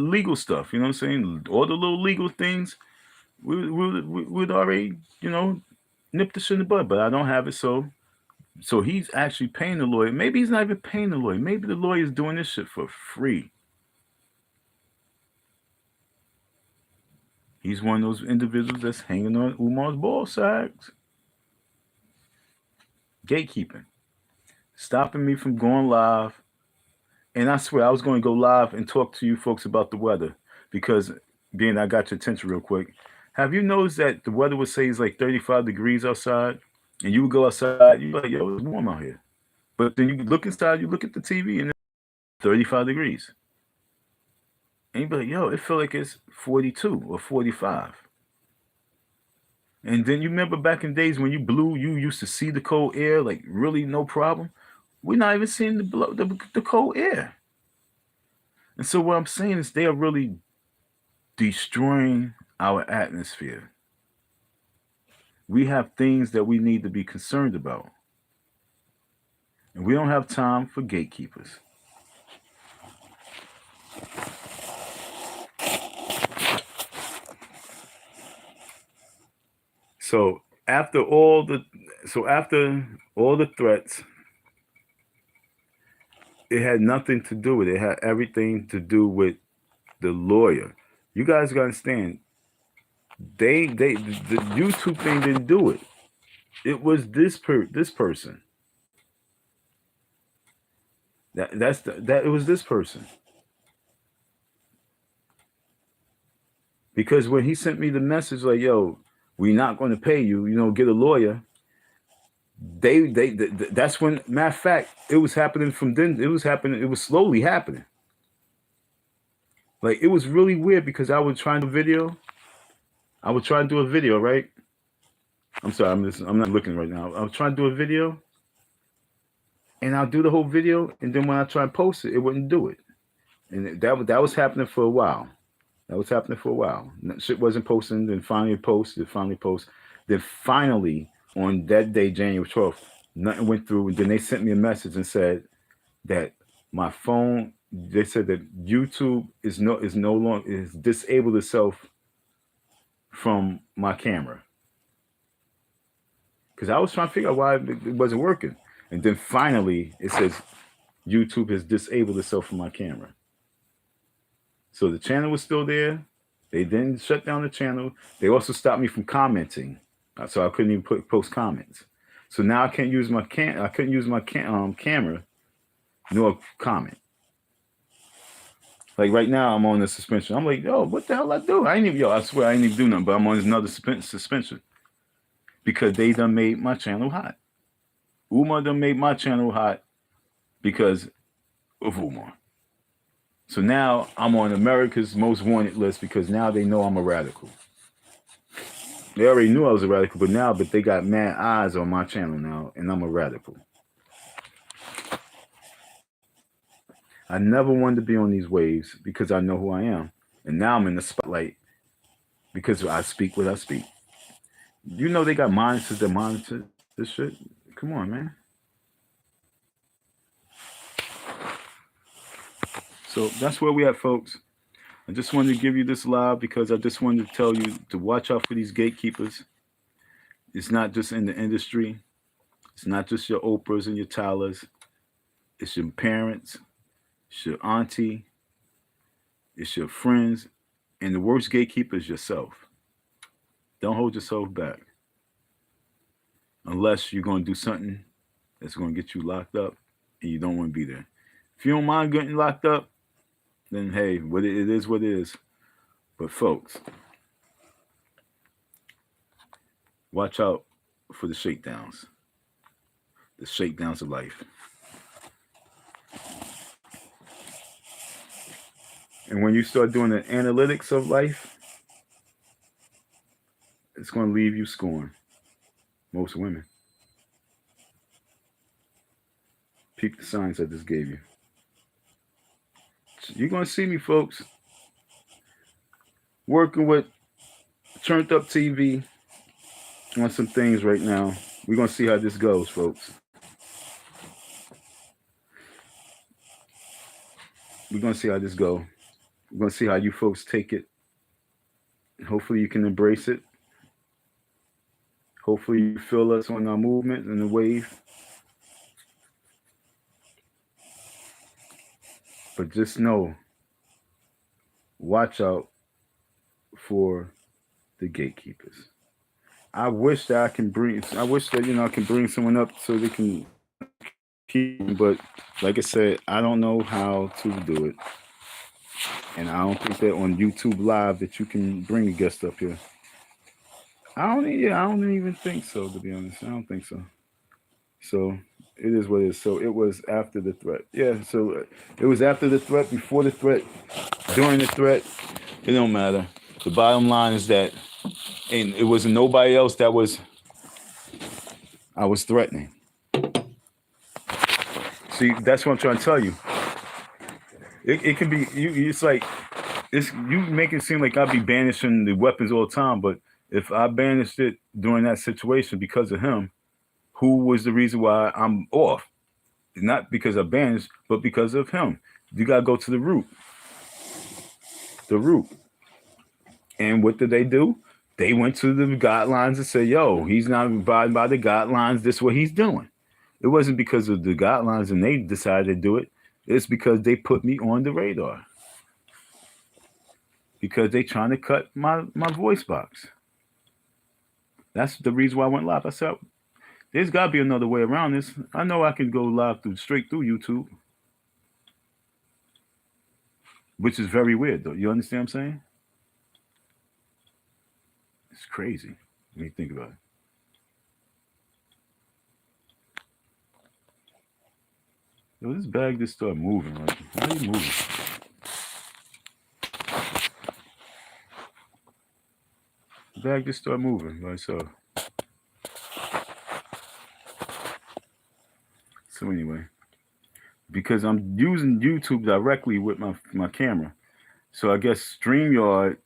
legal stuff. You know what I'm saying? All the little legal things, we'd already nip the shit in the bud. But I don't have it, so he's actually paying the lawyer. Maybe he's not even paying the lawyer. Maybe the lawyer is doing this shit for free. He's one of those individuals that's hanging on Umar's ball sacks. Gatekeeping. Stopping me from going live. And I swear I was going to go live and talk to you folks about the weather because being I got your attention real quick. Have you noticed that the weather would say it's like 35 degrees outside and you would go outside, you're like, yo, it's warm out here. But then you look inside, you look at the TV and it's 35 degrees. And you'd be like, yo, it feel like it's 42 or 45. And then you remember back in days when you used to see the cold air, like really no problem. We're not even seeing the cold air. And so what I'm saying is they are really destroying our atmosphere. We have things that we need to be concerned about. And we don't have time for gatekeepers. So after all the threats, it had nothing to do with it. It had everything to do with the lawyer. You guys gotta understand. The YouTube thing didn't do it. It was this person. It was this person. Because when he sent me the message like, yo, we're not going to pay you, get a lawyer. That's when, matter of fact, it was happening from then. It was happening. It was slowly happening. Like, it was really weird because I would try and do a video. I would try and do a video, right? I'm sorry, I'm not looking right now. I was trying to do a video, and I'll do the whole video, and then when I try and post it, it wouldn't do it. And that was happening for a while. That was happening for a while. Shit wasn't posting. Then finally it posted. Finally post. Then finally on that day, January 12th, nothing went through. And then they sent me a message and said that my phone. They said that YouTube is no longer is disabled itself from my camera. Because I was trying to figure out why it wasn't working. And then finally it says YouTube has disabled itself from my camera. So the channel was still there. They didn't shut down the channel. They also stopped me from commenting, so I couldn't even post comments. So now I can't use my I couldn't use my camera nor comment. Like right now, I'm on the suspension. I'm like, yo, what the hell I do? I swear I didn't even do nothing, but I'm on another suspension because they done made my channel hot. Umar done made my channel hot because of Umar. So now I'm on America's Most Wanted list because now they know I'm a radical. They already knew I was a radical, but they got mad eyes on my channel now, and I'm a radical. I never wanted to be on these waves because I know who I am. And now I'm in the spotlight because I speak what I speak. You know they got monitors that monitor this shit? Come on, man. So that's where we at, folks. I just wanted to give you this live because I just wanted to tell you to watch out for these gatekeepers. It's not just in the industry. It's not just your Oprahs and your Tylers. It's your parents. It's your auntie. It's your friends. And the worst gatekeeper is yourself. Don't hold yourself back. Unless you're going to do something that's going to get you locked up and you don't want to be there. If you don't mind getting locked up, then hey, it is what it is. But folks, watch out for the shakedowns. The shakedowns of life. And when you start doing the analytics of life, it's going to leave you scorned. Most women. Peep the signs I just gave you. You're going to see me, folks, working with turned up TV on some things right now. We're going to see how this goes, folks. We're going to see how this goes. We're going to see how you folks take it. Hopefully you can embrace it. Hopefully you feel us on our movement and the wave. But just know, watch out for the gatekeepers. I wish that I can bring I can bring someone up so they can keep them, but like I said, I don't know how to do it. And I don't think that on YouTube Live that you can bring a guest up here. I don't even think so, to be honest. I don't think so. So it is what it is. So it was after the threat. Yeah, so it was after the threat, before the threat, during the threat. It don't matter. The bottom line is that, and it wasn't nobody else that I was threatening. See, that's what I'm trying to tell you. It can be you. It's like you make it seem like I'd be banishing the weapons all the time, but if I banished it during that situation because of him, who was the reason why I'm off? Not because I banished, but because of him. You gotta go to the root. The root. And what did they do? They went to the guidelines and said, yo, he's not abiding by the guidelines. This is what he's doing. It wasn't because of the guidelines and they decided to do it. It's because they put me on the radar. Because they trying to cut my voice box. That's the reason why I went live. I said, there's got to be another way around this. I know I can go live straight through YouTube. Which is very weird, though. You understand what I'm saying? It's crazy when you think about it. Yo, this bag just started moving. Like, how you moving? The bag just started moving. Right, so anyway, because I'm using YouTube directly with my camera, so I guess StreamYard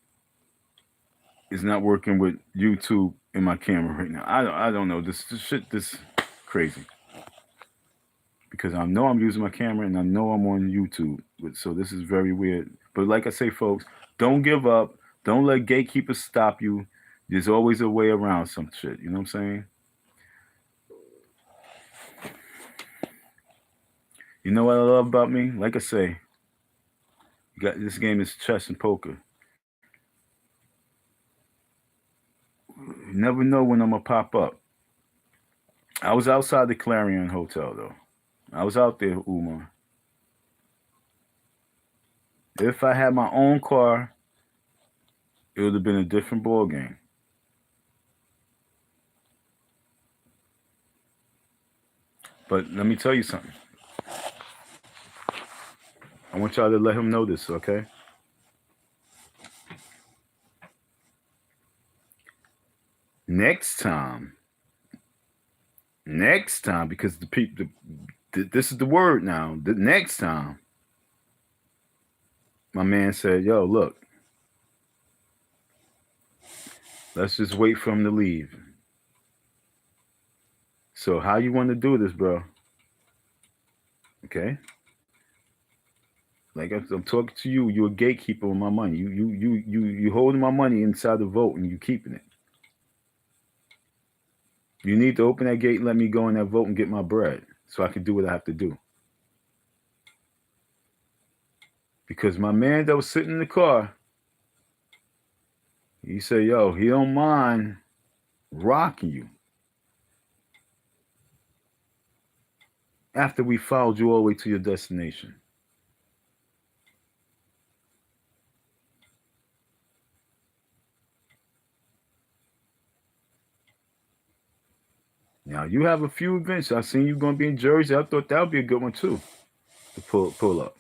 is not working with YouTube in my camera right now. I don't know. This crazy. Because I know I'm using my camera and I know I'm on YouTube. So this is very weird. But like I say, folks, don't give up. Don't let gatekeepers stop you. There's always a way around some shit. You know what I'm saying? You know what I love about me? Like I say, this game is chess and poker. You never know when I'm gonna pop up. I was outside the Clarion Hotel though. I was out there, Umar. If I had my own car, it would have been a different ball game. But let me tell you something. I want y'all to let him know this, okay? Next time, because the people, this is the word now. The next time, my man said, "Yo, look, let's just wait for him to leave." So, how you want to do this, bro? Okay, like I'm talking to you. You're a gatekeeper with my money. You holding my money inside the vote and you keeping it. You need to open that gate and let me go in that vote and get my bread so I can do what I have to do. Because my man that was sitting in the car, he said, "Yo, he don't mind rocking you after we followed you all the way to your destination." Now you have a few events. I seen you going to be in Jersey. I thought that would be a good one too to pull up.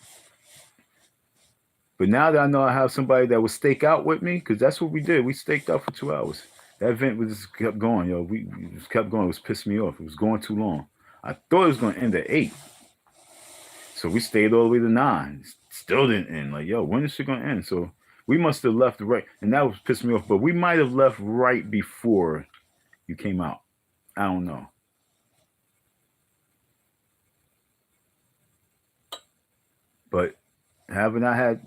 But now that I know I have somebody that would stake out with me, because that's what we did. We staked out for 2 hours. That event was just kept going, yo. We just kept going. It was pissing me off. It was going too long. I thought it was going to end at 8. So we stayed all the way to 9. Still didn't end. Like, yo, when is it going to end? So we must have left right. And that was pissing me off. But we might have left right before you came out. I don't know. But having I had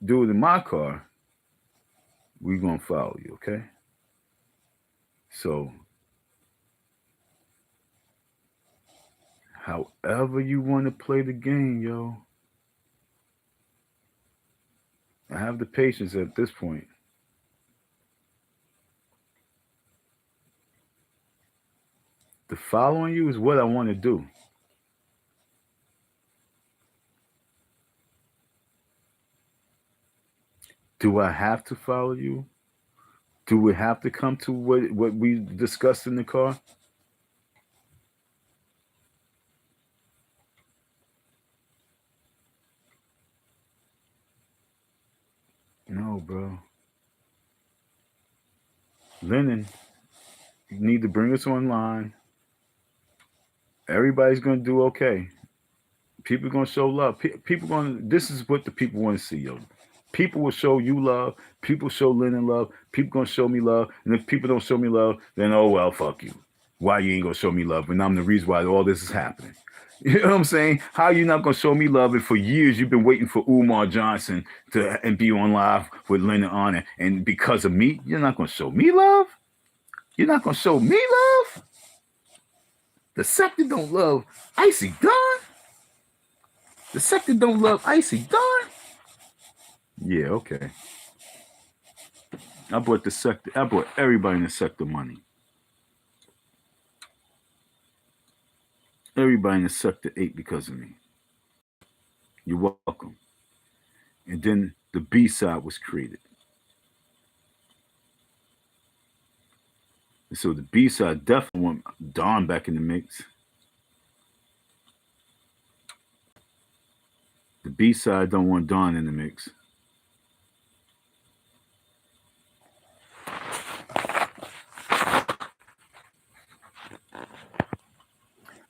do it in my car, we're going to follow you, okay? So, however you want to play the game, yo, I have the patience at this point. The following you is what I want to do. Do I have to follow you? Do we have to come to what we discussed in the car? No, bro. Lennon, you need to bring us online. Everybody's going to do okay. People are going to show love. People going to, this is what the people want to see, yo. People will show you love. People show Lennon love. People going to show me love. And if people don't show me love, then, oh, well, fuck you. Why you ain't going to show me love when I'm the reason why all this is happening? You know what I'm saying? How you not gonna show me love if for years you've been waiting for Umar Johnson to and be on live with Lennon on it, and because of me, you're not gonna show me love? You're not gonna show me love? The sector don't love Icy Dawn? The sector don't love Icy Dawn? Yeah, okay. I brought everybody in the sector money. Everybody in the sector ate because of me. You're welcome. And then the B side was created. And so the B side definitely want Don back in the mix. B-side don't want Dawn in the mix.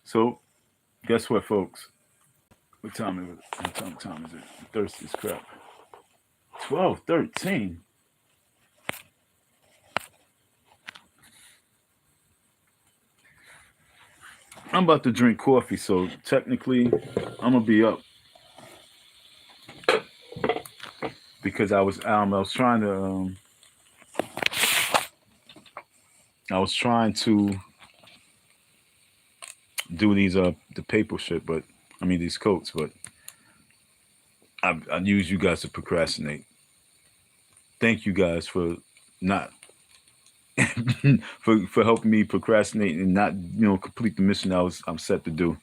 So, guess what, folks? What time is it? What time is it? I'm thirsty as crap. 12:13. I'm about to drink coffee, so technically, I'm gonna be up because I was trying to do these the paper shit, but I mean these coats, but I use you guys to procrastinate. Thank you guys for not for helping me procrastinate and not complete the mission I'm set to do.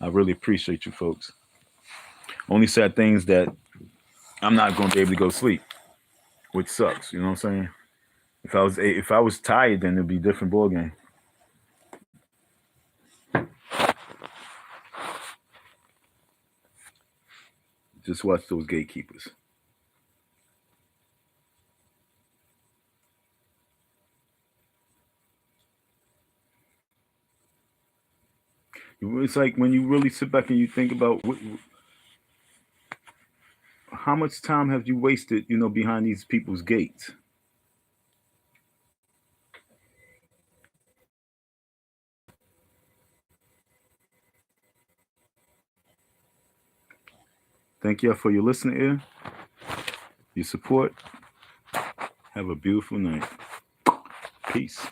I really appreciate you folks. Only sad thing is that I'm not going to be able to go to sleep, which sucks. You know what I'm saying? If I was tired, then it'd be a different ball game. Just watch those gatekeepers. It's like when you really sit back and you think about how much time have you wasted, behind these people's gates? Thank you for your listening ear, your support. Have a beautiful night. Peace.